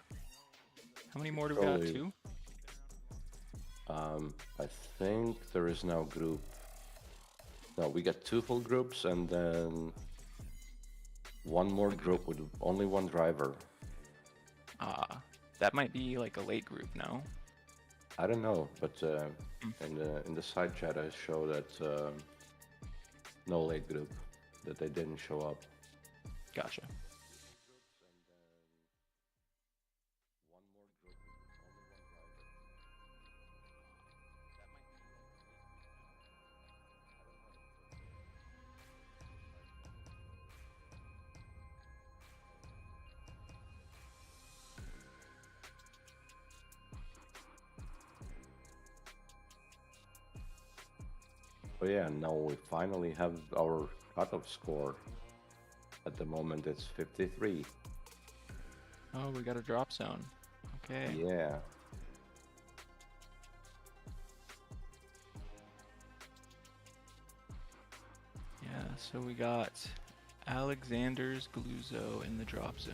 How many more do we got? 2? I think there is now group. No, we got 2 full groups and then one more group with only one driver. That might be like a late group, no? I don't know, but in the side chat I show that no late group, that they didn't show up. Gotcha. Oh yeah, now we finally have our cutoff score. At the moment it's 53. Oh, we got a drop zone. Okay. Yeah. Yeah, so we got Alexander's Gluzo in the drop zone.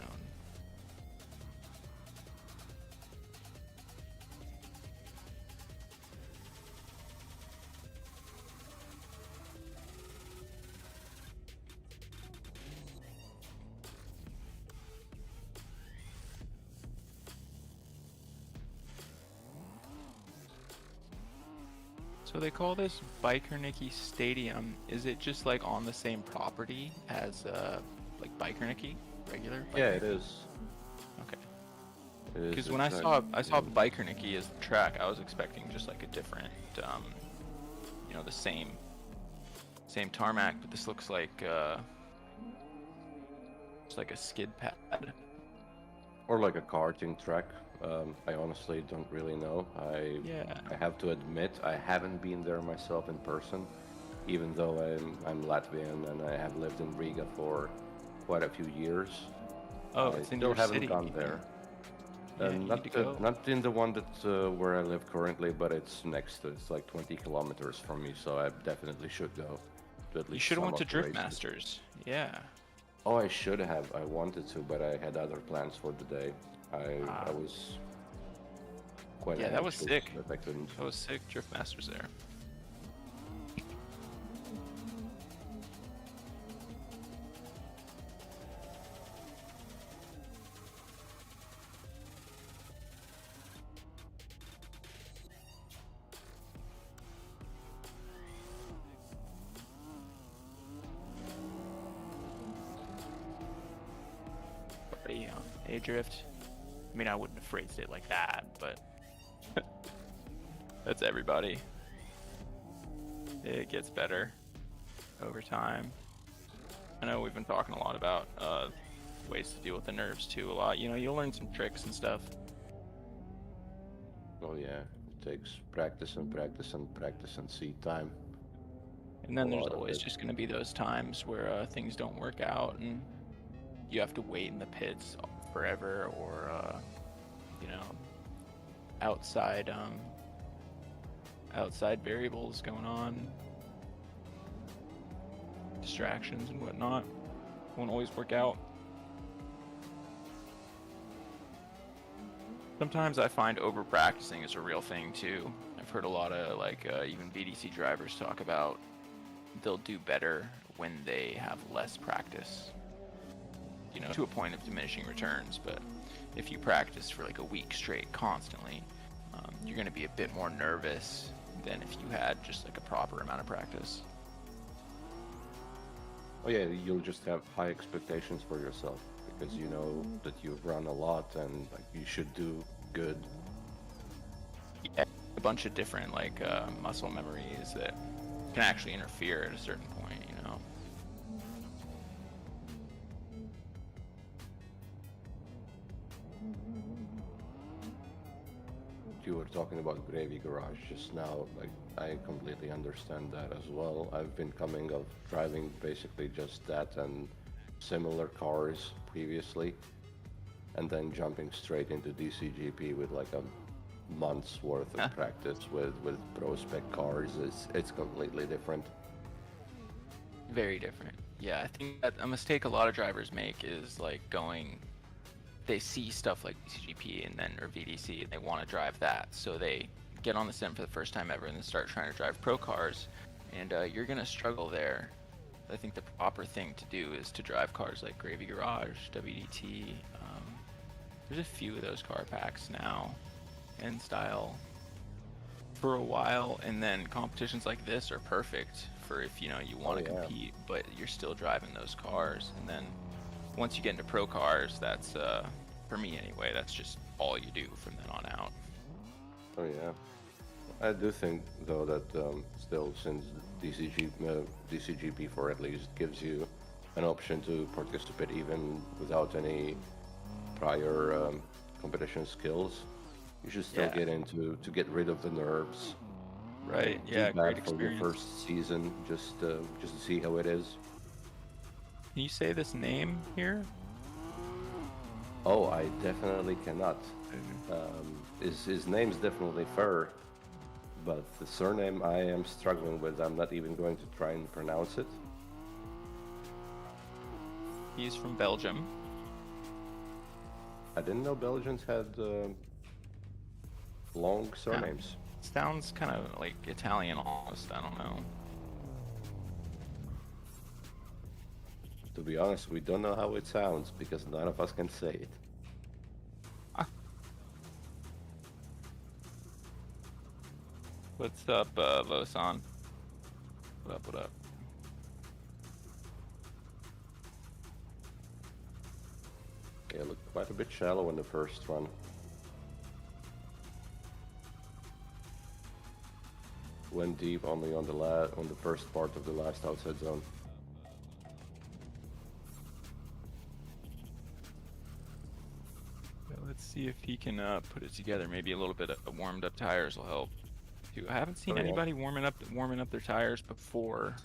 So they call this Biker Nicky Stadium. Is it just like on the same property as like Biker Nicky, regular? Biker Yeah, Nicky? it is. Okay. Because When I saw Biker Nicky as the track, I was expecting just like a different, the same same tarmac, but this looks like it's like a skid pad. Or like a karting track. I honestly don't really know. Yeah. I have to admit I haven't been there myself in person, even though I'm Latvian and I have lived in Riga for quite a few years. Oh, I it's in still your haven't city. gone there. Yeah, you need to go. Not in the one that where I live currently, but it's next to. It's like 20 kilometers from me, so I definitely should go to at least You should have some went to of the Drift races. Masters. Yeah. Oh, I should have. I wanted to, but I had other plans for the day. I was quite Yeah, that was anxious sick. that I couldn't. That was sick. Drift Masters there. A drift. I mean, I wouldn't have phrased it like that, but that's everybody. It gets better over time. I know we've been talking a lot about ways to deal with the nerves too. A lot, you know, you'll learn some tricks and stuff. Oh yeah, it takes practice and practice and practice and seed time. And then A there's lot of always it. just going to be those times where things don't work out and you have to wait in the pits forever, or you know, outside variables going on, distractions and whatnot. Won't always work out. Sometimes I find over practicing is a real thing too. I've heard a lot of even VDC drivers talk about they'll do better when they have less practice. You know, to a point of diminishing returns, but if you practice for like a week straight constantly, you're going to be a bit more nervous than if you had just like a proper amount of practice. Oh yeah, you'll just have high expectations for yourself because you know that you've run a lot and like you should do good. Yeah, a bunch of different muscle memories that can actually interfere at a certain point, you know. You were talking about Gravy Garage just now, like I completely understand that as well. I've been coming of driving basically just that and similar cars previously, and then jumping straight into DCGP with like a month's worth of practice with pro spec cars. It's completely different. Very different. Yeah, I think that a mistake a lot of drivers make is like they see stuff like DCGP and then or VDC and they want to drive that, so they get on the sim for the first time ever and then start trying to drive pro cars, and you're gonna struggle there. I think the proper thing to do is to drive cars like Gravy Garage, WDT. There's a few of those car packs now in style for a while, and then competitions like this are perfect for if you want to compete, but you're still driving those cars. And then once you get into pro cars, that's for me anyway, that's just all you do from then on out. Oh yeah, I do think though that still, since DCGP4 at least gives you an option to participate even without any prior competition skills, you should still get into to get rid of the nerves. Right. Too Yeah. bad Great for experience. your first season, just to see how it is. Can you say this name here? Oh, I definitely cannot. His name's definitely Fur, but the surname I am struggling with. I'm not even going to try and pronounce it. He's from Belgium. I didn't know Belgians had long surnames. Sounds kind of like Italian almost. I don't know. To be honest, we don't know how it sounds because none of us can say it. What's up, Vosan? What up, what up? Yeah, it looked quite a bit shallow in the first run. went deep only on the first part of the last outside zone. Let's see if he can put it together. Maybe a little bit of warmed up tires will help. Too. I haven't seen anybody warming up their tires before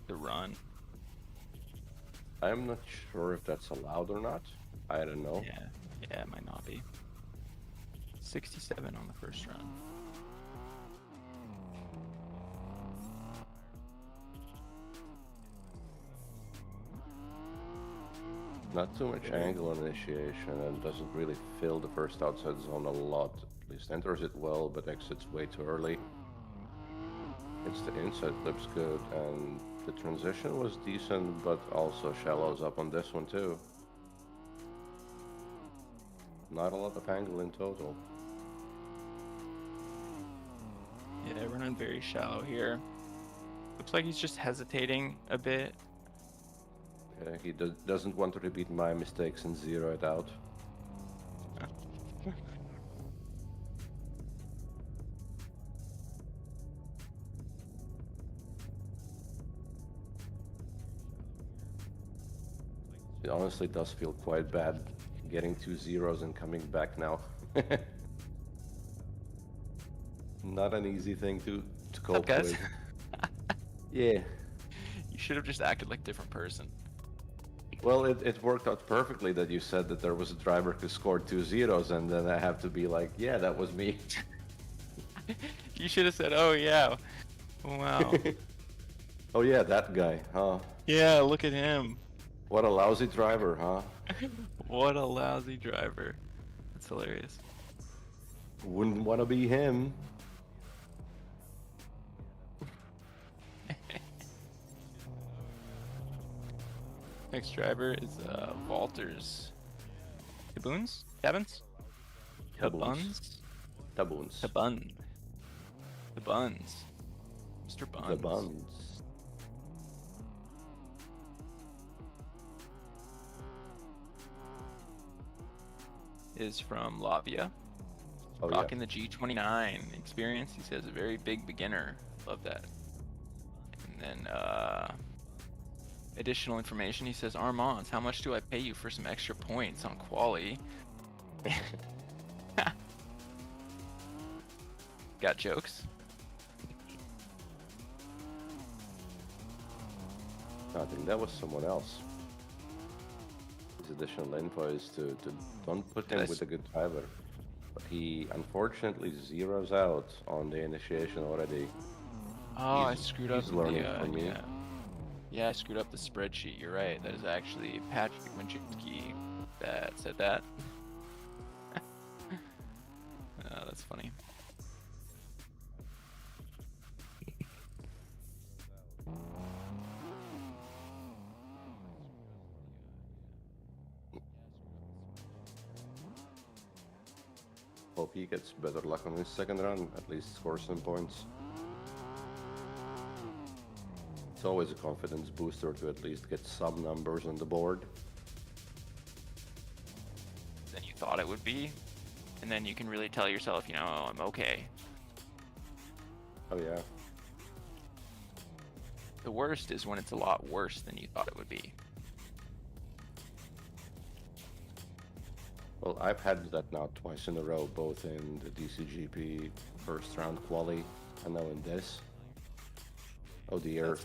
the run. I'm not sure if that's allowed or not. I don't know. Yeah, it might not be. 67 on the first run. Not too much angle on initiation, and doesn't really fill the first outside zone a lot. At least enters it well, but exits way too early. It's the inside flips good, and the transition was decent, but also shallows up on this one too. Not a lot of angle in total. Yeah, running very shallow here. Looks like he's just hesitating a bit. Yeah, he doesn't want to repeat my mistakes and zero it out. It honestly does feel quite bad getting 2 zeros and coming back now. Not an easy thing to cope guys? with. Yeah. You should have just acted like a different person. Well, it worked out perfectly that you said that there was a driver who scored 2 zeros, and then I have to be like, yeah, that was me. You should have said, oh yeah, wow. Oh yeah, that guy, huh? Yeah, look at him. What a lousy driver, huh? What a lousy driver. That's hilarious. Wouldn't want to be him. Next driver is Walters. Taboons? Tabuns? Taboons. Taboons. Tabun. The Buns. Mr. Buns. The Buns. Is from Latvia. Oh, Rocking the G29 experience. He says a very big beginner. Love that. And then additional information. He says, Armands, how much do I pay you for some extra points on quali? Got jokes? I think that was someone else. His additional info is to don't put him with a good driver. But he unfortunately zeroes out on the initiation already. Oh, I screwed up He's learning from me. Yeah, I screwed up the spreadsheet. You're right. That is actually Patrick Winchitsky that said that. That's funny. Hope he gets better luck on his second run, at least score some points. It's always a confidence booster to at least get some numbers on the board. Than you thought it would be, and then you can really tell yourself, you know, oh, I'm okay. Oh yeah. The worst is when it's a lot worse than you thought it would be. Well, I've had that now twice in a row, both in the DCGP first round quali and now in this. Oh dear.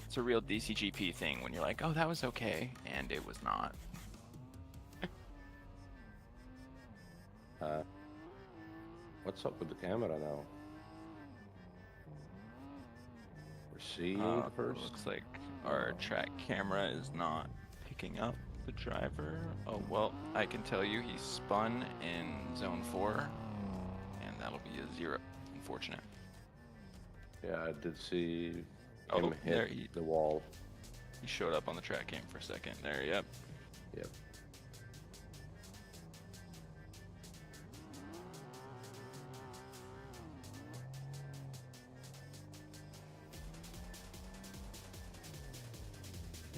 It's a real DCGP thing when you're like, oh, that was okay, and it was not. What's up with the camera now? We're seeing the first. Looks like our track camera is not picking up the driver. Oh, well, I can tell you he spun in zone 4, and that'll be a 0. Unfortunate. Yeah, I did see him hit the wall. He showed up on the track cam for a second. There, yep. Yep.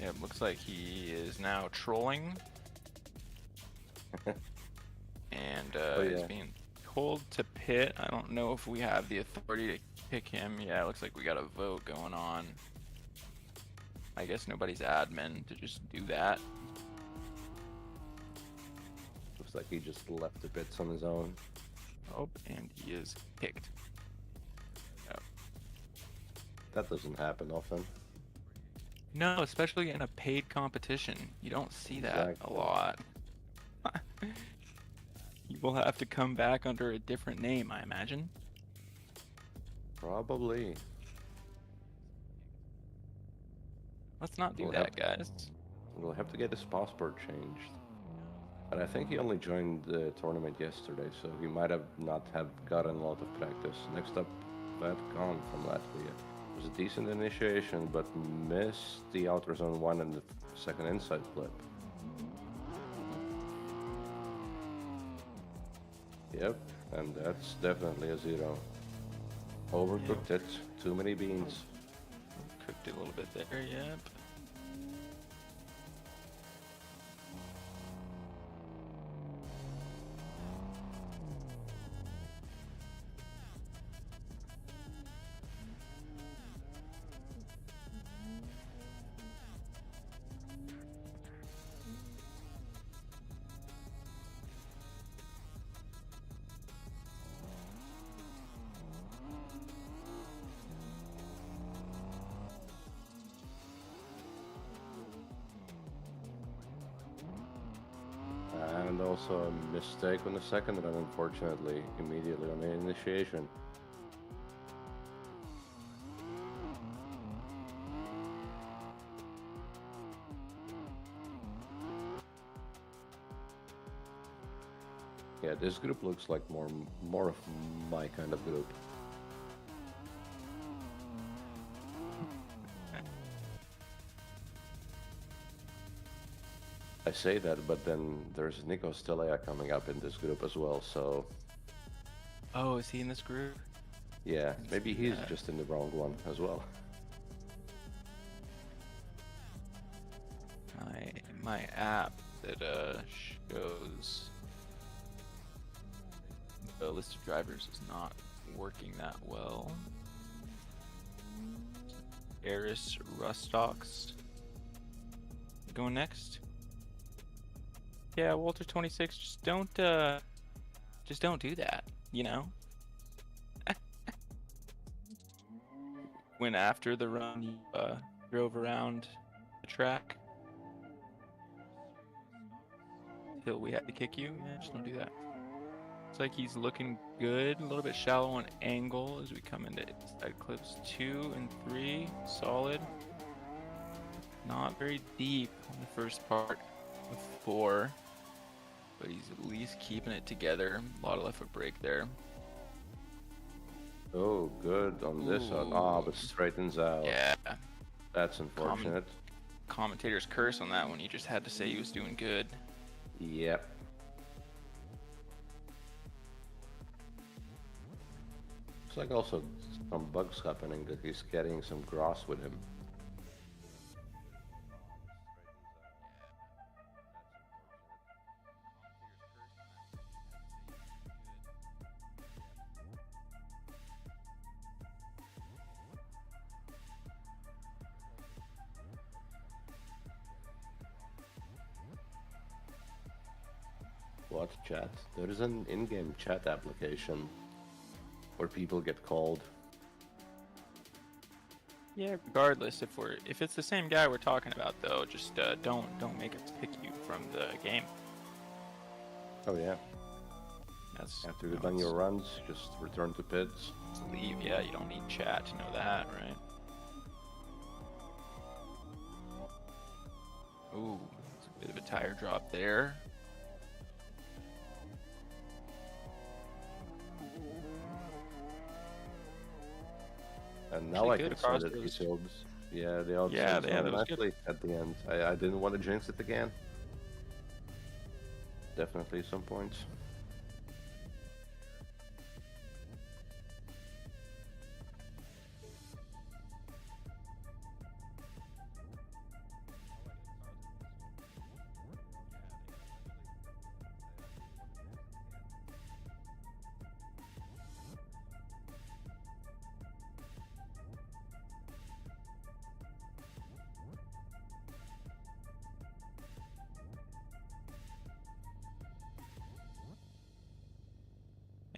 Yeah, it looks like he is now trolling. And is being told to pit. I don't know if we have the authority to kick him. Yeah, it looks like we got a vote going on. I guess nobody's admin to just do that. Looks like he just left the pits on his own. Oh, and he is kicked. Yep. That doesn't happen often. No, especially in a paid competition. You don't see that Exactly. a lot. You will have to come back under a different name, I imagine. Probably. Let's not do We'll that, guys. We'll have to get his passport changed. But I think he only joined the tournament yesterday, so he might have not have gotten a lot of practice. Next up, Vatcon from Latvia. It was a decent initiation, but missed the outer zone 1 and the second inside flip. Yep, and that's definitely a 0. Overcooked it. Too many beans. Cooked it a little bit there, yep. And also a mistake on the second run, unfortunately, immediately on the initiation. Yeah, this group looks like more of my kind of group. I say that, but then there's Nico Stelea coming up in this group as well, so Oh, is he in this group? yeah, maybe see he's that. just in the wrong one as well. My app that shows the list of drivers is not working that well. Eris Rustox going next. Yeah, Walter 26. Just don't do that. You know. When after the run you drove around the track till we had to kick you. Yeah, just don't do that. Looks like he's looking good. A little bit shallow on angle as we come into side clips 2 and 3. Solid. Not very deep on the first part of 4. But he's at least keeping it together. A lot of left foot brake there. Oh, good on this one. Ah, but straightens out. Yeah. That's unfortunate. Commentator's curse on that one. He just had to say he was doing good. Yep. Looks like also some bugs happening that he's getting some grass with him. What chat? There is an in-game chat application where people get called. Yeah, regardless if it's the same guy we're talking about though, just don't make us pick you from the game. Oh yeah. That's After you've done your runs, just return to pits. leave. Yeah, you don't need chat to know that, right? Ooh, it's a bit of a tire drop there. And now I Actually can good say across that he those. filled. Yeah, they all Yeah, filled that was good. nicely at the end. I didn't want to jinx it again. Definitely some points.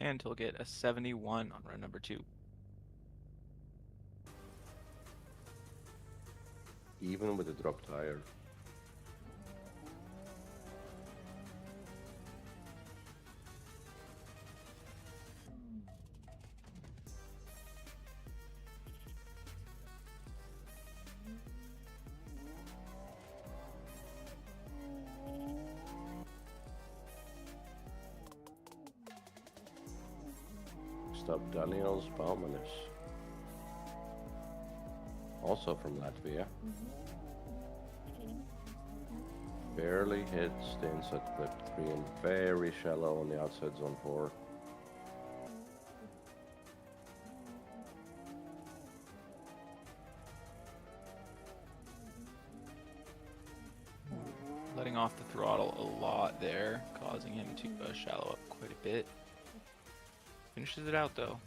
And he'll get a 71 on run number 2. Even with a drop tire. Up Daniels Baumanis, also from Latvia. Barely hits the inside clip 3 and very shallow on the outside zone 4. Letting off the throttle a lot there, causing him to shallow up quite a bit. Finishes it out though.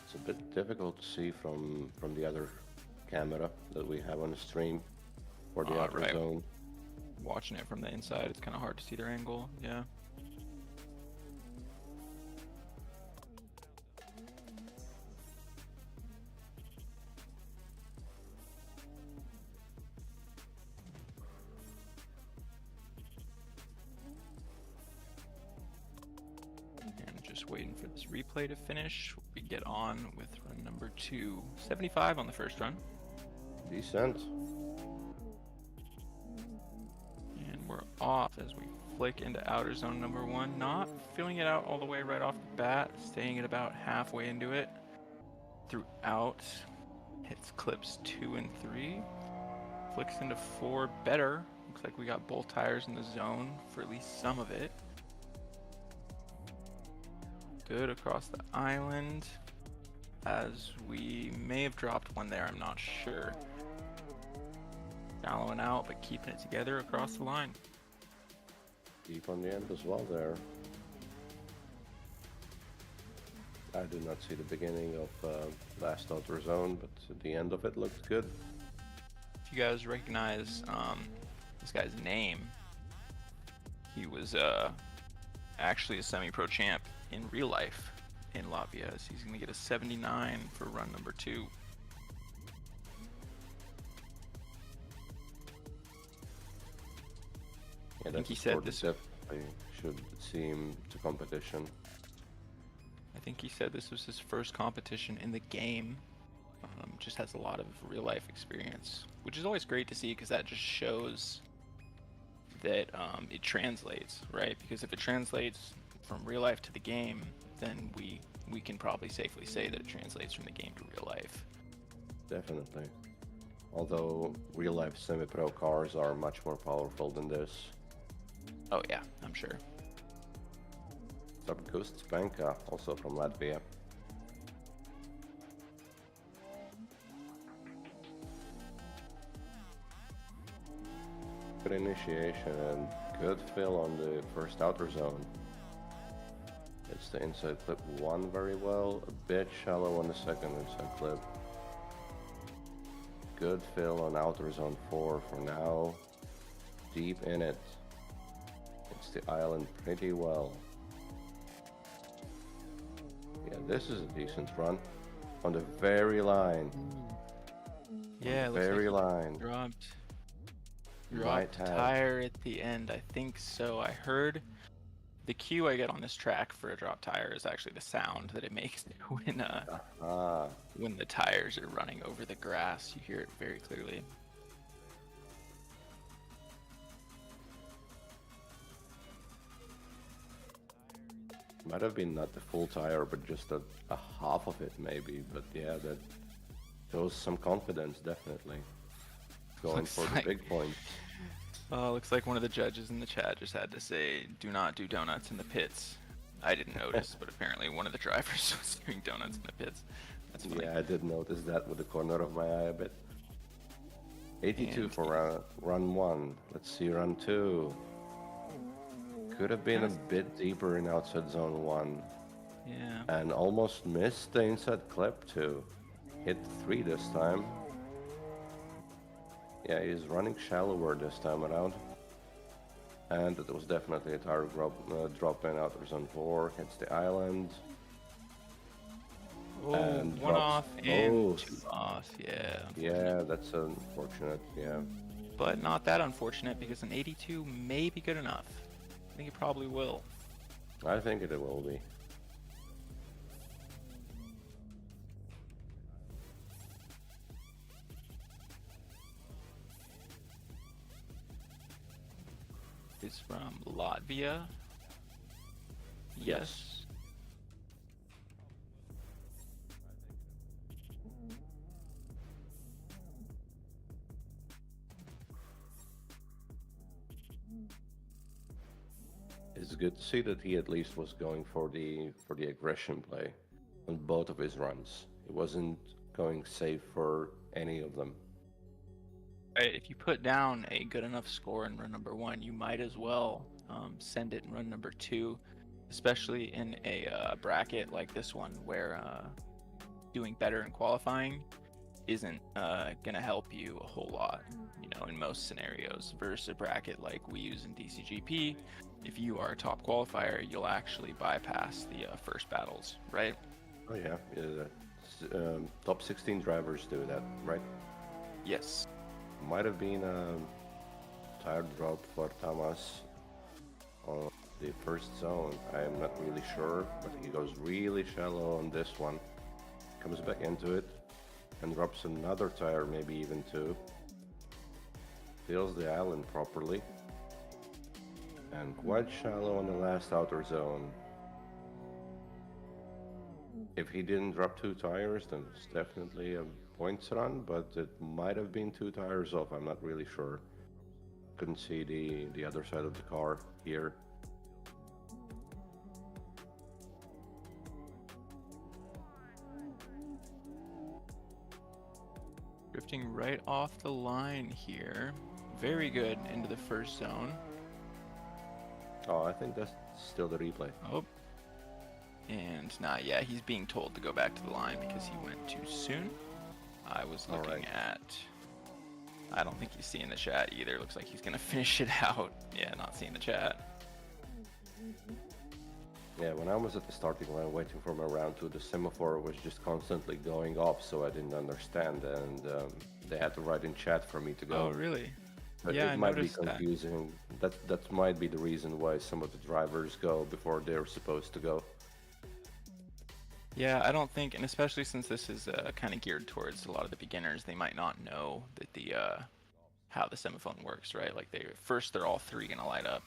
It's a bit difficult to see from the other camera that we have on the stream for the outer Right. zone. Watching it from the inside, it's kind of hard to see their angle. Yeah. Waiting for this replay to finish. We get on with run number 2. 75 on the first run. Decent. And we're off as we flick into outer zone number 1. Not filling it out all the way right off the bat. Staying at about halfway into it. Throughout. Hits clips 2 and 3. Flicks into 4 better. Looks like we got both tires in the zone for at least some of it. Good across the island, as we may have dropped one there, I'm not sure. Shallowing out, but keeping it together across the line. Deep on the end as well there. I did not see the beginning of last outer zone, but the end of it looked good. If you guys recognize this guy's name, he was actually a semi-pro champ in real life in Latvia, so he's going to get a 79 for run number 2. Yeah, I think he said this definitely should seem to competition. I think he said this was his first competition in the game. Just has a lot of real life experience, which is always great to see because that just shows that it translates, right? Because if it translates from real life to the game, then we can probably safely say that it translates from the game to real life. Definitely. Although real life semi-pro cars are much more powerful than this. Oh yeah, I'm sure. Ghost Spanka, also from Latvia. Good initiation and good fill on the first outer zone. It's the inside clip 1 very well, a bit shallow on the second inside clip. Good fill on outer zone 4 for now. Deep in it. It's the island pretty well. Yeah, this is a decent run. On the very line. Yeah, it looks very like line. Dropped Might have. tire at the end. I think so. I heard the cue I get on this track for a drop tire is actually the sound that it makes when the tires are running over the grass. You hear it very clearly. Might have been not the full tire, but just a half of it maybe. But yeah, that shows some confidence, definitely. Going Looks for like- the big point. Looks like one of the judges in the chat just had to say, "Do not do donuts in the pits." I didn't notice, but apparently one of the drivers was doing donuts in the pits. That's funny. Yeah, I did notice that with the corner of my eye a bit. 82 And- for run 1. Let's see run 2. Could have been a bit deeper in outside zone 1. Yeah. And almost missed the inside clip too. Hit 3 this time. Yeah, he's running shallower this time around. And it was definitely a tire drop in outer zone 4, hits the island. Oh, And one drops off and both. 2 off. Yeah. Yeah, that's unfortunate, yeah. But not that unfortunate because an 82 may be good enough. I think it probably will. I think it will be. It's from Latvia. Yes. It's good to see that he at least was going for the aggression play on both of his runs. He wasn't going safe for any of them. If you put down a good enough score in run number 1, you might as well send it in run number 2, especially in a bracket like this one where doing better in qualifying isn't going to help you a whole lot, in most scenarios, versus a bracket like we use in DCGP. If you are a top qualifier, you'll actually bypass the first battles, right? Oh yeah, top 16 drivers do that, right? Yes. Might have been a tire drop for Thomas on the first zone. I am not really sure, but he goes really shallow on this one. Comes back into it and drops another tire, maybe even 2. Fills the island properly. And quite shallow on the last outer zone. If he didn't drop 2 tires, then it's definitely a points run, but it might have been 2 tires off, I'm not really sure. Couldn't see the other side of the car here. Drifting right off the line here. Very good into the first zone. Oh, I think that's still the replay. Oh. And yeah, he's being told to go back to the line because he went too soon. I was looking at... I don't think he's seeing the chat either. Looks like he's going to finish it out. Yeah, not seeing the chat. Yeah, when I was at the starting line waiting for my round 2, the semaphore was just constantly going off, so I didn't understand, and they had to write in chat for me to go. Oh, really? But yeah, it might be confusing. That might be the reason why some of the drivers go before they're supposed to go. Yeah, I don't think, and especially since this is kind of geared towards a lot of the beginners, they might not know that the how the semaphore works, right? Like they're all 3 gonna light up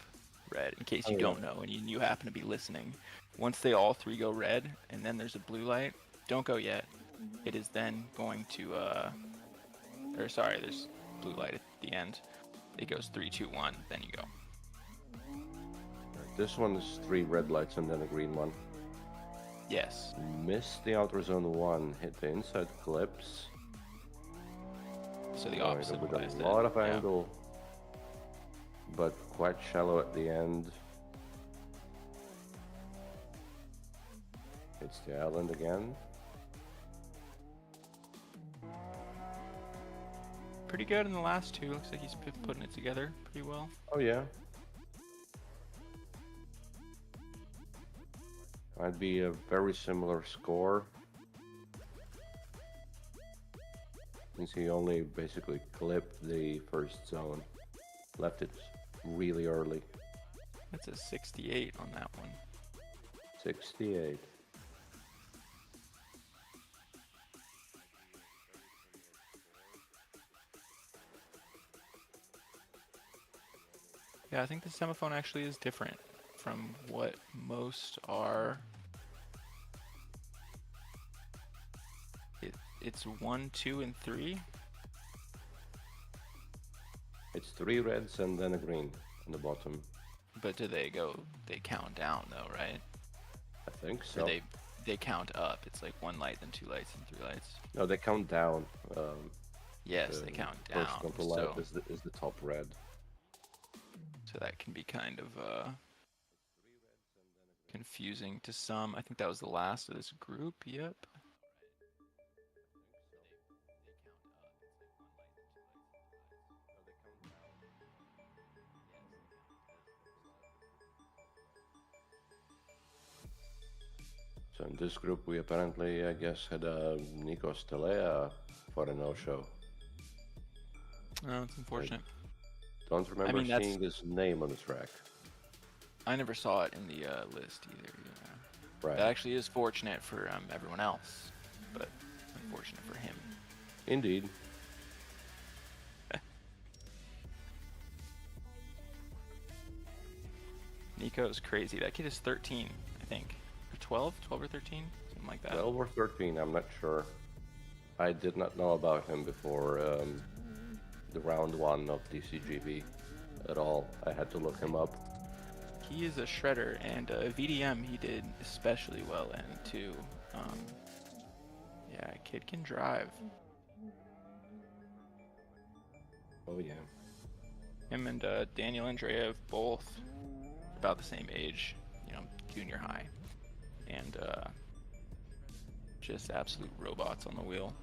red, in case you don't know and you happen to be listening. Once they all 3 go red, and then there's a blue light, don't go yet. It is then going to, there's blue light at the end. It goes 3, 2, 1, then you go. This one is 3 red lights and then a green one. Yes. Missed the outer zone 1, hit the inside clips. So the opposite with a lot of angle, but quite shallow at the end. Hits the island again. Pretty good in the last 2. Looks like he's putting it together pretty well. Oh yeah. Might be a very similar score. Since he only basically clipped the first zone. Left it really early. That's a 68 on that one. 68. Yeah, I think the semaphore actually is different from what most are. It's 1, 2, and 3. It's 3 reds and then a green on the bottom. But do they count down though, right? I think so. Or they count up. It's like 1 light, then 2 lights, and 3 lights. No, they count down. Yes, they count down. First control light is the top red. So that can be kind of confusing to some. I think that was the last of this group. Yep. So in this group, we apparently, I guess, had Nico Stelea for a no-show. Oh, it's unfortunate. Don't remember mean, that's- seeing his name on the track. I never saw it in the list either. Yeah. Right. That actually is fortunate for everyone else, but unfortunate for him. Indeed. Nico's crazy. That kid is 13, I think. Or 12? 12 or 13? Something like that. 12 or 13, I'm not sure. I did not know about him before the round 1 of DCGP at all. I had to look him up. He is a shredder, and VDM he did especially well in too. Yeah, kid can drive. Oh yeah. Him and Daniel Andreev both about the same age, you know, junior high, and just absolute robots on the wheel.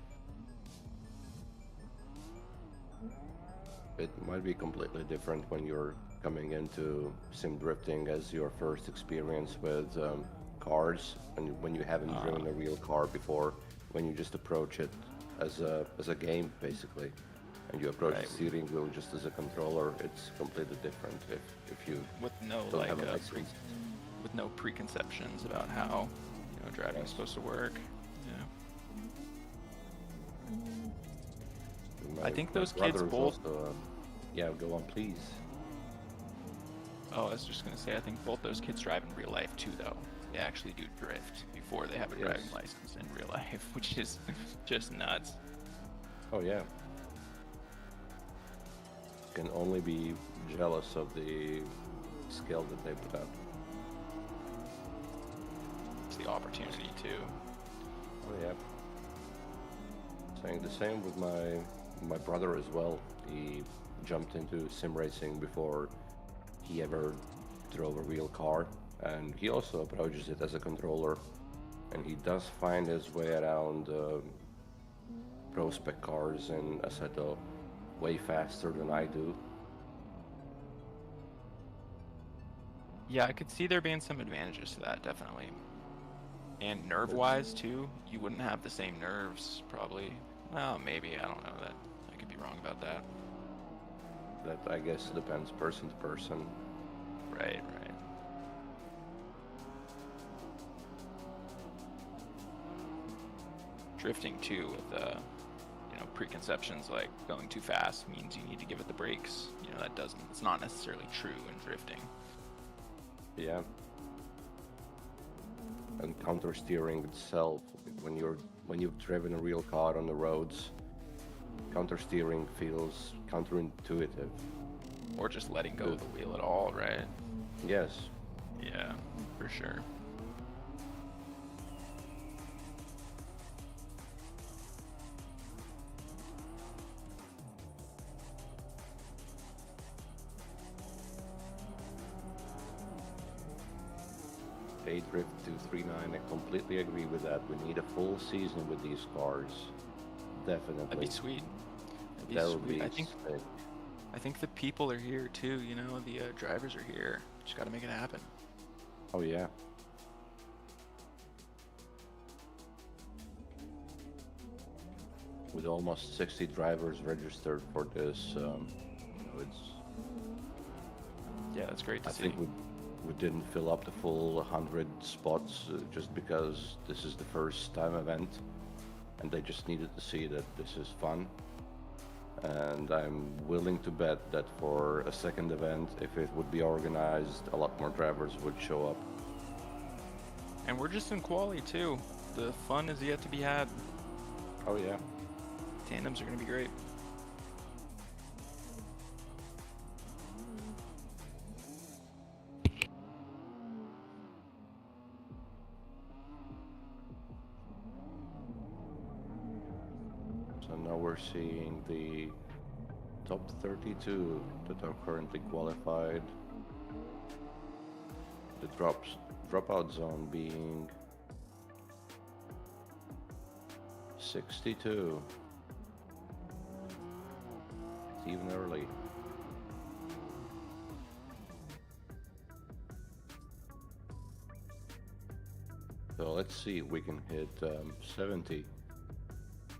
It might be completely different when you're coming into sim drifting as your first experience with cars, and when you haven't driven a real car before, when you just approach it as a game basically, and you approach the steering wheel just as a controller, it's completely different if you with no don't like have a license. with no preconceptions about how driving is supposed to work. Yeah. I think those kids both. Also, yeah, go on, please. Oh, I was just gonna say, I think both those kids drive in real life too, though. They actually do drift before they have a driving license in real life, which is just nuts. Oh yeah. Can only be jealous of the skill that they put up. It's the opportunity too. Oh yeah. Saying the same with my brother as well. He jumped into sim racing before he ever drove a real car, and he also approaches it as a controller, and he does find his way around pro spec cars in Assetto way faster than I do. Yeah, I could see there being some advantages to that, definitely. And nerve-wise too, you wouldn't have the same nerves, probably. Well, maybe, I don't know, that I could be wrong about that. That, I guess, depends person to person. Right. Drifting too with preconceptions like going too fast means you need to give it the brakes. It's not necessarily true in drifting. Yeah. And counter steering itself, when you've driven a real car on the roads, counter steering feels counterintuitive. Or just letting go of the wheel at all, right? Yes. Yeah, for sure. Drift 239, I completely agree with that. We need a full season with these cars. Definitely. That'd be sweet. That would be I think the people are here too, the drivers are here. Just gotta make it happen. Oh yeah. With almost 60 drivers registered for this, Yeah, that's great to see. I think we didn't fill up the full 100 spots just because this is the first time event, and they just needed to see that this is fun. And I'm willing to bet that for a second event, if it would be organized, a lot more drivers would show up. And we're just in quali too. The fun is yet to be had. Oh yeah. Tandems are gonna be great. So now we're seeing the top 32 that are currently qualified. The dropout zone being 62. It's even early. So let's see if we can hit 70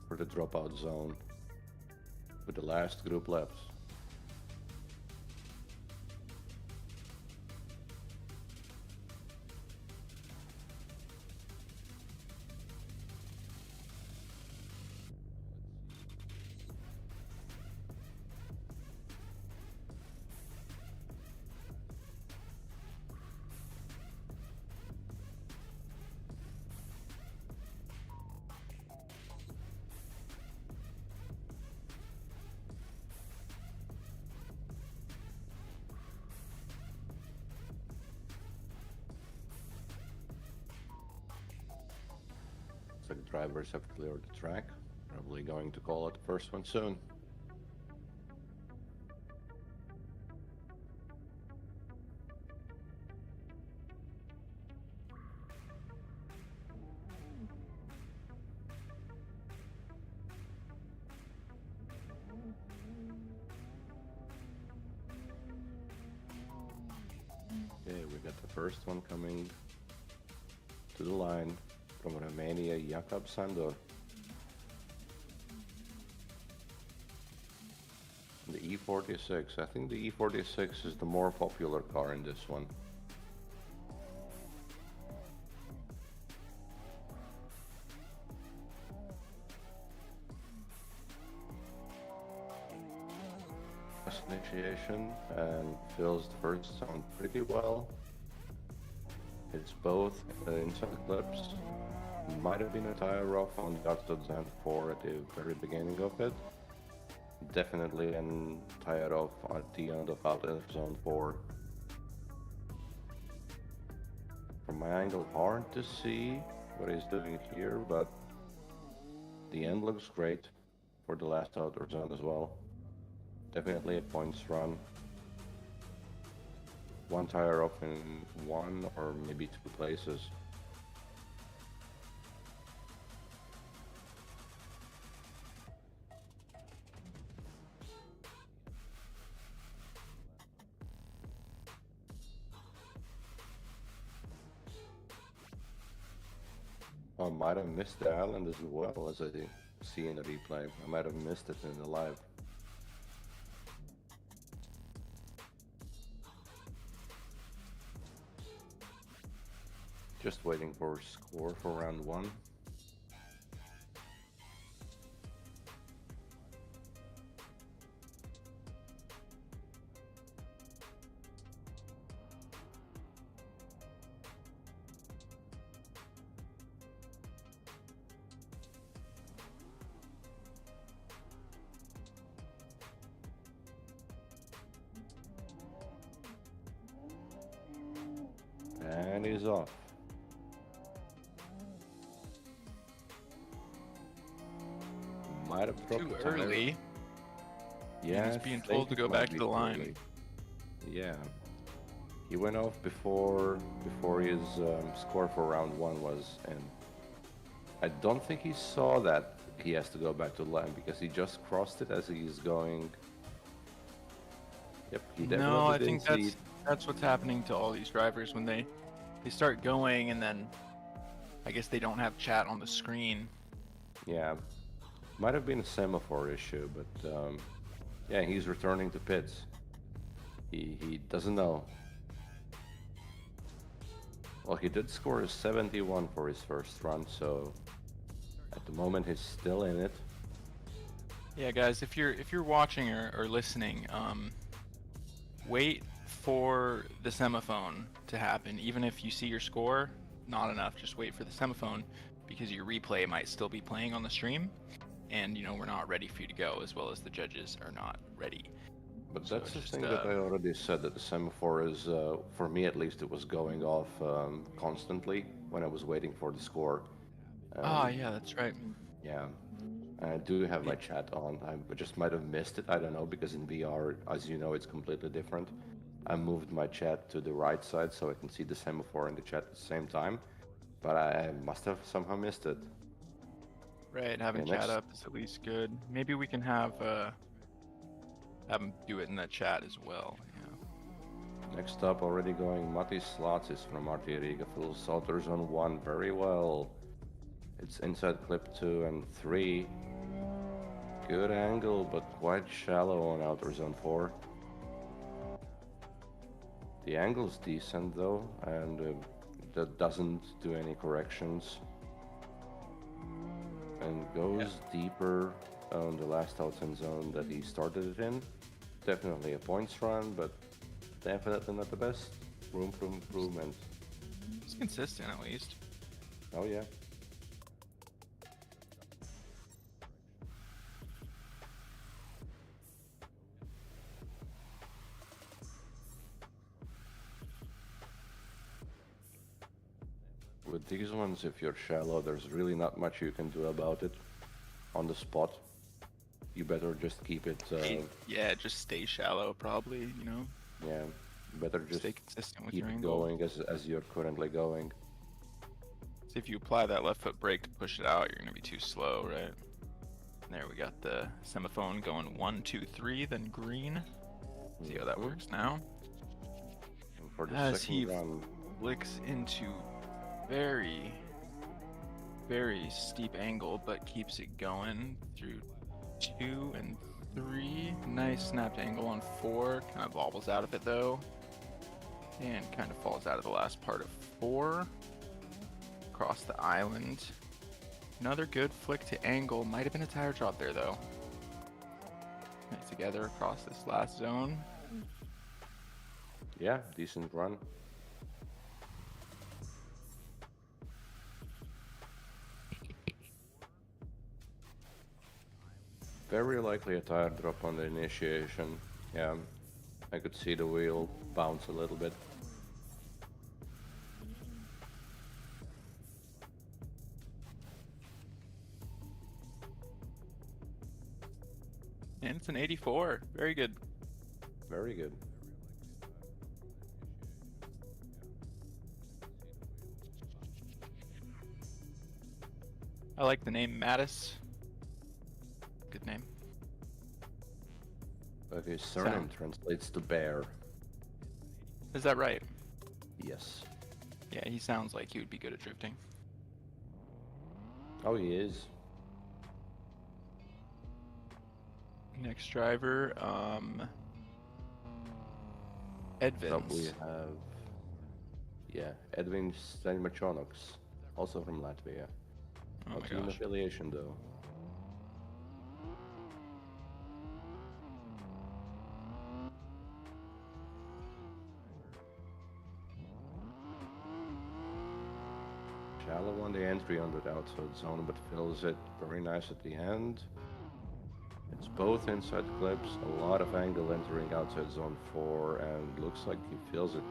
for the dropout zone with the last group left. The drivers have cleared the track. Probably going to call it the first one soon. Okay, we got the first one coming to the line from Romania, Jakub Sandor. The E46. I think the E46 is the more popular car in this one. First initiation and fills the first zone pretty well. It's both inside clips. Might have been a tire off on the outside zone 4 at the very beginning of it. Definitely a tire off at the end of out of zone 4. From my angle, hard to see what he's doing here, but the end looks great for the last outer zone as well. Definitely a points run. One tire off in one or maybe two places. I might have missed the island as well as I see in the replay. I might have missed it in the live. Just waiting for a score for round 1. And he's off. Might have dropped Too the tire. early. Yeah, He's I being think told to it go might back be to the too line. early. Yeah, he went off before his score for round 1 was in. I don't think he saw that he has to go back to the line because he just crossed it as he's going. Yep, he definitely No, I didn't think see. that's what's happening to all these drivers when they start going, and then I guess they don't have chat on the screen. Yeah, might have been a semaphore issue, but yeah, he's returning to pits. He doesn't know. Well, he did score a 71 for his first run, so at the moment he's still in it. Yeah, guys, if you're watching or listening, wait for the semaphone to happen. Even if you see your score, not enough. Just wait for the semaphone because your replay might still be playing on the stream, and we're not ready for you to go, as well as the judges are not ready. But So that's the just, thing that I already said, that the semaphore is, for me at least, it was going off constantly when I was waiting for the score. Yeah, that's right. Yeah, I do have my chat on. I just might have missed it. I don't know, because in VR, as you know, it's completely different. I moved my chat to the right side so I can see the semaphore and the chat at the same time. But I must have somehow missed it. Right, having Okay, chat next. up is at least good. Maybe we can have him do it in the chat as well. Yeah. Next up, already going Mati Slotis from RTRiga, fills outer zone 1 very well. It's inside clip 2 and 3. Good angle, but quite shallow on outer zone 4. The angle's decent though, and that doesn't do any corrections. And goes deeper on the last outside zone that he started it in. Definitely a points run, but definitely not the best. Room for improvement. It's consistent at least. Oh yeah. With these ones, if you're shallow, there's really not much you can do about it on the spot. You better just keep it. Yeah, just stay shallow, probably. You know. Yeah, better just Stay consistent with keep your it angle. going as you're currently going. So if you apply that left foot brake to push it out, you're gonna be too slow, right? There we got the semaphone going 1, 2, 3, then green. See how that works now. And for the As he second run, flicks into very, very steep angle, but keeps it going through 2 and 3. Nice snapped angle on 4. Kind of wobbles out of it though, and kind of falls out of the last part of 4. Across the island. Another good flick to angle. Might have been a tire drop there though. Nice together across this last zone. yeah, decent run. Very likely a tire drop on the initiation. Yeah, I could see the wheel bounce a little bit. And it's an 84. Very good. Very good. I like the name Mattis. Good name. But his surname translates to bear. Is that right? Yes. Yeah, he sounds like he would be good at drifting. Oh, he is. Next driver, Edvins. So we have, yeah, Edwin Stanimachonoks, also from Latvia. Oh No my team gosh. affiliation though. Shallow on the entry on the outside zone, but fills it very nice at the end. It's both inside clips, a lot of angle entering outside zone 4, and looks like he fills it.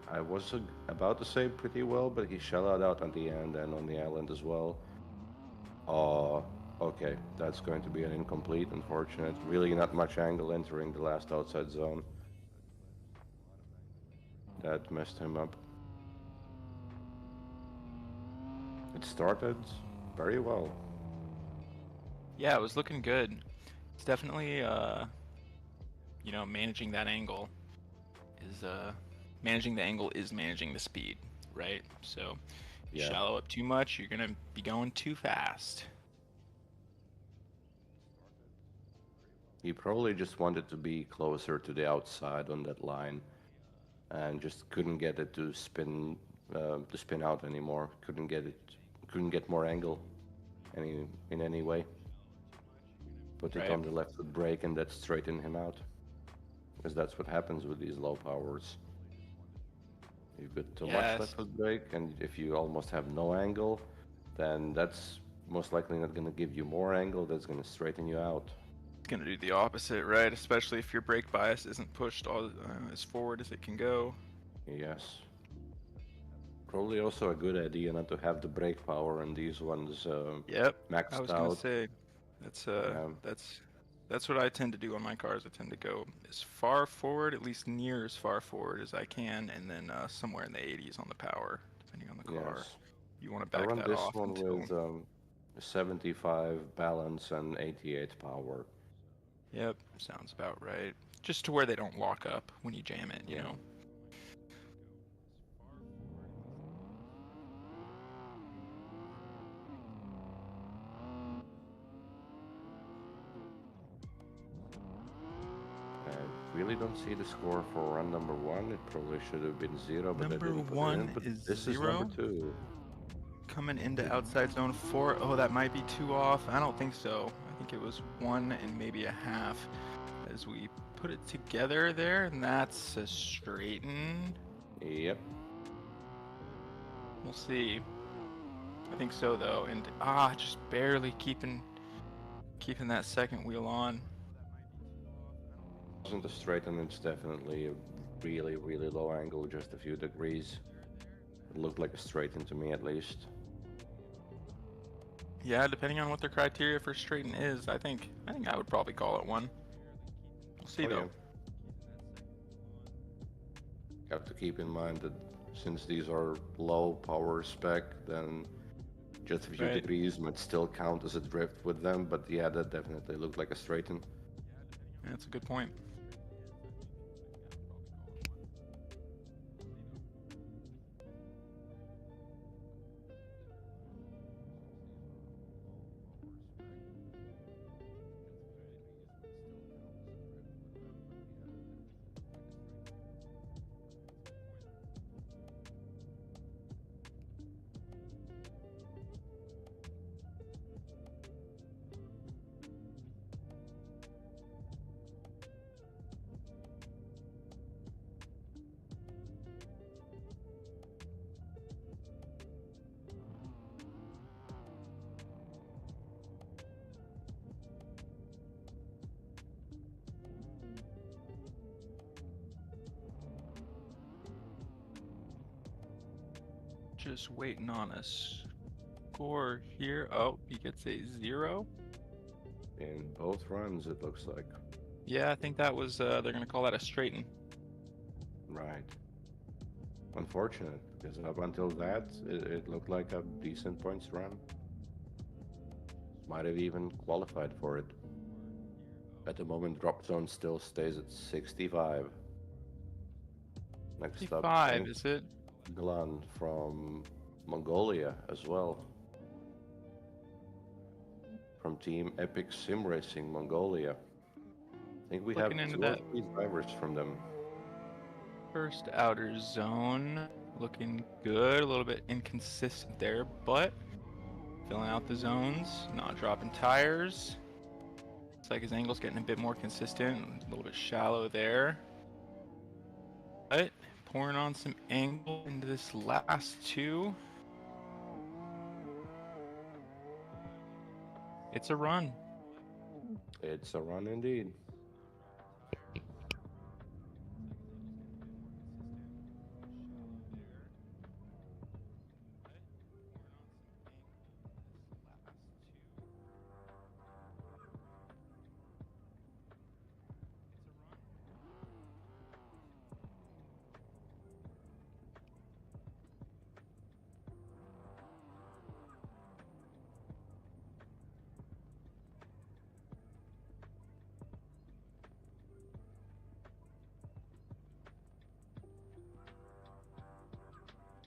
I was about to say pretty well, but he shallowed out on the end and on the island as well. Okay, that's going to be an incomplete, unfortunate. Really not much angle entering the last outside zone. That messed him up. It started very well. Yeah, it was looking good. It's definitely, you know, managing that angle is, managing the angle is managing the speed, right? So, you Yeah. shallow up too much, you're gonna be going too fast. He probably just wanted to be closer to the outside on that line, and just couldn't get it to spin out anymore. Couldn't get more angle, in any way. Put it Right. on the left foot brake, and that straightened him out. Because that's what happens with these low powers. You've got too much left foot brake, and if you almost have no angle, then that's most likely not going to give you more angle. That's going to straighten you out. It's gonna do the opposite, right? Especially if your brake bias isn't pushed all as forward as it can go. Yes. Probably also a good idea not to have the brake power on these ones Yep. maxed I was gonna out. say, that's what I tend to do on my cars. I tend to go as far forward, at least near as far forward as I can, and then somewhere in the 80s on the power, depending on the car. Yes. You want to I back run that this off one until. with 75 balance and 88 power. Yep, sounds about right. just to where they don't lock up when you jam it, you know. I really don't see the score for run number 1. It probably should have been 0, but Number I didn't put it 1 in. But is this 0. is number 2. Coming into outside zone 4. Oh, that might be 2 off. I don't think so. I think it was 1 and maybe a half as we put it together there, and that's a straighten. Yep. We'll see. I think so though, and just barely keeping that second wheel on. It wasn't a straighten, it's definitely a really, really low angle, just a few degrees. It looked like a straighten to me at least. Yeah, depending on what their criteria for straighten is, I think I would probably call it 1. We'll see though. Yeah. Have to keep in mind that since these are low power spec, then just a few degrees might still count as a drift with them, but yeah, that definitely looked like a straighten. Yeah, that's a good point. Just waiting on a score here. Oh, he gets a 0. In both runs, it looks like. Yeah, I think that was, they're going to call that a straighten. Right. Unfortunate, because up until that, it looked like a decent points run. Might have even qualified for it. At the moment, drop zone still stays at 65. Next 65, is it? Glan from Mongolia as well. From Team Epic Sim Racing Mongolia. I think we have 2 or 3 drivers from them. First outer zone, looking good. A little bit inconsistent there, but filling out the zones, not dropping tires. Looks like his angle's getting a bit more consistent, a little bit shallow there. But pouring on some angle into this last 2. It's a run. It's a run indeed.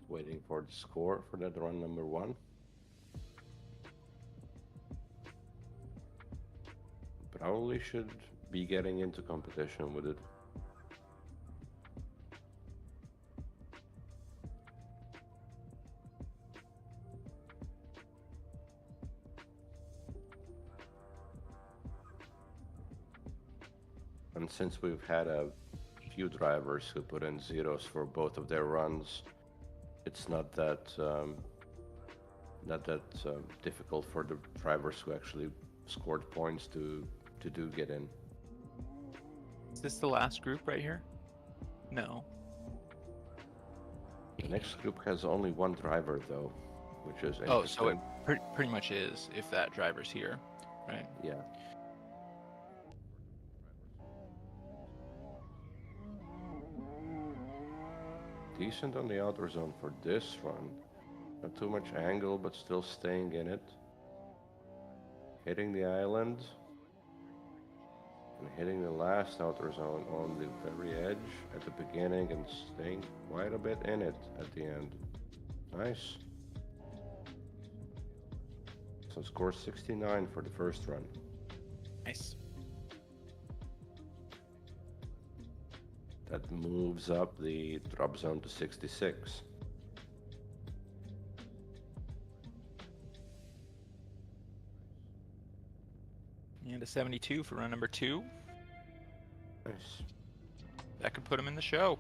Waiting for the score for that run number 1. Probably should be getting into competition with it. And since we've had a few drivers who put in 0s for both of their runs, it's not that difficult for the drivers who actually scored points to get in. Is this the last group right here? No. The next group has only 1 driver though, which is interesting. Oh, so it pretty much is if that driver's here, right? Yeah. Decent on the outer zone for this run. Not too much angle, but still staying in it. Hitting the island. And hitting the last outer zone on the very edge at the beginning and staying quite a bit in it at the end. Nice. So score 69 for the first run. Nice. That moves up the drop zone to 66. And a 72 for run number 2. Nice. That could put him in the show.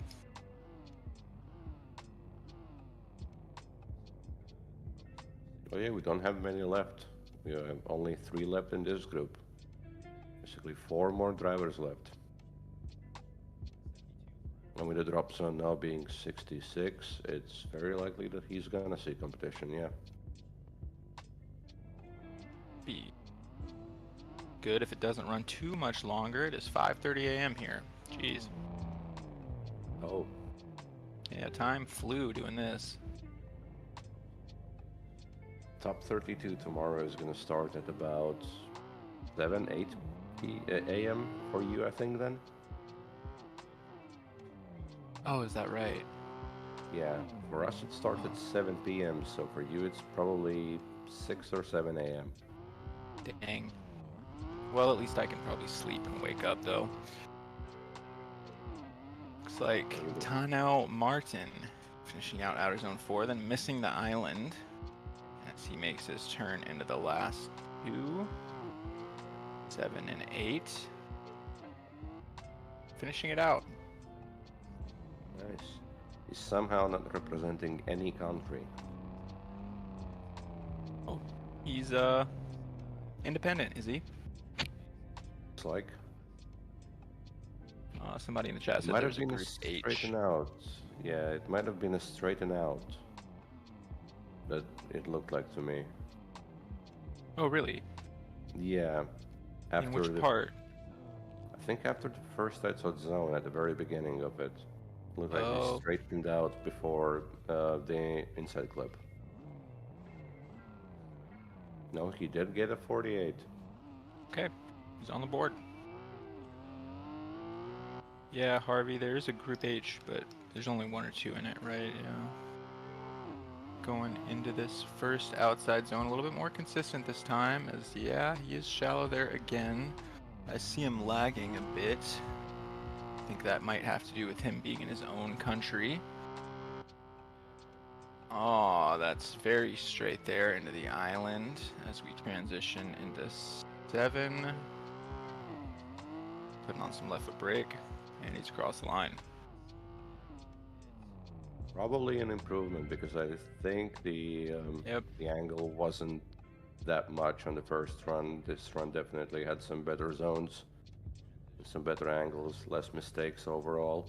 Oh yeah, we don't have many left. We have only 3 left in this group. Basically 4 more drivers left. And with the drop zone now being 66, it's very likely that he's gonna see competition, yeah. Be good if it doesn't run too much longer. It is 5:30 a.m. here. Jeez. Oh, Yeah, time flew doing this. top 32 tomorrow is gonna start at about 7, 8 a.m. for you, I think, then? Oh, is that right? Yeah, for us it starts at 7 p.m., so for you it's probably 6 or 7 a.m. Dang. Well, at least I can probably sleep and wake up, though. Looks like Tanel Martin finishing out outer zone 4, then missing the island as he makes his turn into the last 2. 7 and 8. Finishing it out. Nice. He's somehow not representing any country. Oh, he's independent, is he? It's like Somebody in the chat said might have there's a been a group H. straighten out. Yeah, it might have been a straighten out. That it looked like to me. Oh, really? Yeah. In which part? I think after the first outside zone at the very beginning of it. Looked like he straightened out before the inside clip. No, he did get a 48. Okay, he's on the board. Yeah, Harvey, there is a group H, but there's only 1 or 2 in it, right? Yeah. Going into this first outside zone, a little bit more consistent this time, as yeah, he is shallow there again. I see him lagging a bit. I think that might have to do with him being in his own country. Oh, that's very straight there into the island as we transition into 7. Putting on some left foot brake, and he's across the line. Probably an improvement because I think the angle wasn't that much on the first run. This run definitely had some better zones, some better angles, less mistakes overall.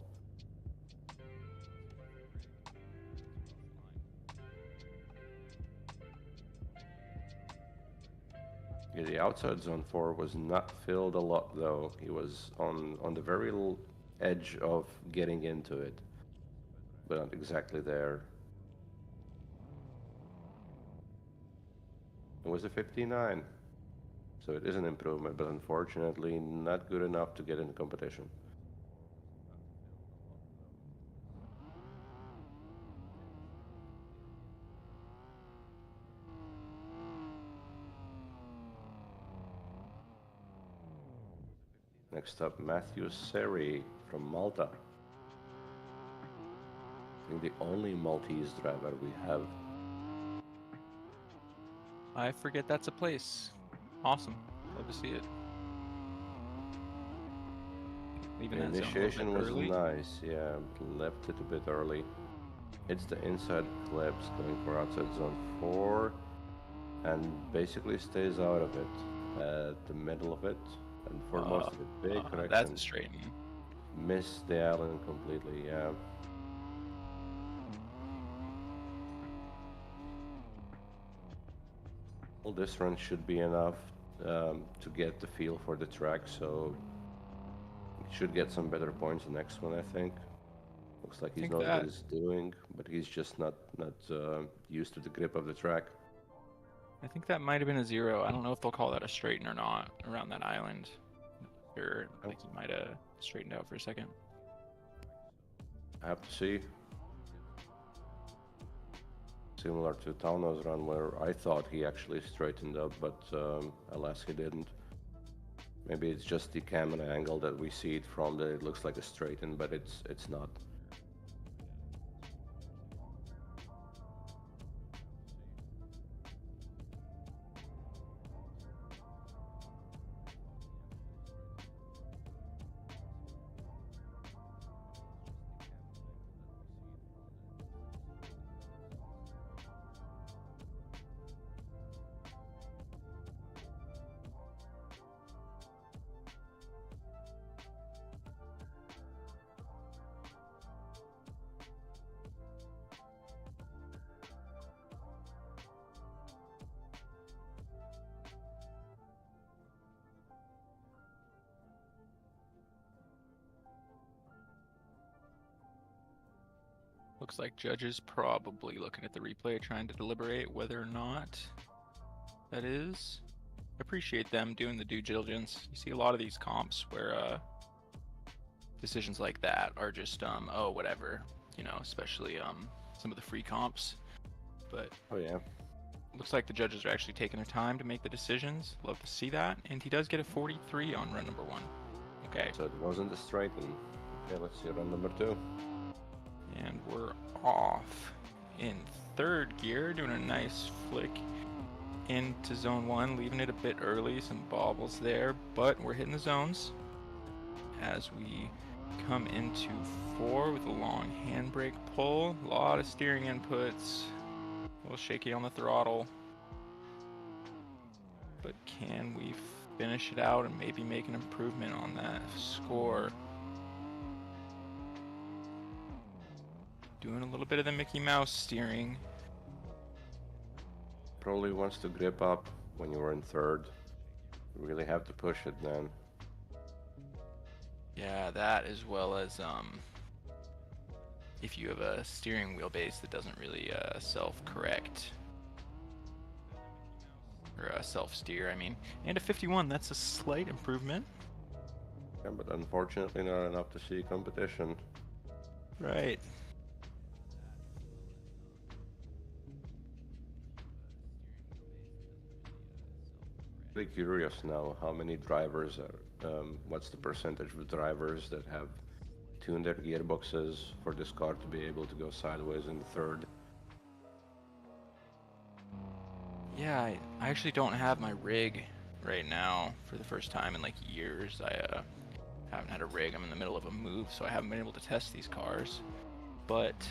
Yeah, the outside zone 4 was not filled a lot though. He was on the very edge of getting into it, but not exactly there. It was a 59, so it is an improvement, but unfortunately not good enough to get into competition. Next up, Matthew Seri from Malta. I think the only Maltese driver we have. I forget that's a place. Awesome. Love to see it. Leaving The that zone a initiation little was bit early. nice, yeah, left it a bit early. It's the inside clips going for outside zone 4 and basically stays out of it at the middle of it. And for most of it, big correction. That's a straighten. Missed the island completely, yeah. Well, this run should be enough to get the feel for the track, so he should get some better points the next one, I think. Looks like he's knows what he's doing, but he's just not used to the grip of the track. I think that might have been a 0. I don't know if they'll call that a straighten or not around that island. Or like he might have straightened out for a second. I have to see. Similar to Tauno's run, where I thought he actually straightened up, but alas, he didn't. Maybe it's just the camera angle that we see it from, that it looks like a straighten, but it's not. Looks like judges probably looking at the replay, trying to deliberate whether or not that is. I appreciate them doing the due diligence. You see a lot of these comps where decisions like that are just oh whatever, you know, especially some of the free comps. But Oh yeah. looks like the judges are actually taking their time to make the decisions. Love to see that. And he does get a 43 on run number 1. Okay. So it wasn't a straighten. Okay, let's see run number 2. And we're off in 3rd gear, doing a nice flick into zone 1, leaving it a bit early, some bobbles there, but we're hitting the zones as we come into 4 with a long handbrake pull. A lot of steering inputs, a little shaky on the throttle, but can we finish it out and maybe make an improvement on that score? Doing a little bit of the Mickey Mouse steering. Probably wants to grip up when you were in 3rd. You really have to push it then. Yeah, that as well as if you have a steering wheel base that doesn't really self-correct. Or self-steer, I mean. And a 51, that's a slight improvement. Yeah, but unfortunately not enough to see competition. Right. Really curious now how many drivers are, what's the percentage of drivers that have tuned their gearboxes for this car to be able to go sideways in the 3rd. Yeah, I actually don't have my rig right now for the first time in like years. I haven't had a rig. I'm in the middle of a move, so I haven't been able to test these cars. But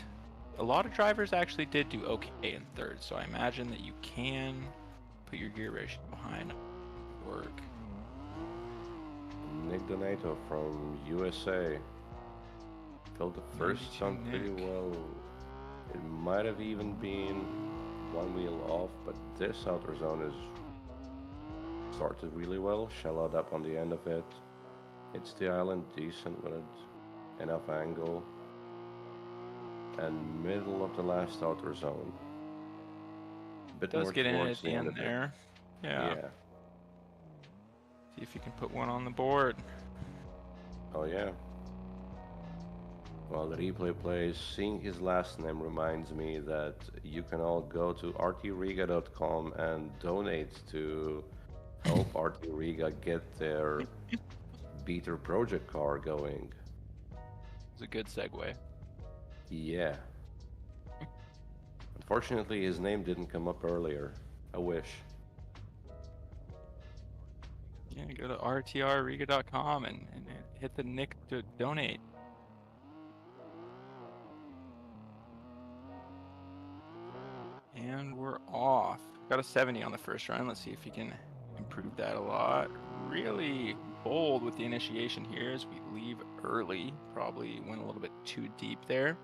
a lot of drivers actually did do okay in 3rd, so I imagine that you can put your gear ratio behind work. Nick Donato from USA filled the first stunt pretty well. It might have even been one wheel off, but this outer zone is started really well. Shellowed up on the end of it. It's the island decent with it, enough angle, and middle of the last outer zone. Bit Does more get in towards at the end of it. there. Yeah. Yeah. See if you can put one on the board. Oh yeah. While the replay plays, seeing his last name reminds me that you can all go to RTRiga.com and donate to help RTRiga get their beater project car going. It's a good segue. Yeah. Unfortunately, his name didn't come up earlier. I wish. Yeah, go to RTRriga.com and hit the nick to donate. And we're off. Got a 70 on the first run. Let's see if he can improve that a lot. Really bold with the initiation here as we leave early. Probably went a little bit too deep there.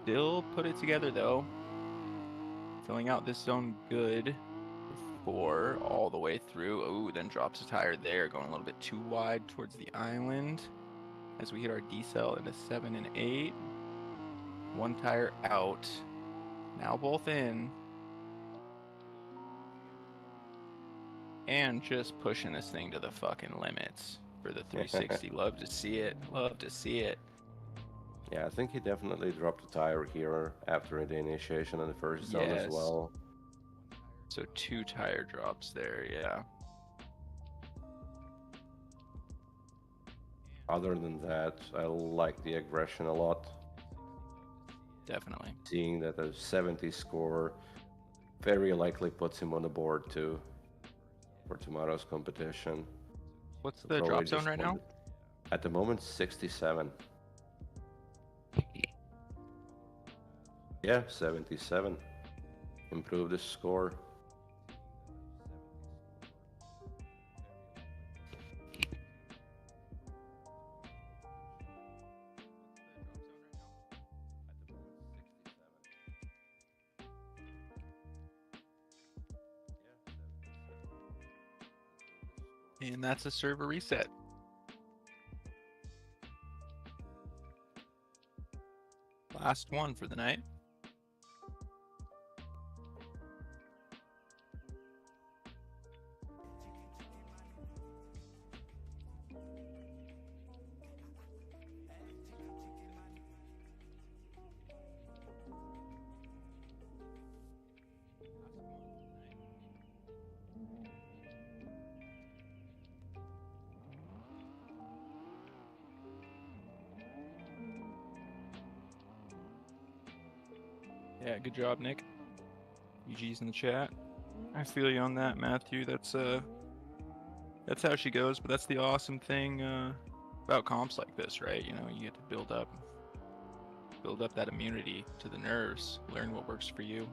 Still put it together though. Filling out this zone good. 4 all the way through. Oh, then drops a tire there, going a little bit too wide towards the island as we hit our decel into 7 and 8. 1 tire out. Now both in. And just pushing this thing to the fucking limits for the 360. Love to see it. Love to see it. Yeah, I think he definitely dropped a tire here after the initiation in the first zone as Yes. well. So 2 tire drops there, yeah. Other than that, I like the aggression a lot. Definitely. Seeing that a 70 score very likely puts him on the board too for tomorrow's competition. What's So the probably drop zone just right now? At the moment, 67. Yeah, 77. Improved his score. And that's a server reset. Last one for the night. Yeah, good job, Nick. UG's in the chat. I feel you on that, Matthew. That's how she goes. But that's the awesome thing about comps like this, right? You know, you get to build up that immunity to the nerves. Learn what works for you.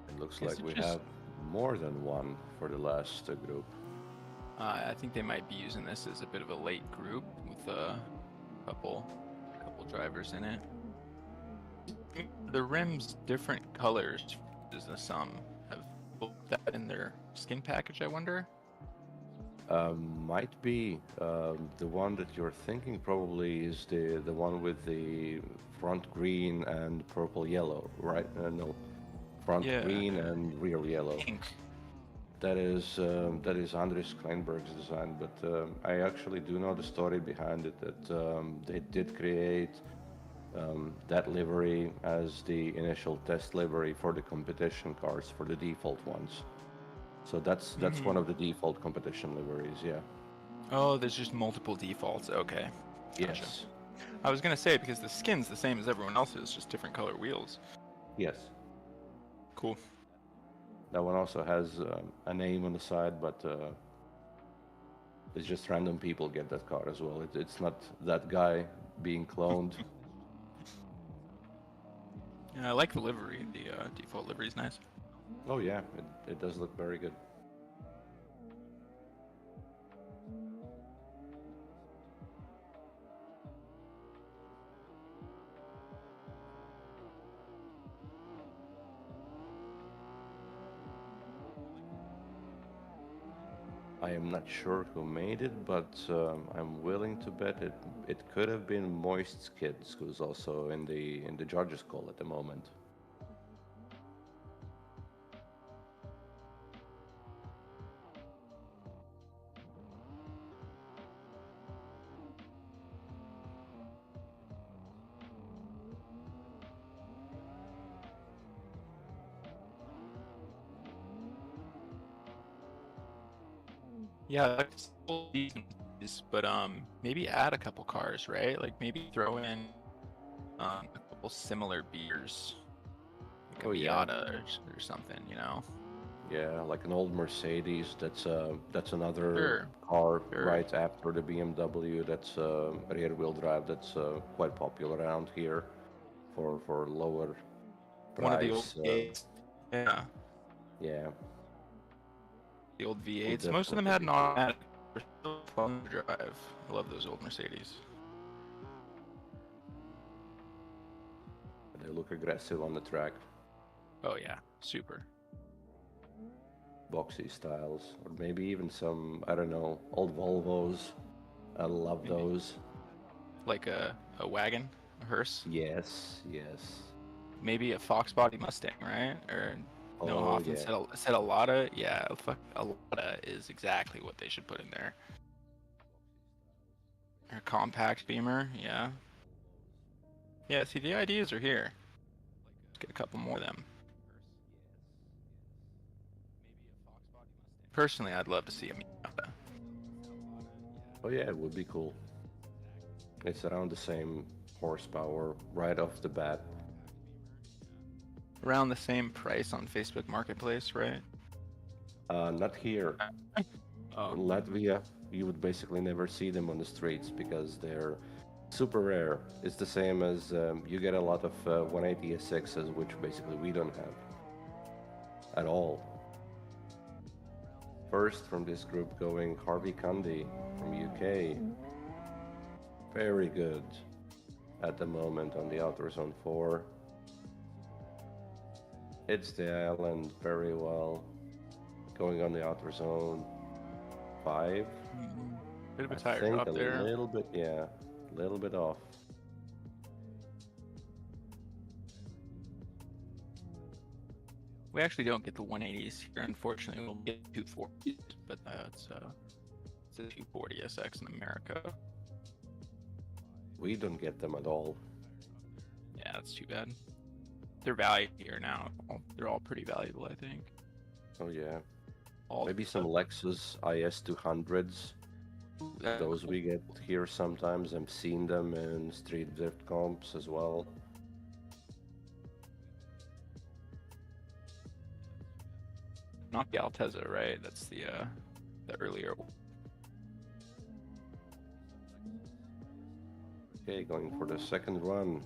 It looks Is like it we just- have more than one for the last group. I think they might be using this as a bit of a late group with a couple drivers in it. The rims different colors. Does the some have that in their skin package? I wonder. Might be the one that you're thinking probably is the one with the front green and purple yellow, right? No, front Yeah. green and rear yellow. Pink. That is Andres Kleinberg's design, but I actually do know the story behind it. That they did create that livery as the initial test livery for the competition cars, for the default ones. So that's one of the default competition liveries, yeah. Oh, there's just multiple defaults. Okay. Gotcha. Yes. I was gonna say because the skin's the same as everyone else's, just different color wheels. Yes. Cool. That one also has a name on the side, but it's just random people get that car as well. It's not that guy being cloned. Yeah, I like the livery. The default livery is nice. Oh yeah, it does look very good. I am not sure who made it, but I'm willing to bet it could have been Moist Kids, who's also in the judges' call at the moment. Yeah, I like these, but maybe add a couple cars, right? Like maybe throw in a couple similar beers, like a Oh, yeah. Miata or something, you know? Yeah, like an old Mercedes. That's another Sure. car Sure. right after the BMW. That's rear-wheel drive. That's quite popular around here for lower One of the old price. V8s. Yeah, Yeah, the old would V8s. Most of them definitely had be an cool. automatic. They're still fun to drive. I love those old Mercedes. They look aggressive on the track, Oh yeah, super. boxy styles, or maybe even some, I don't know, old Volvos. I love Maybe those. like a wagon, a hearse. Yes, yes. Maybe a Fox body Mustang, right? Or no, Oh Hoffman yeah. said a Lada. Yeah, a Lada is exactly what they should put in there. Or compact Beamer, yeah. Yeah, see, the ideas are here. Let's get a couple more of them. Personally, I'd love to see a Miata. Oh yeah, it would be cool. It's around the same horsepower right off the bat. Around the same price on Facebook Marketplace, right? Not here. Oh, In Latvia, you would basically never see them on the streets because they're super rare. It's the same as you get a lot of 180 SXs, which basically we don't have at all. First from this group going Harvey Cundy from UK. Very good at the moment on the Outer Zone 4. It's the island very well. Going on the Outer Zone 5. bit of a I tire think drop a there. little bit, yeah, a little bit off. We actually don't get the 180s here, unfortunately. We'll get 240s, but it's a 240 SX in America. We don't get them at all. Yeah, that's too bad. They're valued here now. They're all pretty valuable, I think. Oh yeah, All maybe some Lexus IS 200s. Those we get here sometimes. I've seen them in street drift comps as well. Not the Altezza, right? That's the earlier one. Okay, going for the second run.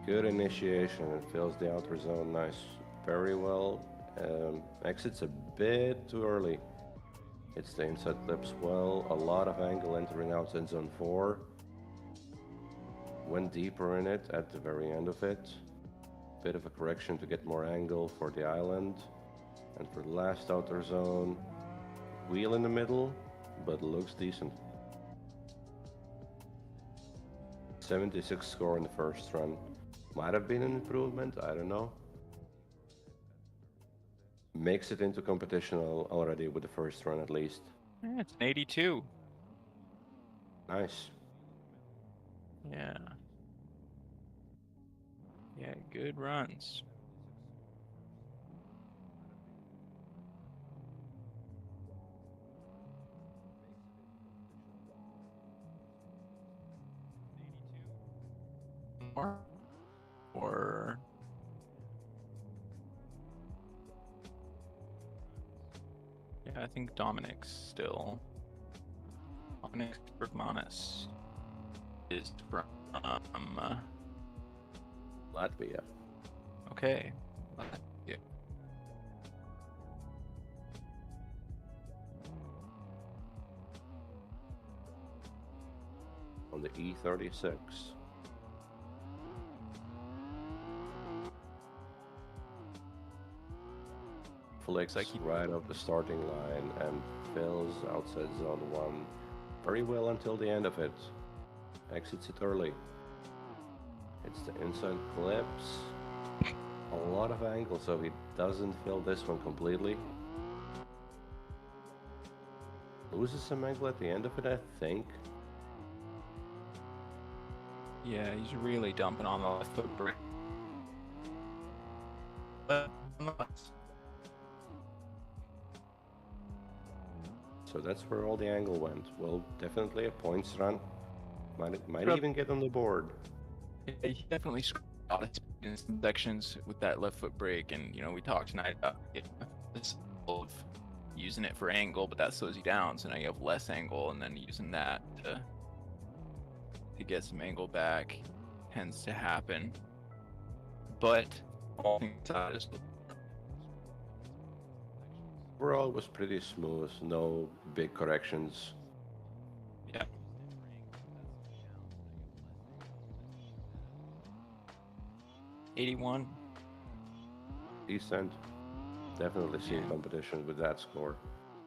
Good initiation. It fills the outer zone nice, very well. Exits a bit too early. Hits the inside clips well. A lot of angle entering outside zone 4. Went deeper in it at the very end of it. Bit of a correction to get more angle for the island. And for the last outer zone, wheel in the middle, but looks decent. 76 score in the first run. Might have been an improvement, I don't know. Makes it into competition already with the first run at least. Yeah, it's an 82. Nice. Yeah. Yeah, good runs. Or yeah, I think Dominic's still. Dominic Bergmanis is from Latvia. okay. Yeah. On the E36. Flicks Like he- right off the starting line and fills outside zone 1 very well until the end of it. Exits it early. It's the inside clips. A lot of angle, so he doesn't fill this one completely. Loses some angle at the end of it, I think. Yeah, he's really dumping on the left foot brake. But So that's where all the angle went. Well, definitely a points run. Might Yep. even get on the board. he definitely scored a lot of in some sections with that left foot brake, and you know, we talked tonight about this of using it for angle, but that slows you down, so now you have less angle, and then using that to get some angle back tends to happen. But all things aside, Overall, it was pretty smooth. No big corrections. yeah. '81. Decent. Definitely seen Yeah. competition with that score.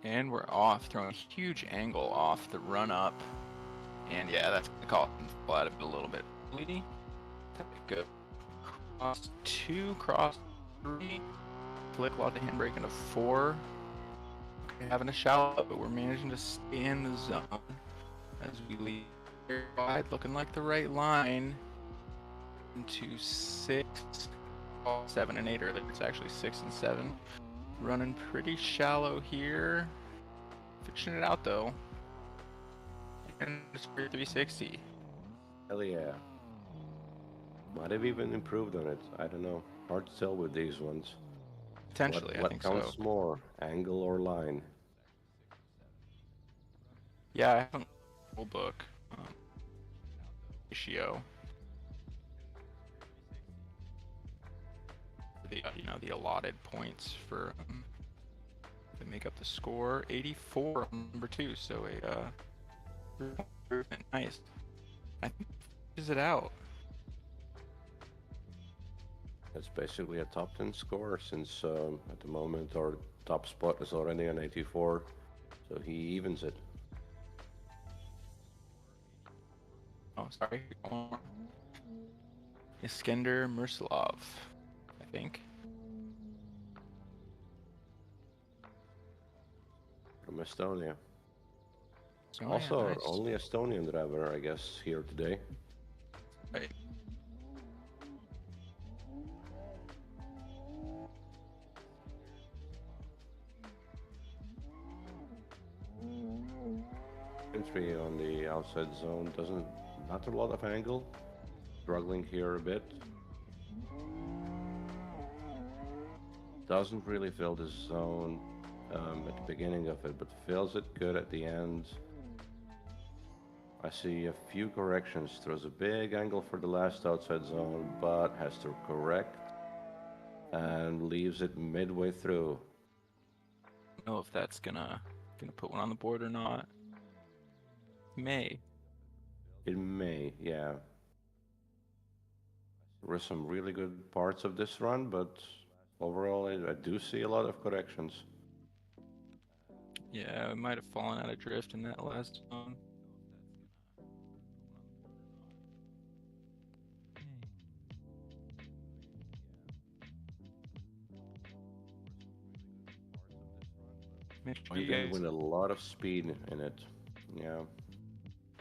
And we're off, throwing a huge angle off the run up. And yeah, that's gonna call it flat a little bit. Really? Good. Cross 2, cross 3. Flick, lot of handbrake into 4. Okay, having a shallow, but we're managing to stay in the zone as we leave wide, looking like the right line. Into 6, 7, and 8 earlier. It's actually 6 and 7. Running pretty shallow here. Fishing it out though. And it's for 360. Hell yeah. Might have even improved on it. I don't know. Hard to tell with these ones. Potentially, I think so. What counts more, angle or line? Yeah, I haven't full book ratio. The the allotted points for to make up the score. 84 on number 2, so a improvement. Nice. I think is it out. It's basically a top 10 score since at the moment our top spot is already an 84, so he evens it. Oh, sorry. Iskender Mursalov, I think. From Estonia. So, Also, yeah, our nice. only Estonian driver, I guess, here today. Right. Entry on the outside zone not a lot of angle. Struggling here a bit. Doesn't really fill the zone at the beginning of it, but fills it good at the end. I see a few corrections. Throws a big angle for the last outside zone, but has to correct and leaves it midway through. I don't know if that's gonna put one on the board or not. May. It may, yeah. There were some really good parts of this run, but overall I do see a lot of corrections. Yeah, it might have fallen out of drift in that last one. Make sure you Again, guys, with a lot of speed in it. Yeah.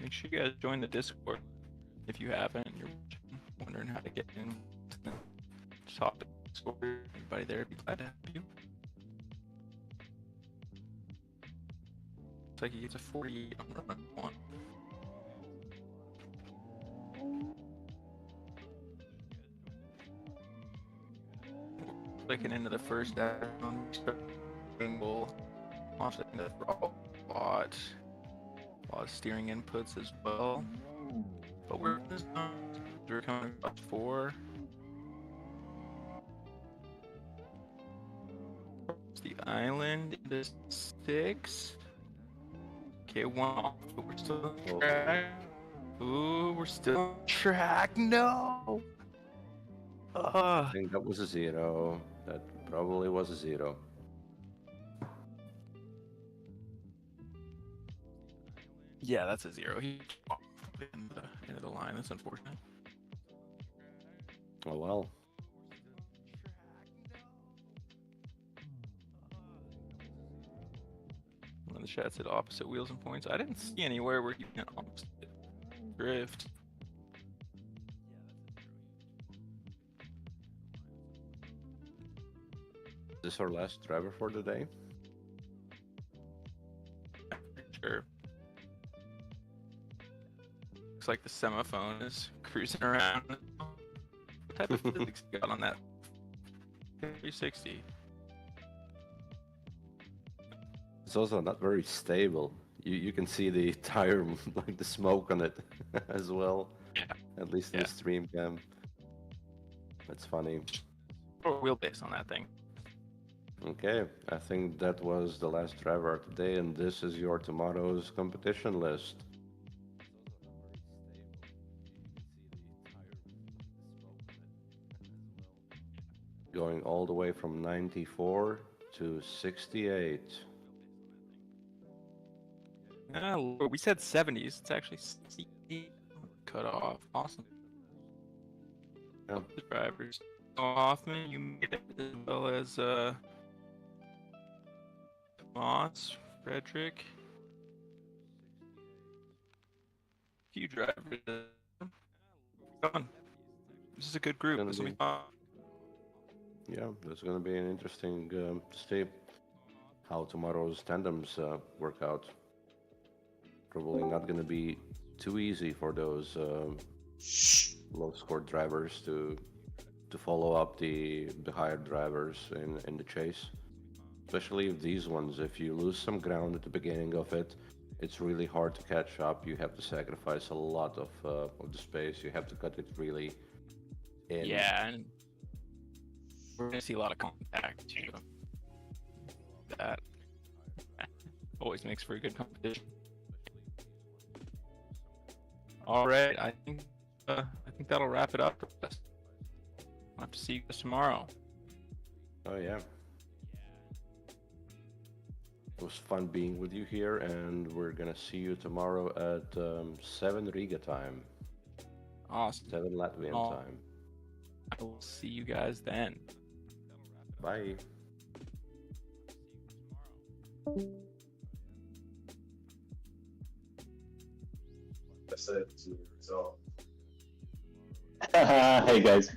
make sure you guys join the Discord if you haven't. You're wondering how to get in. Just hop to the Discord. Everybody there, be glad to have you. Looks like he gets a 48 on run 1. Clicking into the first down, angle, offset the throttle a lot of steering inputs as well. But we're coming across 4. The island into 6. Okay, 1 off, but we're still on track. Ooh, we're still on track. No. I think that was a 0. That probably was a 0. Yeah, that's a 0. He off into the line. That's unfortunate. Oh well. One of the chat said opposite wheels and points. I didn't see anywhere where he went opposite drift. Is this our last driver for the day? Sure. Looks like the semaphone is cruising around. What type of physics you got on that 360? It's also not very stable. You can see the tire, like the smoke on it as well. Yeah. At least in Yeah. the stream cam. That's funny. Wheelbase on that thing. Okay, I think that was the last driver today, and this is your tomorrow's competition list. Going all the way from 94 to 68. We said 70s. It's actually 60 cut off. Awesome. Yeah. The drivers. Hoffman, you made it, as well as Moss, Frederick. Few drivers. Fun. This is a good group. This will be fun. Yeah, that's going to be an interesting to see how tomorrow's tandems work out. Probably not going to be too easy for those low-score drivers to follow up the higher drivers in the chase. Especially these ones, if you lose some ground at the beginning of it, it's really hard to catch up. You have to sacrifice a lot of the space. You have to cut it really in. Yeah, and we're gonna see a lot of contact too. That always makes for a good competition. All right, I think that'll wrap it up for us. I'll have to see you guys tomorrow. Oh yeah. It was fun being with you here, and we're gonna see you tomorrow at 7 Riga time. Awesome. 7 Latvian time. I will see you guys then. Bye. Hey guys.